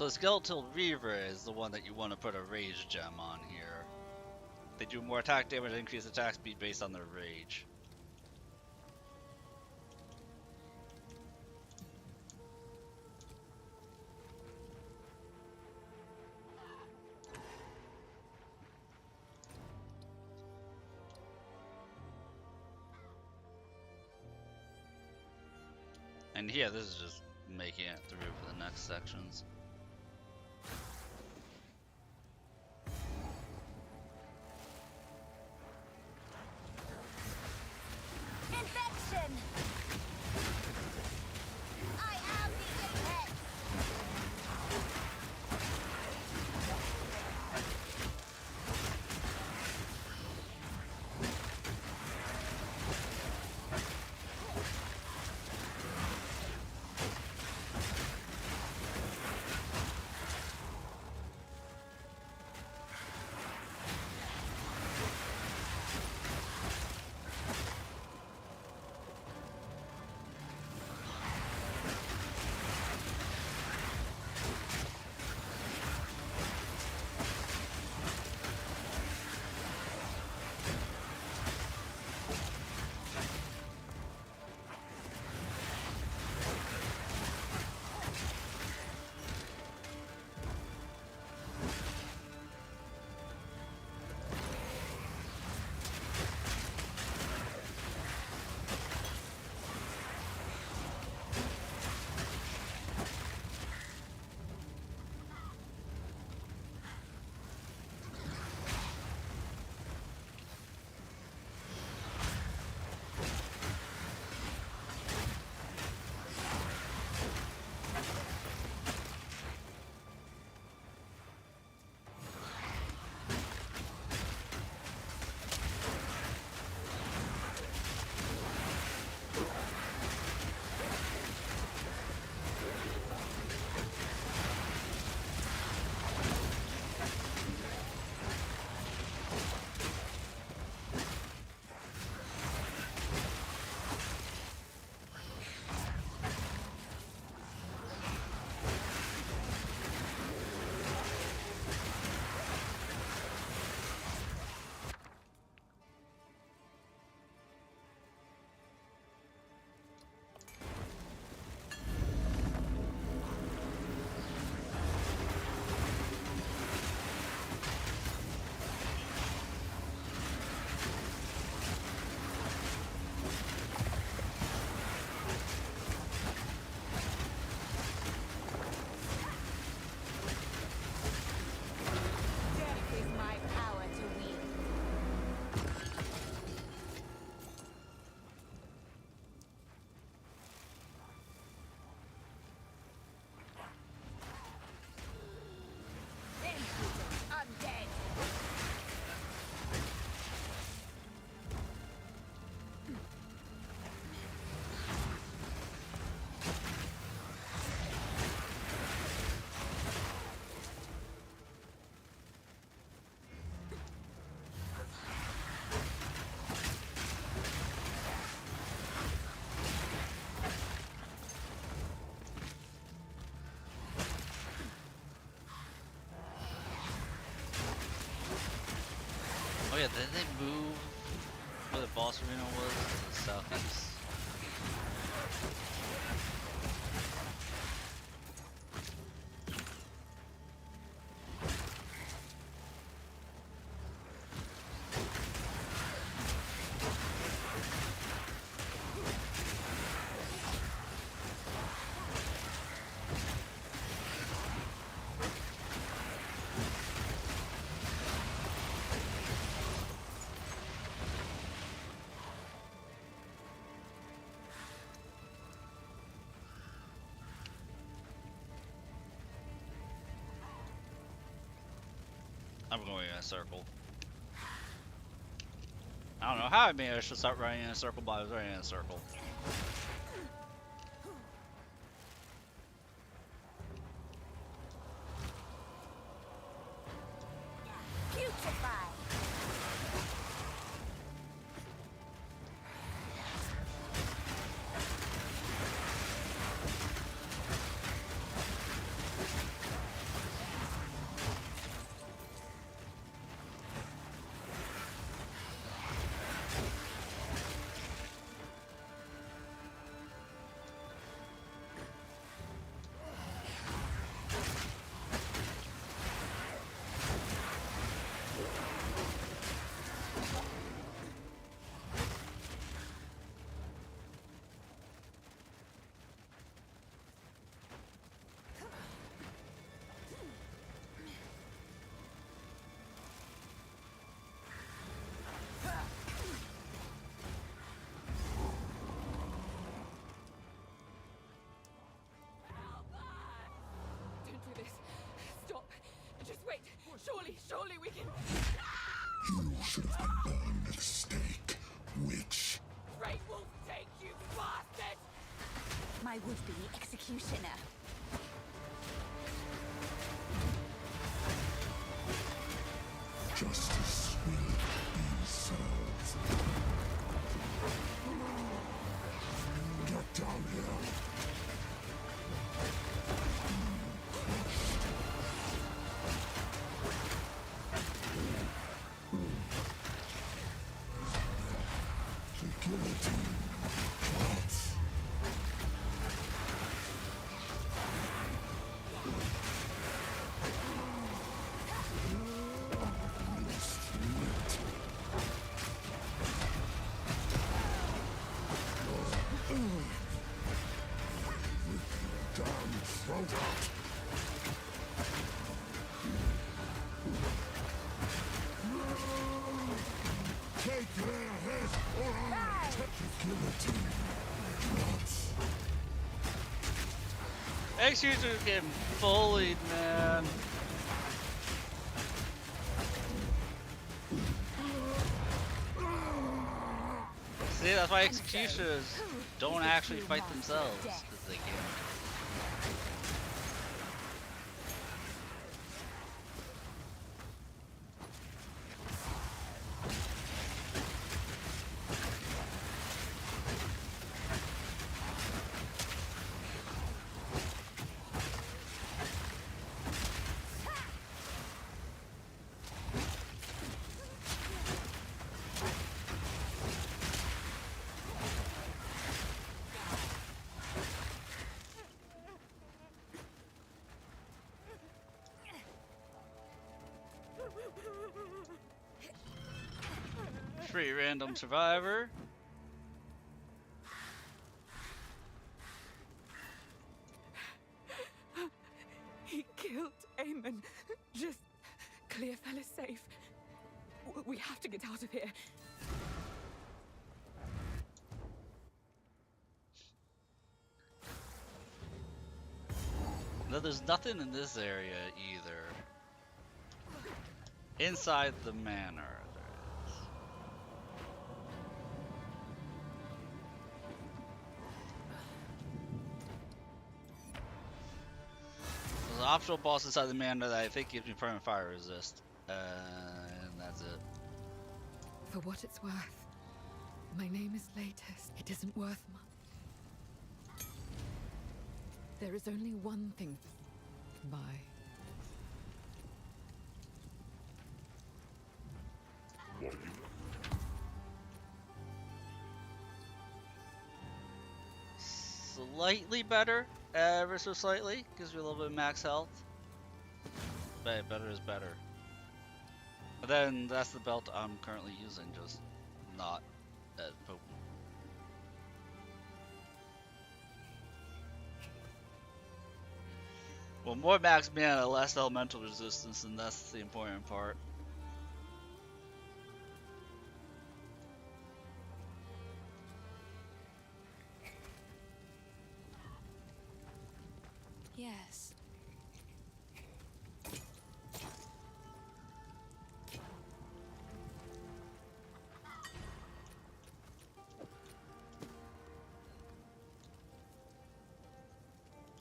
So the Skeletal Reaver is the one that you want to put a rage gem on here. They do more attack damage and increase attack speed based on their rage. And yeah, this is just making it through for the next sections. Infection! I am the apex! Oh yeah, did they move where the boss arena was to the southeast? I'm going in a circle. I don't know how I managed to start running in a circle, but I was running in a circle. Putrefy! Surely we can... You should have been born at the stake, witch. Great Wolf take you, bastard! My would-be executioner. Justice will be served. Get down here. The guillotine. What? Damn throat out. Take their head or I'll take the guillotine. Nuts. Executioner's getting bullied, man. See, that's why executioners don't actually fight themselves, because they can't. Free random survivor. He killed Eamon. Just... Clearfell is safe. We have to get out of here. No, there's nothing in this area either. Inside the manor, there is. There's an optional boss inside the manor that I think gives me permanent fire resist. And that's it. For what it's worth, my name is latest. It isn't worth much. There is only one thing. Bye. What are you? Slightly better, ever so slightly. Gives me a little bit of max health. But better is better. But then that's the belt I'm currently using, just not as potent. Well, more max mana, less elemental resistance, and that's the important part. Yes.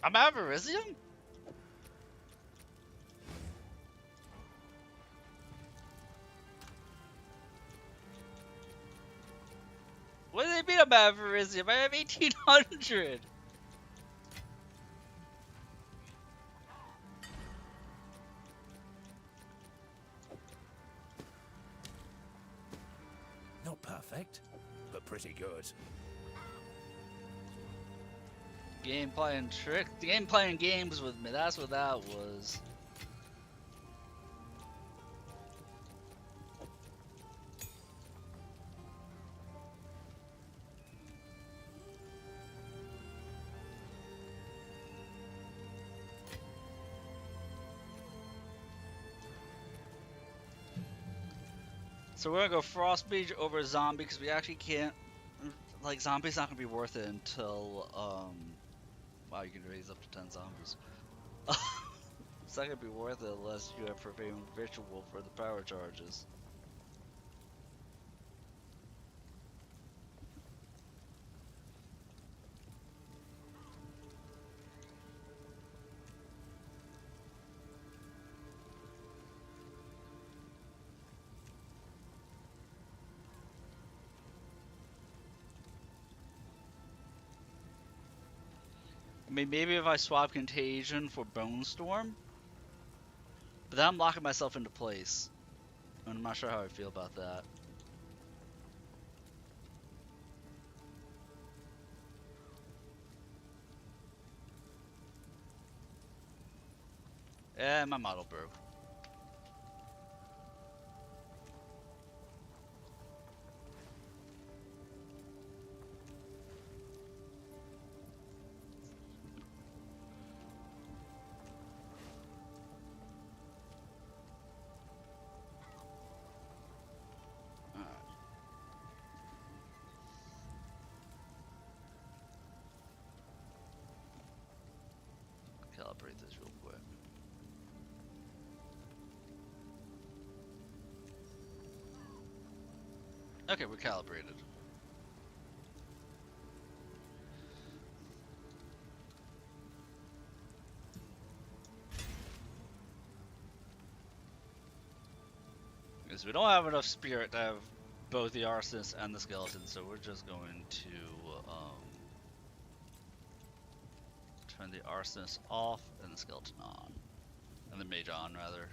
I'm Avaricium? What do they mean I'm Avaricium? I have 1800! Not perfect, but pretty good. Game playing games with me, that's what that was. So we're gonna go Frost Mage over Zombie because we actually can't, like, Zombie's not gonna be worth it until, wow, you can raise up to 10 zombies. It's not gonna be worth it unless you have prevailing ritual for the power charges. I mean, maybe if I swap Contagion for Bone Storm, but then I'm locking myself into place. And I'm not sure how I feel about that. My model broke. Calibrate this real quick. Okay, we're calibrated. Because we don't have enough spirit to have both the arsonist and the skeleton, so we're just going to turn the arsonist off and the skeleton on. And the mage on, rather.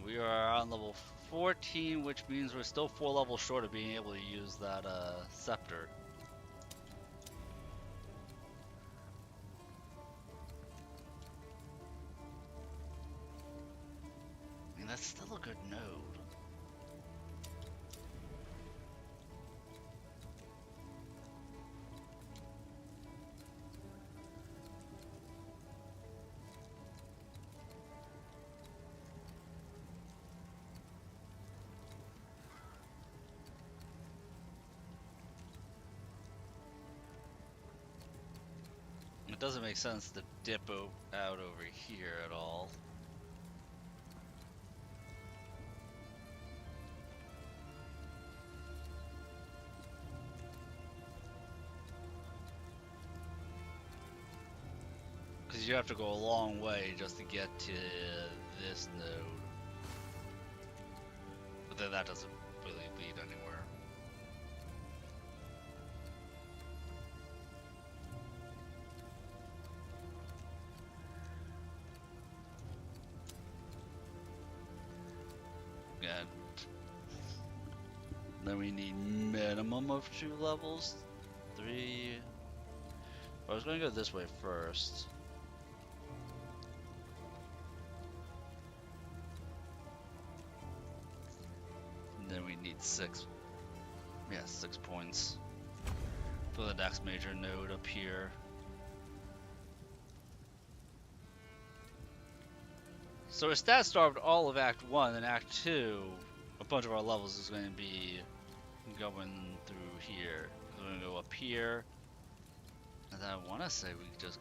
We are on level 14, which means we're still 4 levels short of being able to use that scepter. I mean, that's still a good node. It doesn't make sense to dip out over here at all. Because you have to go a long way just to get to this node. But then that doesn't really lead anywhere. And then we need minimum of 2 levels. 3. I was going to go this way first. And then we need 6. Yeah, 6 points for the next major node up here. So we're stat starved all of Act 1, and Act 2, a bunch of our levels is going to be going through here. We're going to go up here. And then I want to say we just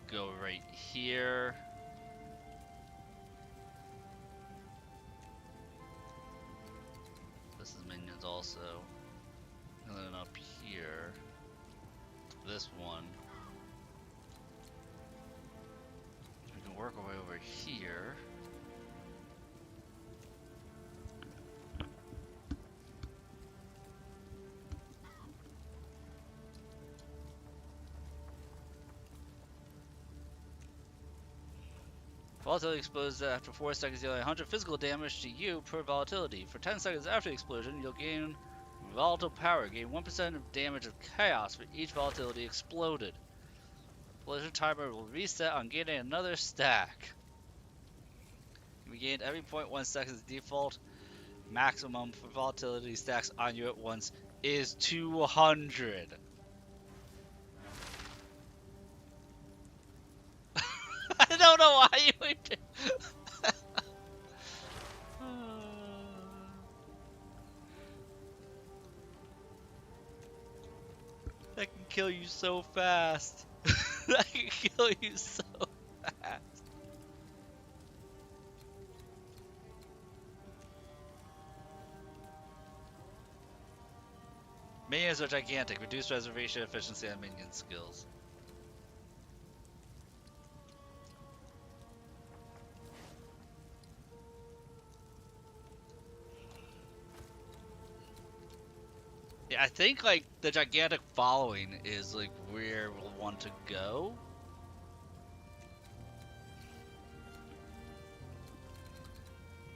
go right here. This is minions also. And then up here. This one. We can work our way over here. Volatility explodes after 4 seconds, dealing 100 physical damage to you per volatility. For 10 seconds after the explosion, you'll gain volatile power. Gain 1% of damage of chaos for each volatility exploded. Explosion timer will reset on gaining another stack. You regain every 0.1 seconds. Default maximum for volatility stacks on you at once is 200. I don't know why you would do. That can kill you so fast. That can kill you so fast. Minions are gigantic. Reduced reservation efficiency on minion skills. Yeah, I think like the gigantic following is like where we'll want to go.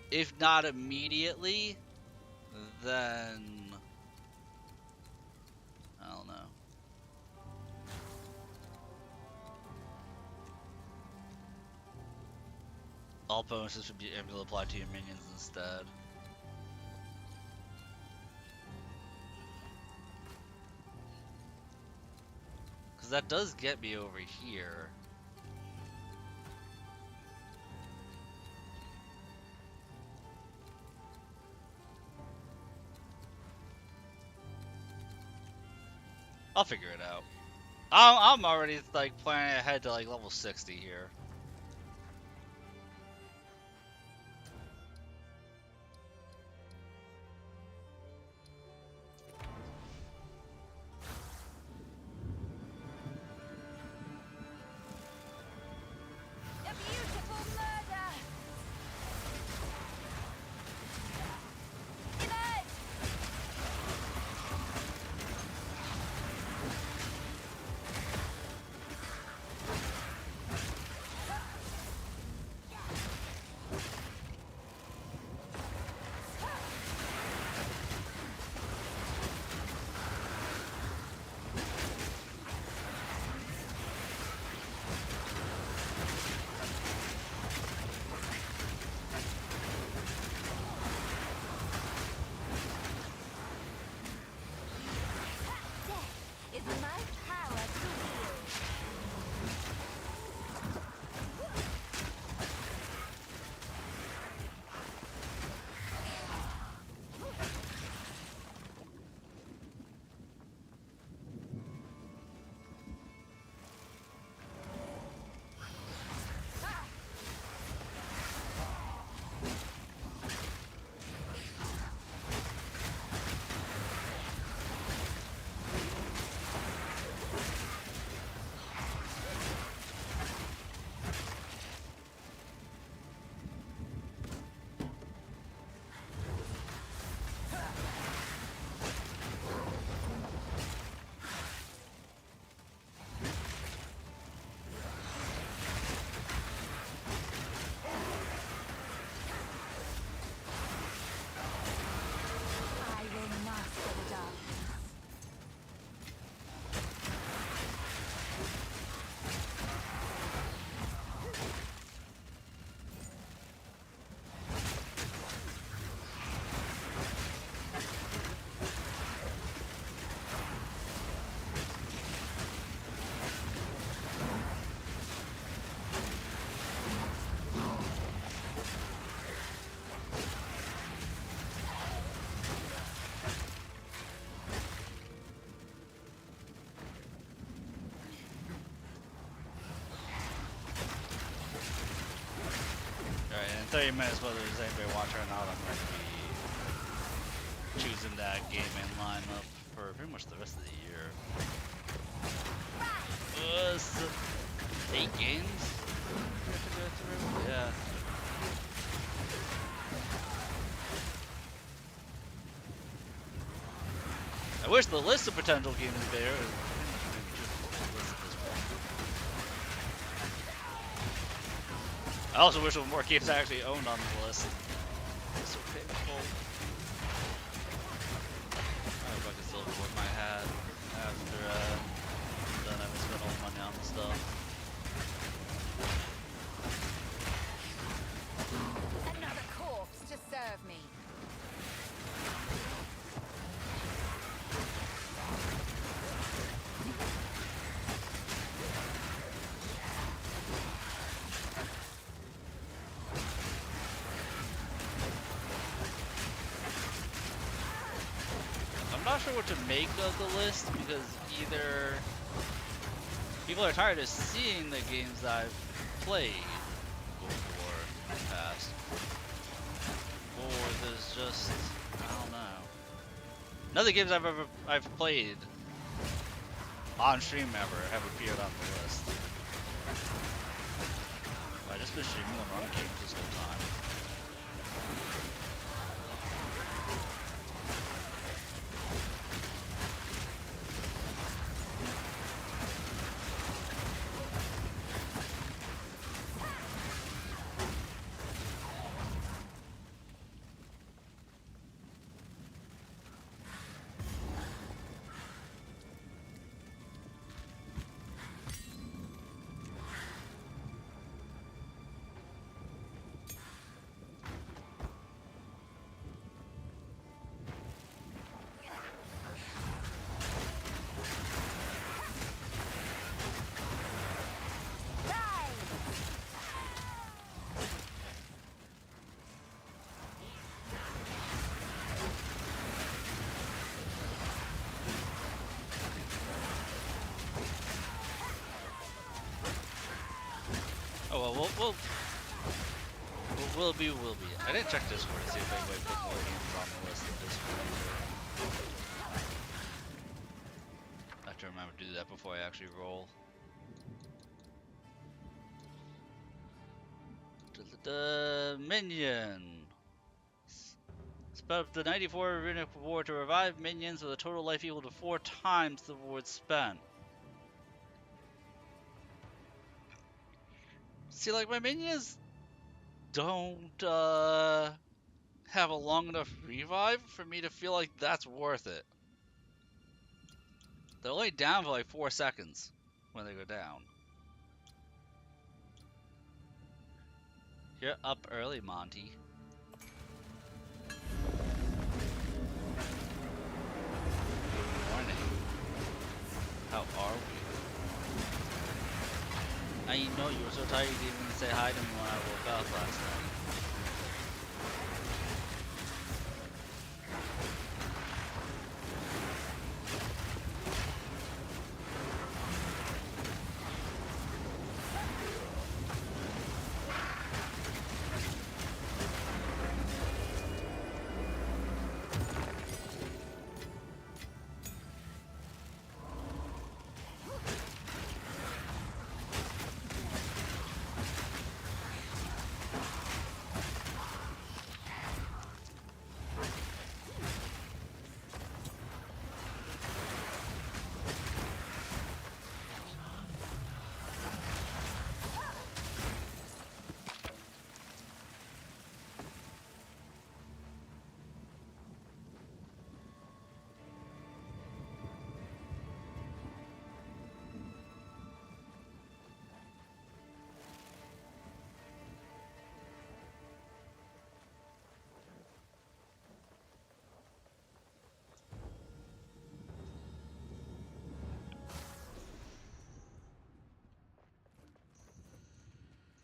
If not immediately, then I don't know. All bonuses should be able to apply to your minions instead. Because that does get me over here. I'll figure it out. I'm already like planning ahead to like level 60 here. A beautiful murder! Emerge! Is my power to wield. I will master the darkness. Alright, in 30 minutes, whether there's anybody watching or not, I'm going to be choosing that gaming lineup for pretty much the rest of the year. So 8 games? We have to go through? Yeah. I wish the list of potential games was bigger. I also wish there were more games I actually owned on the list. It's so painful. I hope I can still afford my hat after I'm done having spent all the money on the stuff. Another corpse to serve me. I'm not sure what to make of the list because either people are tired of seeing the games that I've played before in the past, or there's just, I don't know. None of the games I've played on stream ever have appeared on the list. I just been streaming the wrong games this whole time. Oh well, we'll be. I didn't check Discord to see if anybody put more games on the list at Discord either. I have to remember to do that before I actually roll. Minion. Spell up the 94 runic reward to revive minions with a total life equal to 4 times the reward spent. See, like, my minions don't have a long enough revive for me to feel like that's worth it. They're only down for like 4 seconds when they go down. You're up early, Monty. Good morning. How are we? I know you were so tired you didn't even say hi to me when I woke up last night.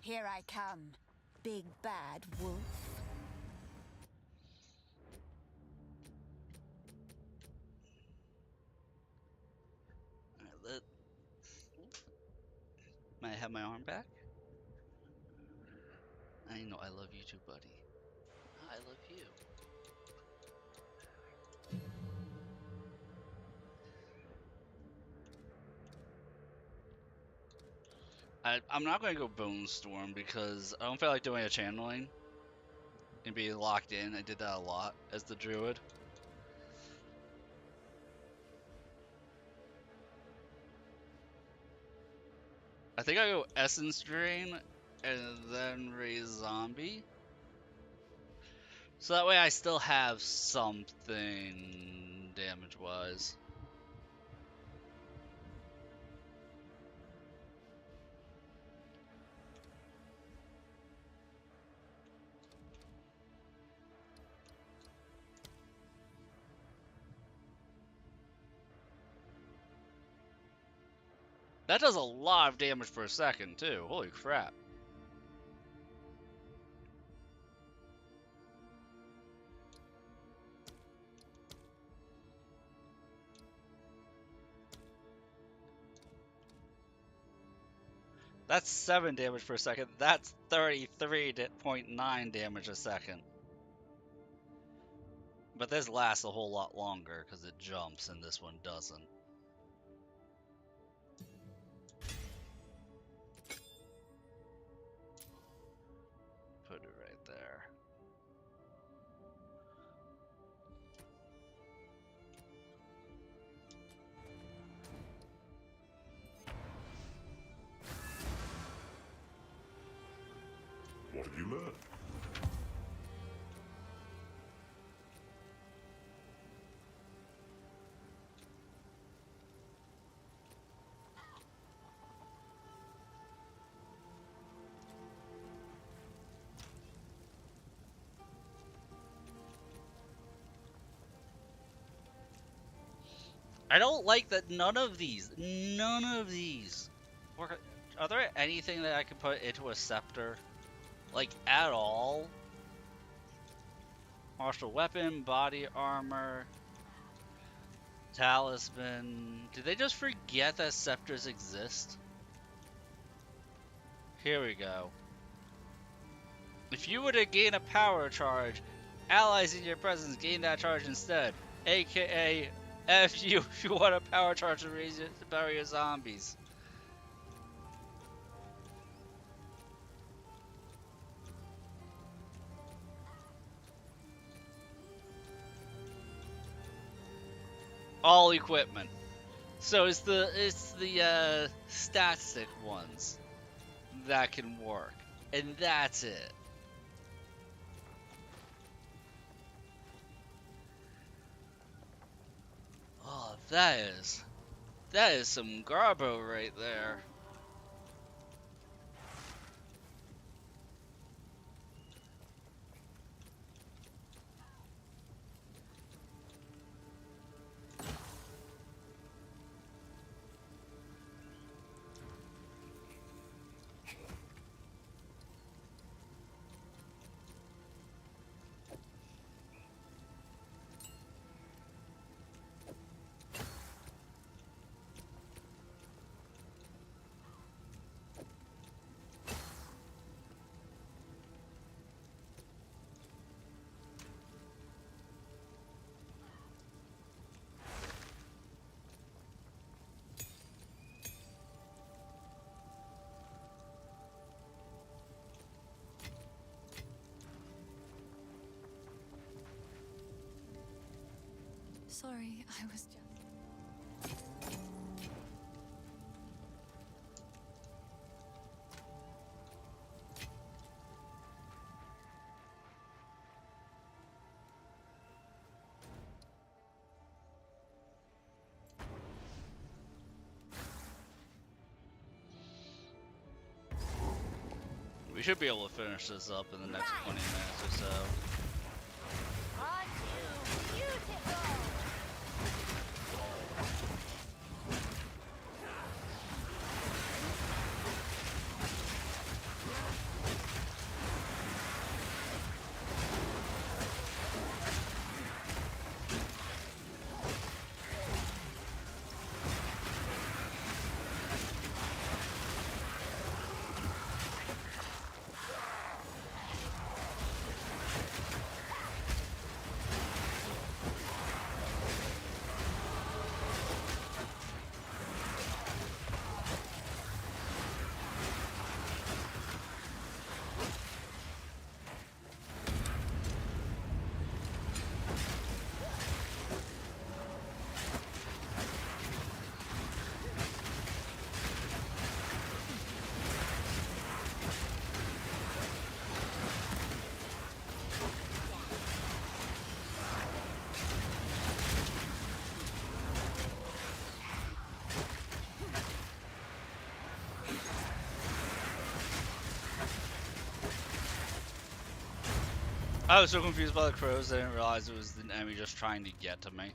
Here I come, big bad wolf. Alright, may I have my arm back? I know I love you too, buddy. I love you. I'm not going to go Bone Storm because I don't feel like doing a channeling and being locked in. I did that a lot as the druid. I think I go Essence Drain and then raise zombie. So that way I still have something damage-wise. That does a lot of damage per second, too. Holy crap. That's 7 damage per second. That's 33.9 damage a second. But this lasts a whole lot longer because it jumps and this one doesn't. Put it right there. What have you learned? I don't like that none of these work. Are there anything that I can put into a scepter? Like, at all? Martial weapon, body armor, talisman. Did they just forget that scepters exist? Here we go. If you were to gain a power charge, allies in your presence gain that charge instead. AKA, F you if you want a power charge to raise your, to power your zombies. All equipment. So it's the static ones that can work, and that's it. Oh, that is some garbo right there. Sorry, I was just... We should be able to finish this up in the next 20 minutes or so. Aren't you beautiful? I was so confused by the crows, I didn't realize it was the enemy just trying to get to me.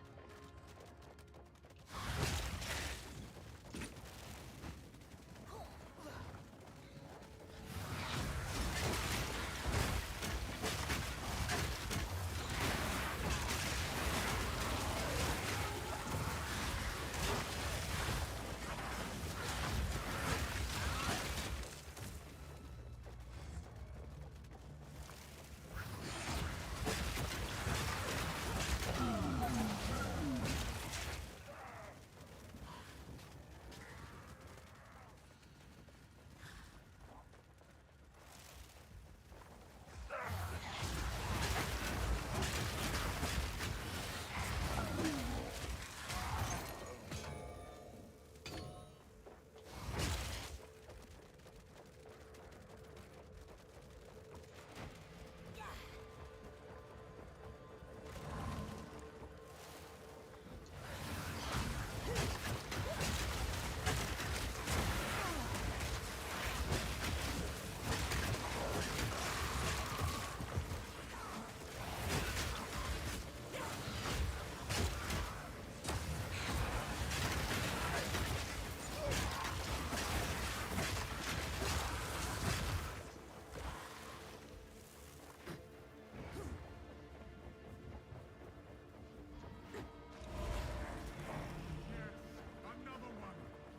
Another one.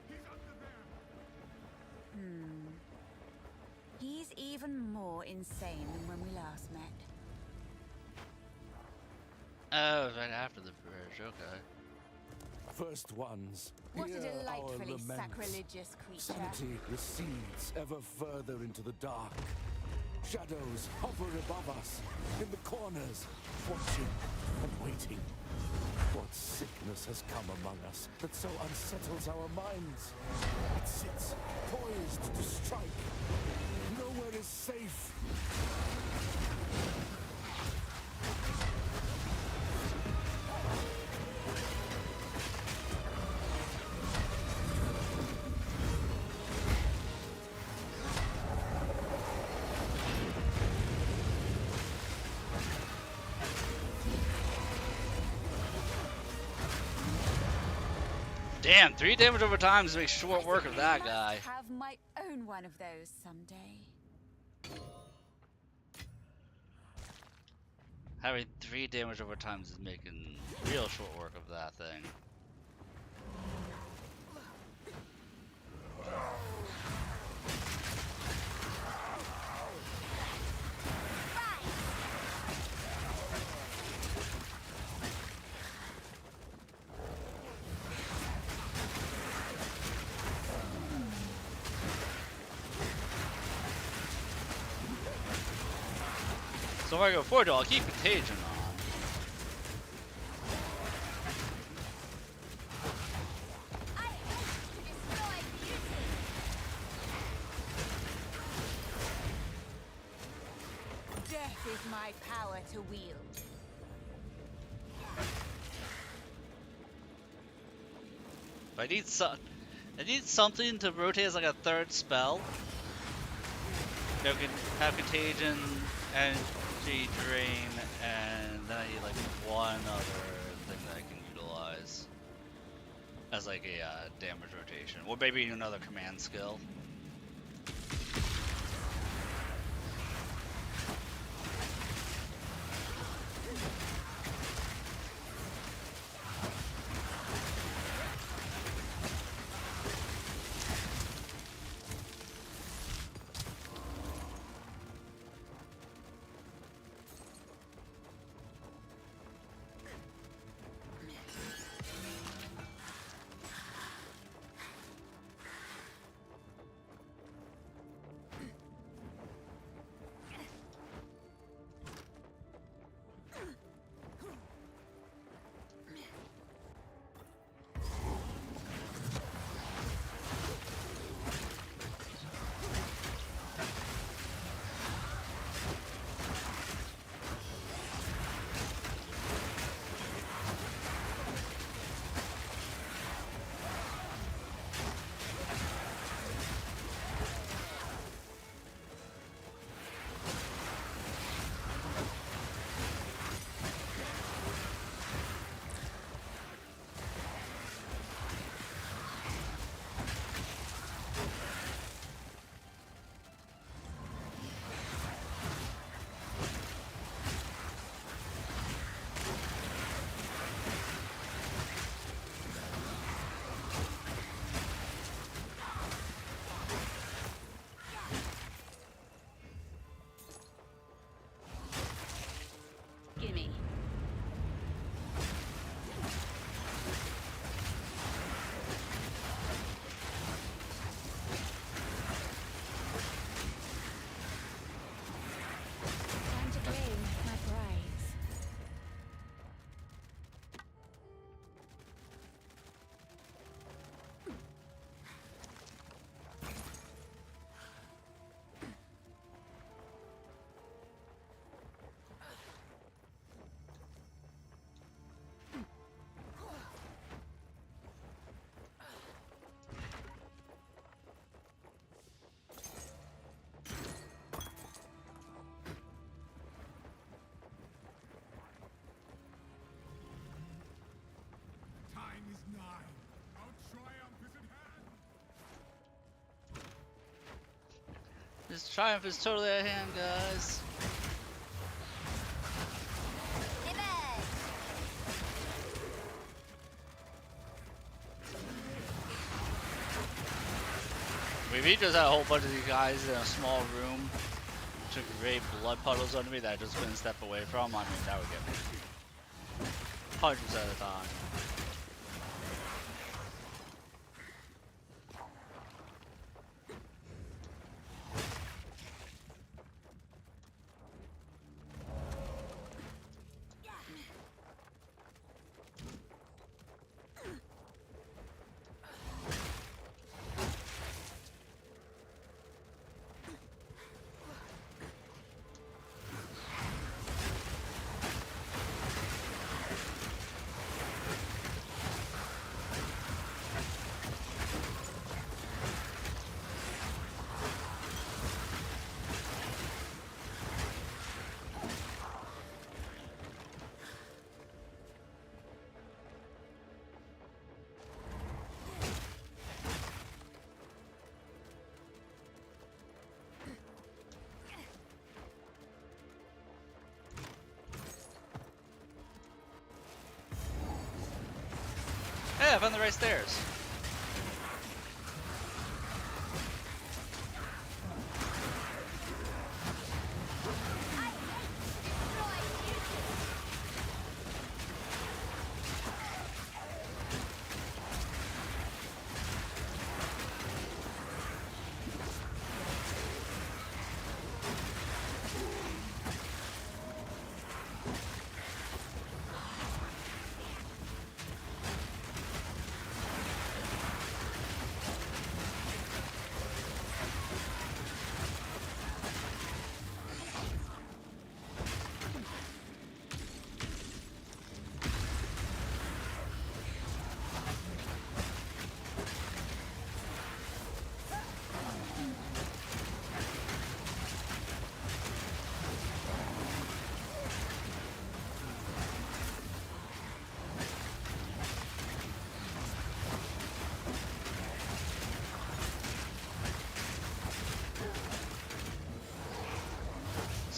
He's under there. He's even more insane than when we last met. Oh, right after the bridge, okay. First ones. What a hear our delightfully laments. sacrilegious creature. Sanity recedes ever further into the dark. Shadows hover above us, in the corners, watching and waiting. What sickness has come among us that so unsettles our minds? It sits poised to strike. Nowhere is safe. Damn, 3 damage over time to make short work of that I guy. must have my own one of those someday. Having 3 damage over time is making real short work of that thing. So if I go forward, I'll keep Contagion on. I hope to destroy beauty. Death is my power to wield. I need something to rotate as like a third spell. You know, can have Contagion, Energy Drain, and then I need like one other thing that I can utilize as like a damage rotation, or maybe another command skill. guys. Triumph is totally at hand, guys. If he just had a whole bunch of these guys in a small room to create blood puddles under me that I just couldn't step away from, I mean, that would get me 100% of the time. Hey, I found the right stairs.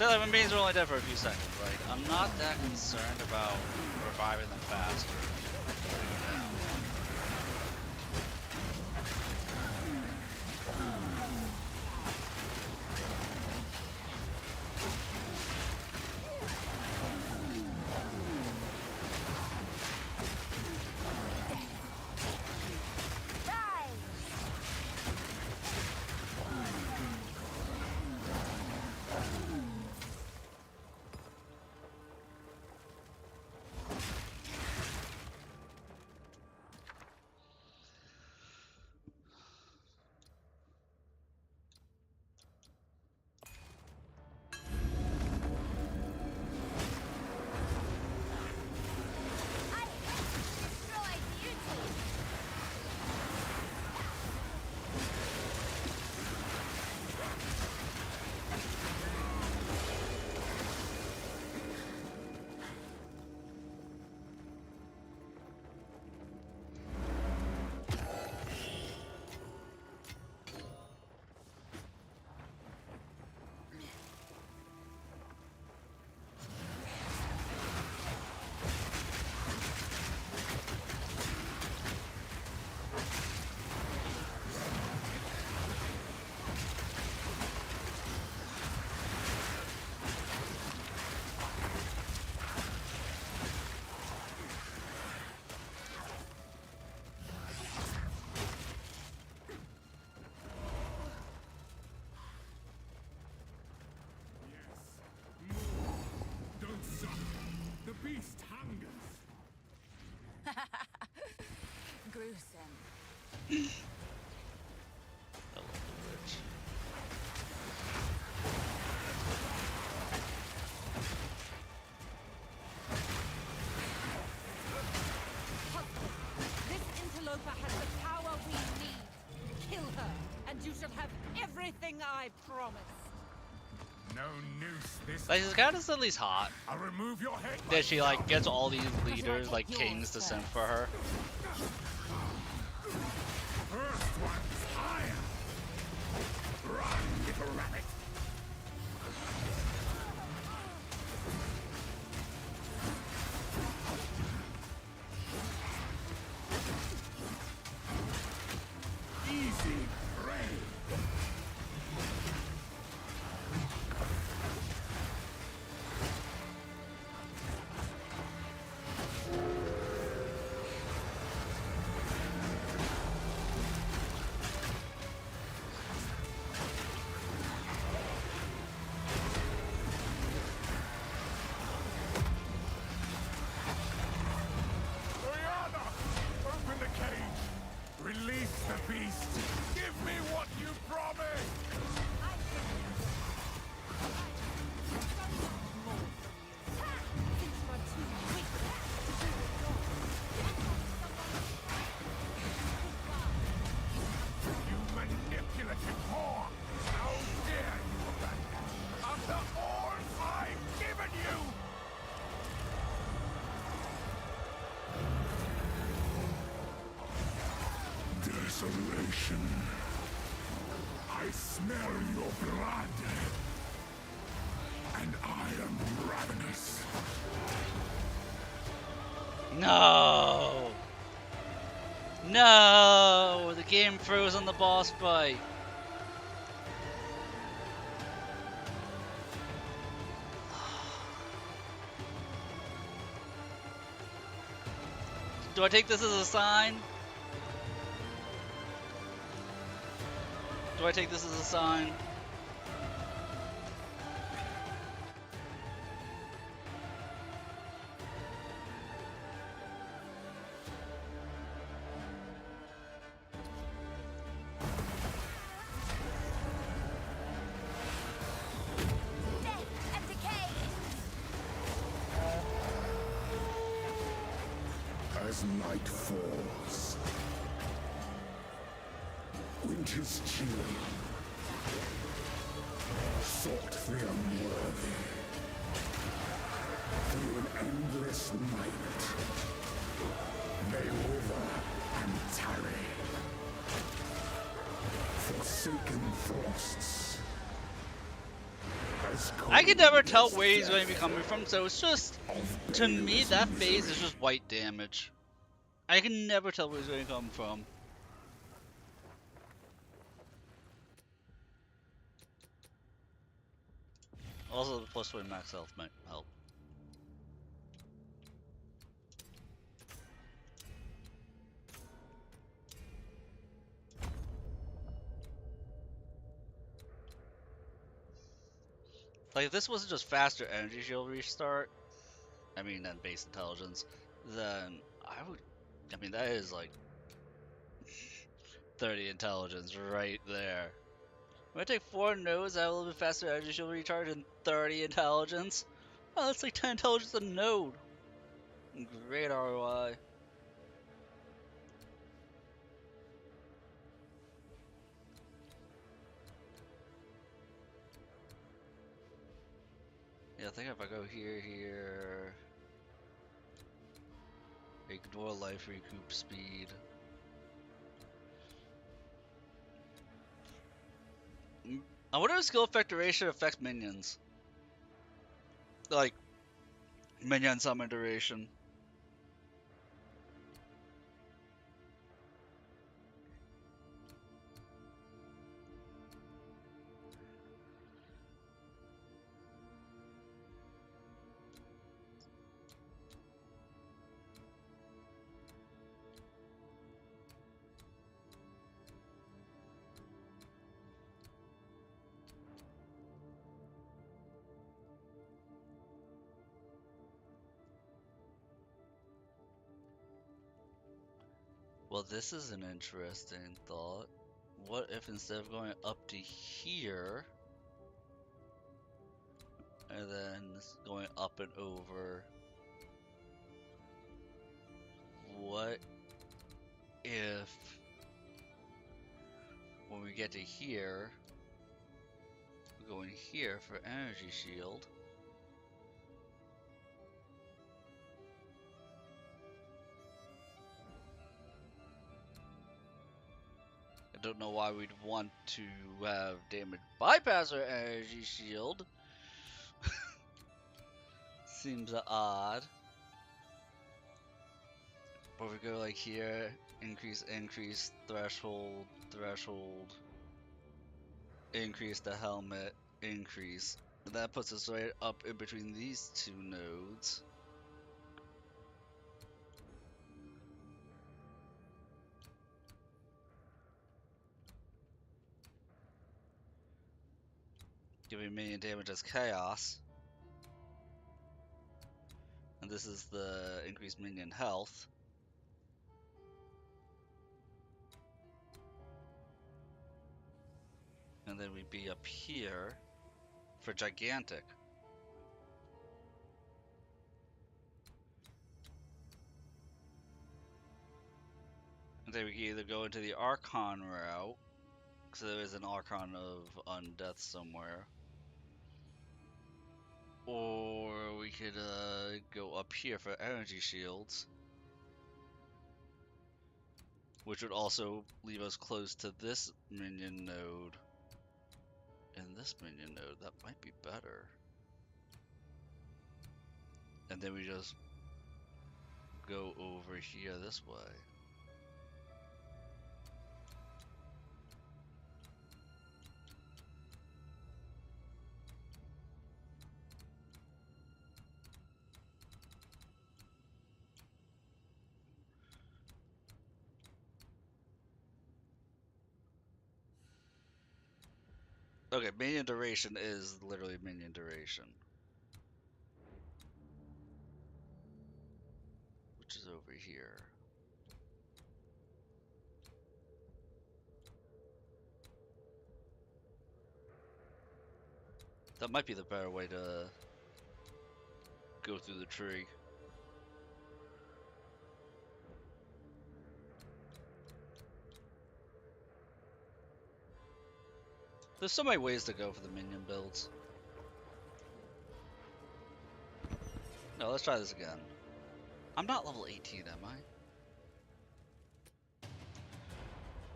So like, when beings are only dead for a few seconds, like, I'm not that concerned about reviving them faster. beast hungers. Gruesome. I love the witch. This interloper has the power we need. Kill her, and you shall have everything I promised. No noose this Like, this guy is at least hot. I'll remove your head. That she like gets all these leaders, like kings, to send for her. First one's higher. Run, little rabbit. desolation. I smell your blood. And I am ravenous. No! No! The game froze on the boss fight. Do I take this as a sign? Do I take this as a sign? Death and decay! As night falls, winter's chill sought the unworthy through an endless night. They wither and tarry, forsaken frosts. I can never tell where he's going to be coming from, so it's just, to me, that phase is just white damage. I can never tell where he's going to come from. Also, the plus 1 max health might help. Like, if this wasn't just faster energy shield restart, I mean, than base intelligence, then I would, I mean, that is like 30 intelligence right there. I'm gonna take 4 nodes, I have a little bit faster energy shield recharge, and 30 intelligence. Oh, that's like 10 intelligence a node. Great ROI. Yeah, I think if I go here, ignore life recoup speed. I wonder if skill effect duration affects minions. Like, minion summon duration. Well, this is an interesting thought. What if instead of going up to here, and then going up and over, what if when we get to here, we're going here for energy shield? I don't know why we'd want to have damage bypass our energy shield. Seems odd. But we go like here, increase, threshold, increase the helmet, increase. And that puts us right up in between these two nodes. Giving minion damage as chaos. And this is the increased minion health. And then we'd be up here for gigantic. And then we can either go into the Archon route, because there is an Archon of Undeath somewhere. Or we could go up here for energy shields. which would also leave us close to this minion node and this minion node. That might be better. And then we just go over here this way. Okay, minion duration is literally minion duration. Which is over here. That might be the better way to go through the tree. There's so many ways to go for the minion builds. No, let's try this again. I'm not level 18, am I?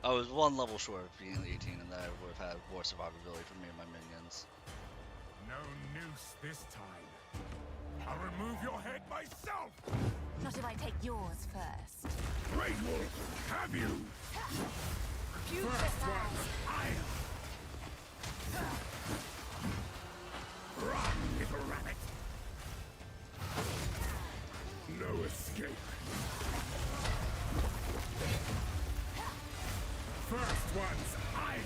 I was one level short of being 18, and then I would have had more survivability for me and my minions. No noose this time. I'll remove your head myself! Not if I take yours first. Great Wolf, have you? First one's iron! Run, little rabbit! No escape. First one's iron!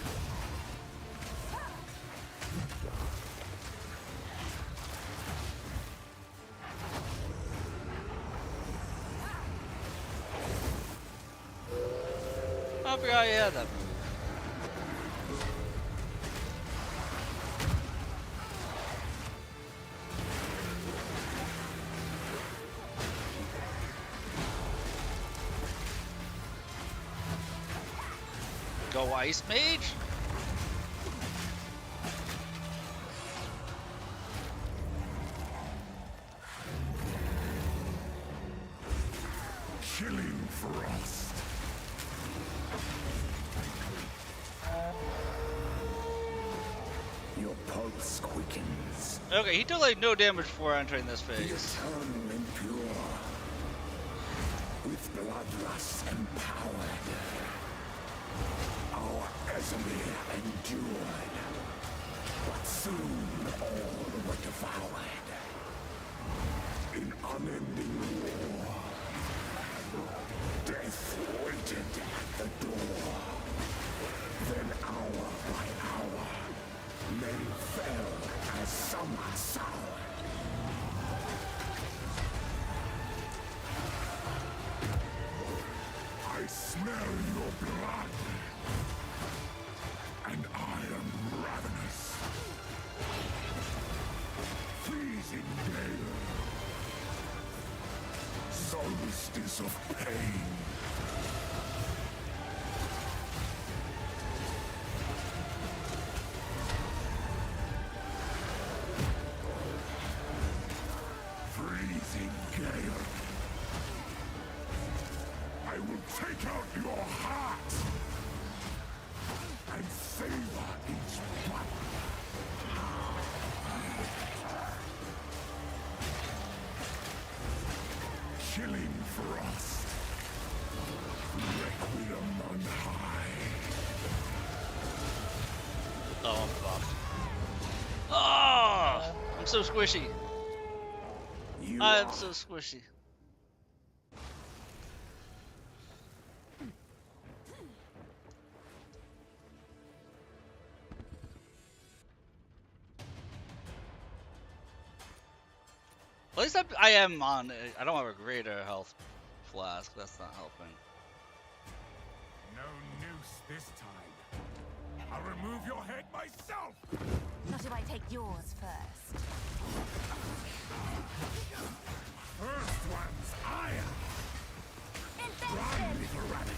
I forgot you had that move. Go Ice Mage? Chilling frost. Your pulse quickens. Okay, he did like no damage before entering this The phase. eternal impure. With bloodlust empowered. Our Esamir endured. But soon all were devoured. In unending war. Death waited at the door. Then hour by hour, men fell as summer soured. I smell your blood, and I am ravenous. Freezing gale, solstice of pain. Freezing gale. I will take out your heart and savor each bite. Chilling frost. Requiem on high. Oh, I'm fucked. Ah! I'm so squishy. You I'm are so squishy. At least I am on. I don't have a greater health flask. That's not helping. No noose this time. I'll remove your head myself! Not if I take yours first. First one's iron! Run, little rabbit!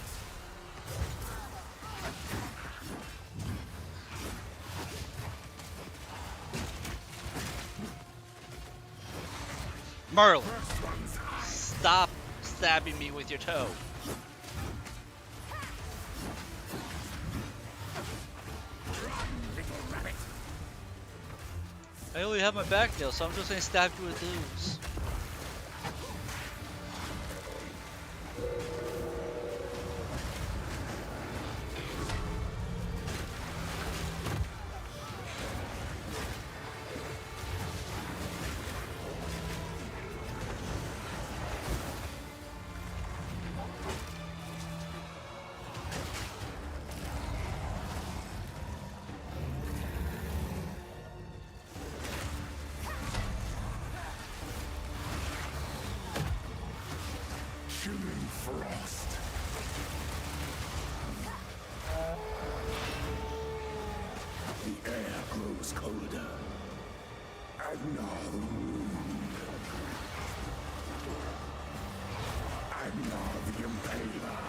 Merle, First one's iron! stop stabbing me with your toe. I only have my back nail, so I'm just gonna stab you with those. Chilling frost. The air grows colder. And now the wound. And now the impaler.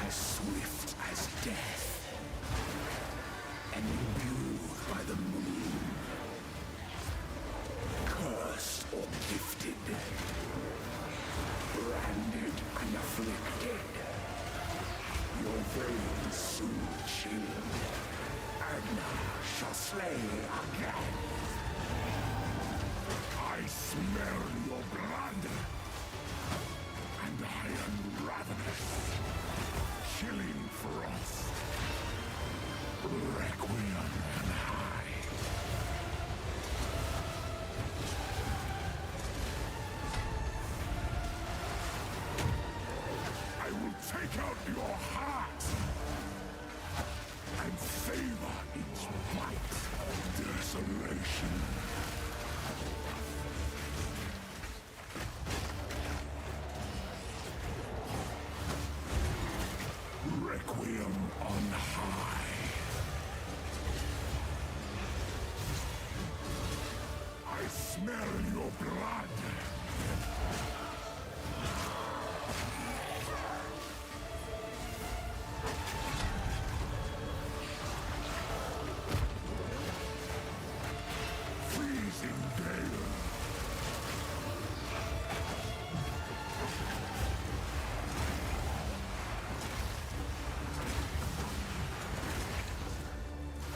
As swift as death. And imbued by the moon. Cursed or gifted. Branded and afflicted. Your veins soon chilled. Agna shall slay again. I smell your blood. And I am ravenous. Chilling frost. Requiem and high. I will take out your heart and savor its bite of desolation. Requiem on high. I smell your blood. Freezing gale.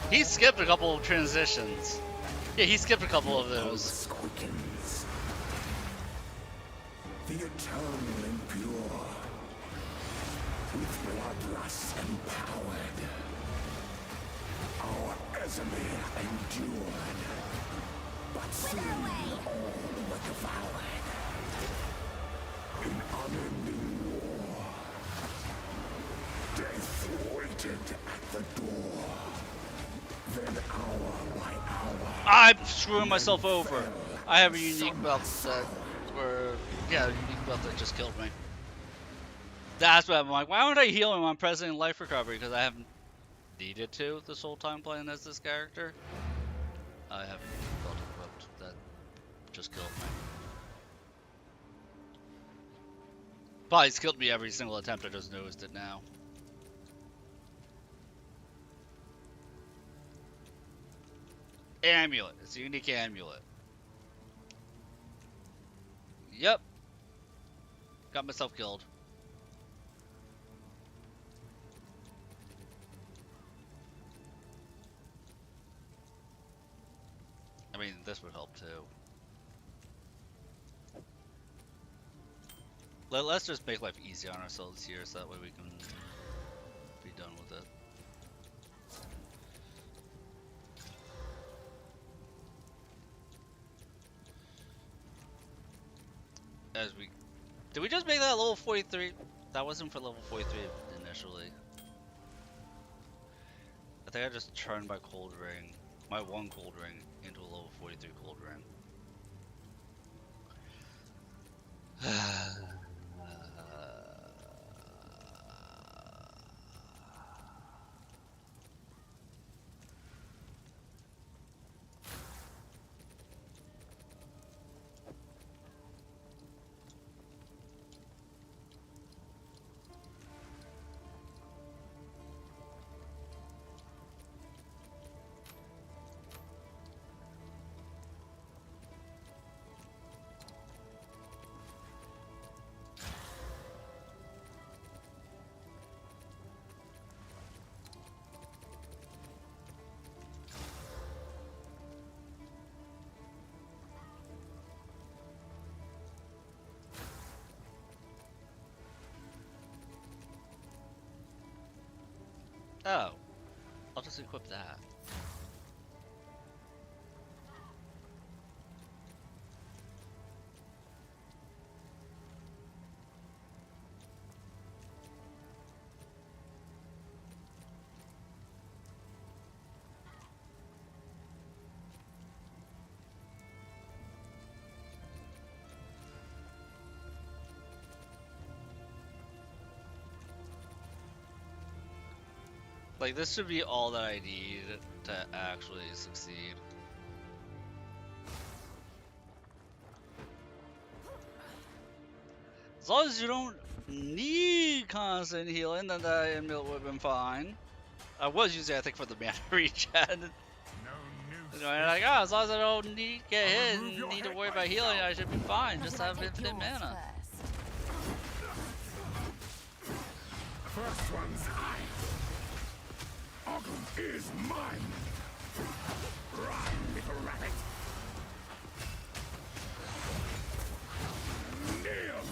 He skipped a couple of transitions. Yeah, he skipped a couple of those. Pulse quickens. The eternal impure. With bloodlust empowered. Our Ezemir endured. But soon all were devoured. In unending war. Death waited at the door. Then hour by hour. I'm screwing myself over. I have a unique belt that, yeah, a unique belt that just killed me. That's what I'm like. Why aren't I healing when I'm present in life recovery? Because I haven't needed to this whole time playing as this character. I have a unique belt equipped that just killed me. Probably it's killed me every single attempt. I just noticed it now. Amulet. It's a unique amulet. Yep. Got myself killed. I mean, this would help too. Let's just make life easy on ourselves here so that way we can be done with it. As we... Did we just make that level 43? That wasn't for level 43 initially. I think I just turned my cold ring, my one cold ring, into a level 43 cold ring. Oh, I'll just equip that. Like, this should be all that I need to actually succeed. As long as you don't need constant healing, then that amulet would have been fine. I was using it, I think, for the mana regen. You know, and like, oh, as long as I don't get hit and need to worry about healing, I should be fine. Just have infinite mana. First one's high. Ogre is mine. Run, little rabbit. Kneel.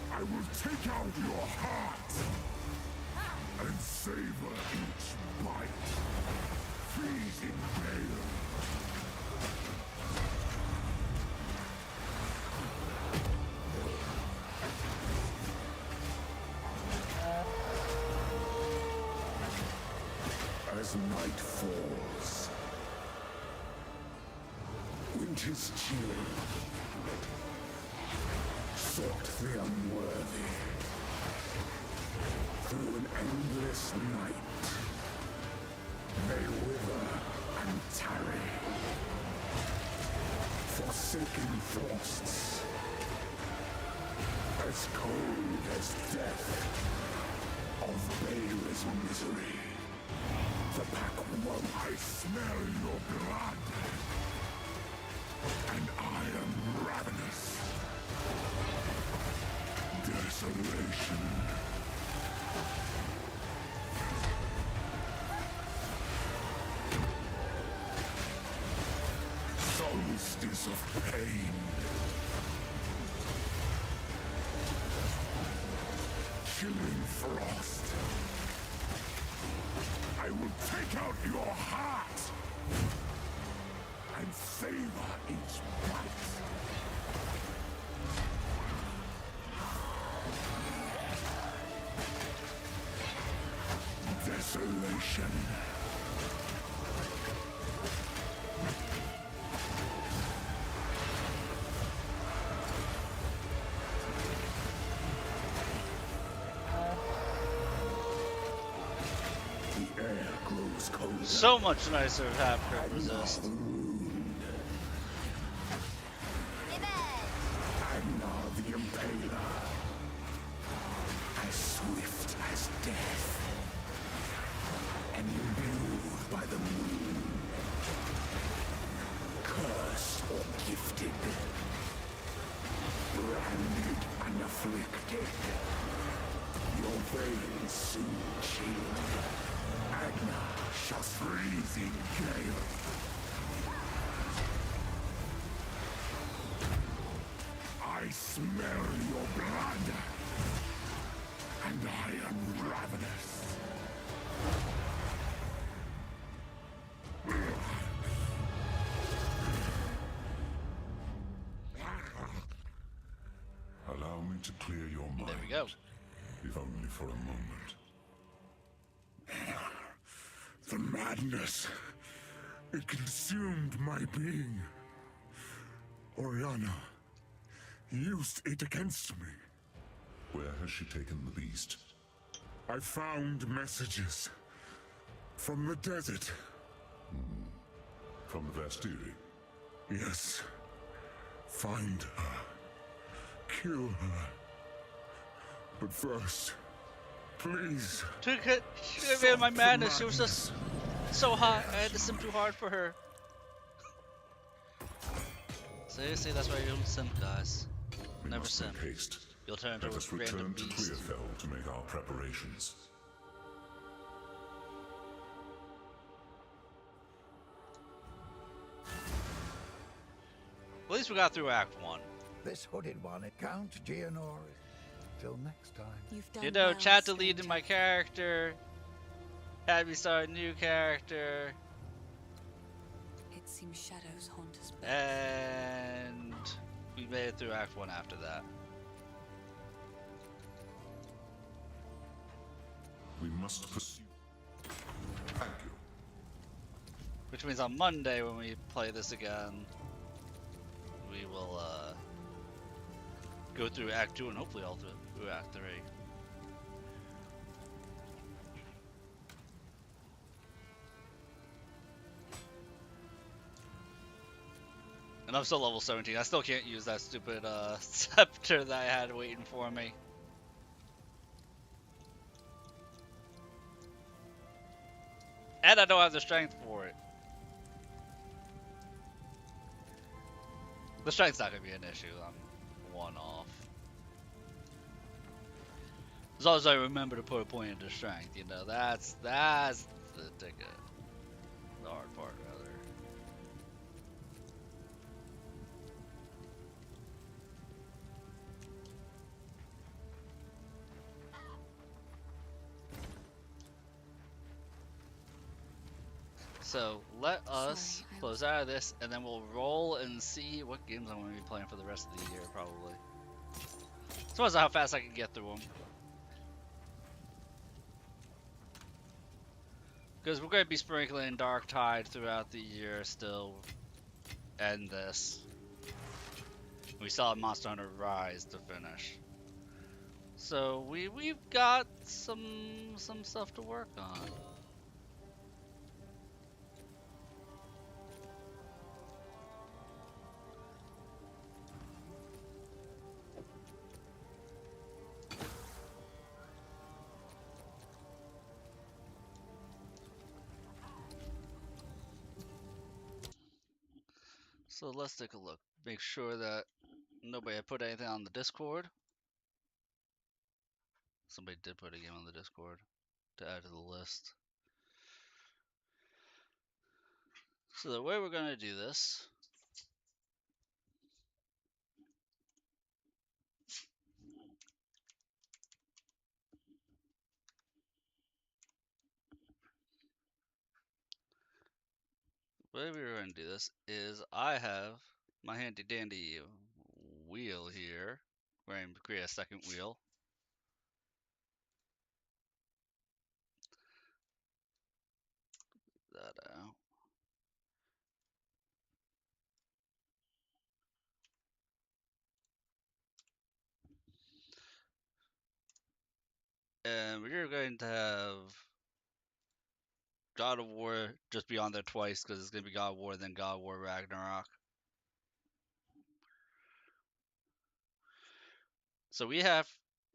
I will take out your heart and savor each bite. Freeze in gale. As night falls, winter's chill sought the unworthy through an endless night. They wither and tarry, forsaken frosts, as cold as death of baleless misery. The pack won't. I smell your blood, and I am ravenous. Desolation. Solstice of pain. Chilling frost. I will take out your heart and savor each bite. Desolation. The air grows colder. So much nicer to have crit resist. Agnar the Impaler, as swift as death, and imbued by the moon, cursed or gifted, branded and afflicted, your veins soon chill. Agnar shall freeze in gale. I smell your blood, and I am ravenous. Allow me to clear your mind. There we go. If only for a moment. The madness, it consumed my being. Oriana used it against me. Where has she taken the beast? I found messages from the desert. From the Vastiri? Yes. Find her. Kill her. But first, please. Took it. She gave me my madness. She was just so hot. I had to simp too hard for her. See, that's why you don't simp, guys. We Never must simp. make haste. You'll turn into Let a us random return to beast. Clearfell to make our preparations. At least we got through Act 1. This hooded one, it counts, Geonor. Till next time. You've done You know, well, chat deleted stranger. my character. Had me start a new character. It seems shadows haunt us both. And we made it through Act 1 after that. We must pursue. Thank you. Which means on Monday when we play this again, we will go through Act 2 and hopefully all through Act 3. And I'm still level 17. I still can't use that stupid scepter that I had waiting for me. And I don't have the strength for it. The strength's not going to be an issue. I'm one off. As long as I remember to put a point into strength, you know, that's the ticket. The hard part, rather. So let us close out of this, and then we'll roll and see what games I'm going to be playing for the rest of the year, probably. Depends on how fast I can get through them. Because we're going to be sprinkling Dark Tide throughout the year still, and this. We still have Monster Hunter Rise to finish. So we've got some stuff to work on. So let's take a look. Make sure that nobody had put anything on the Discord. Somebody did put a game on the Discord to add to the list. So the way we're going to do this is I have my handy dandy wheel here. We're going to create a second wheel. That out. And we're going to have God of War just be on there twice because it's going to be God of War, then God of War Ragnarok. So we have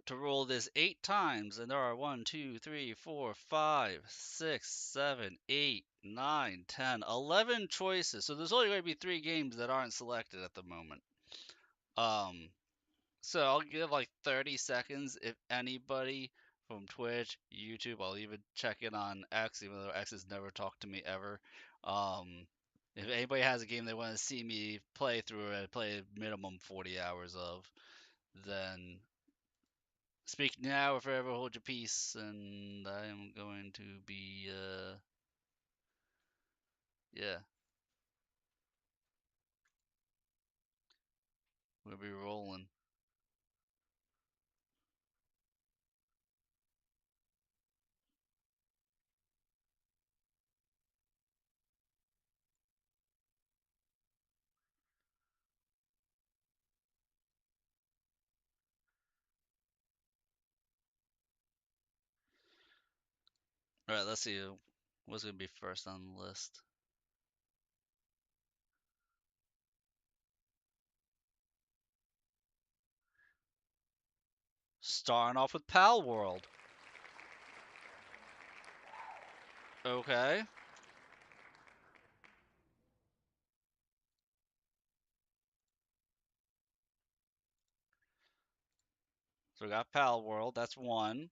to roll this 8 times, and there are 1, 2, 3, 4, 5, 6, 7, 8, 9, 10, 11 choices. So there's only going to be 3 games that aren't selected at the moment. So I'll give like 30 seconds if anybody from Twitch, YouTube, I'll even check in on X, even though X has never talked to me ever. If anybody has a game they want to see me play through and play a minimum 40 hours of, then speak now or forever hold your peace, and I am going to be, yeah. We'll be rolling. Alright, let's see what's going to be first on the list. Starting off with Pal World. Okay. So we got Pal World, that's one.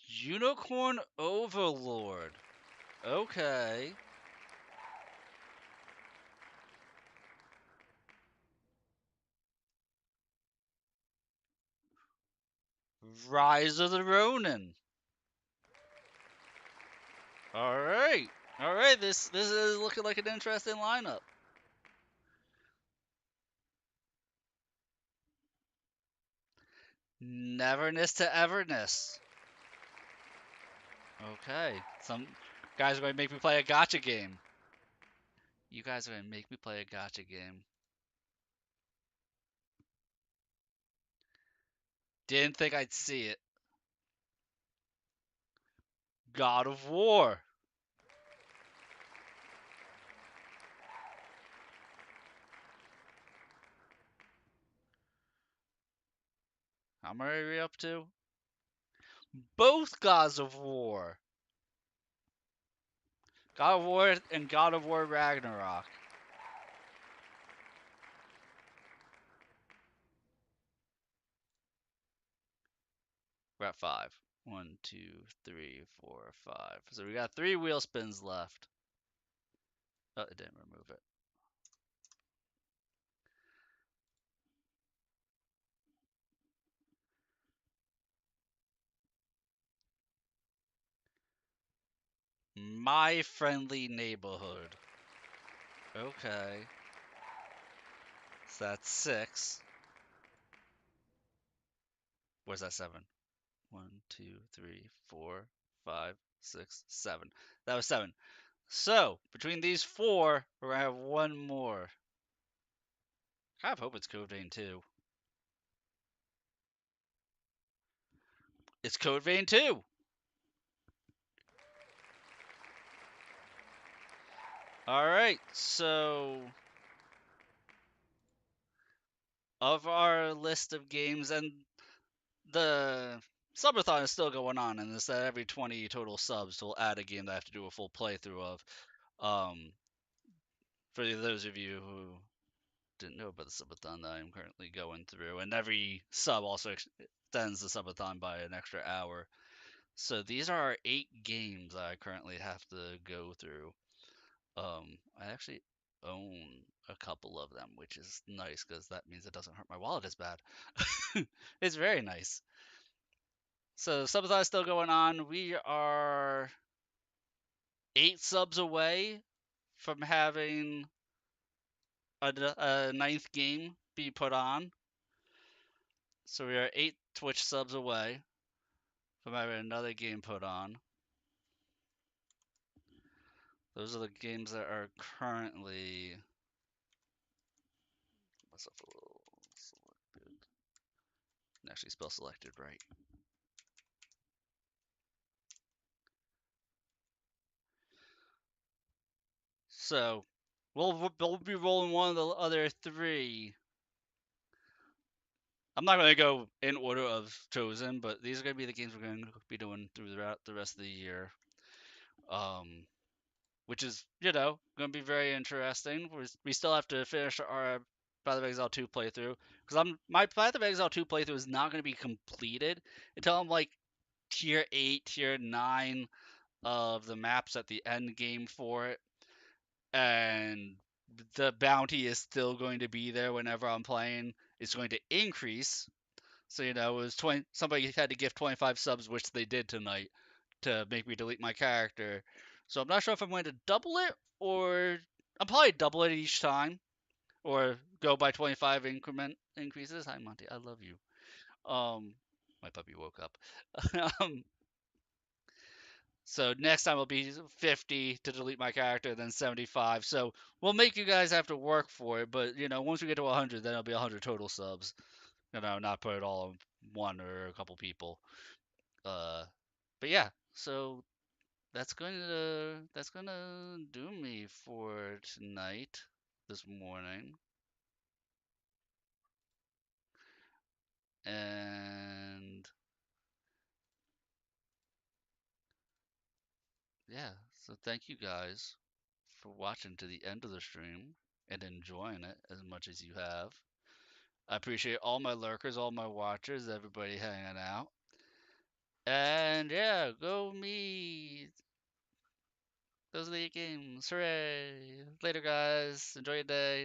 Unicorn Overlord. Okay. Rise of the Ronin. All right. All right, this is looking like an interesting lineup. Neverness to Everness. Okay. Some guys are going to make me play a gotcha game. You guys are going to make me play a gotcha game. Didn't think I'd see it. God of War. How many are we up to? Both Gods of War. God of War and God of War Ragnarok. We're at 5. 1, 2, 3, 4, 5. So we got 3 wheel spins left. Oh, it didn't remove it. My Friendly Neighborhood. Okay. So that's 6. Where's that 7? 1, 2, 3, 4, 5, 6, 7. That was 7. So, between these 4, we're going to have one more. I kind of hope it's Code Vein 2. It's Code Vein 2! Alright, so of our list of games, and the Subathon is still going on, and it's that every 20 total subs we'll add a game that I have to do a full playthrough of. For those of you who didn't know about the Subathon that I'm currently going through, and every sub also extends the Subathon by an extra hour. So these are our 8 games that I currently have to go through. I actually own a couple of them, which is nice because that means it doesn't hurt my wallet as bad. It's very nice. So Subathon is still going on. We are 8 subs away from having a ninth game be put on. So we are 8 Twitch subs away from having another game put on. Those are the games that are currently myself a little selected. Actually spell selected right. So we'll be rolling one of the other 3. I'm not going to go in order of chosen, but these are going to be the games we're going to be doing throughout the rest of the year. Which is, going to be very interesting. We still have to finish our Path of Exile 2 playthrough, because my Path of Exile 2 playthrough is not going to be completed until I'm like tier 8, tier 9 of the maps at the end game for it, and the bounty is still going to be there whenever I'm playing. It's going to increase. So, it was 20. Somebody had to give 25 subs, which they did tonight, to make me delete my character. So I'm not sure if I'm going to double it, or I'll probably double it each time, or go by 25 increment increases. Hi Monty, I love you. My puppy woke up. um, so next time will be 50 to delete my character, then 75. So we'll make you guys have to work for it, but once we get to 100, then it'll be 100 total subs. Not put it all on one or a couple people. But yeah, so that's gonna do me for tonight, this morning. And yeah, so thank you guys for watching to the end of the stream and enjoying it as much as you have. I appreciate all my lurkers, all my watchers, everybody hanging out. And yeah, go me. Those are the games. Hooray. Later, guys. Enjoy your day.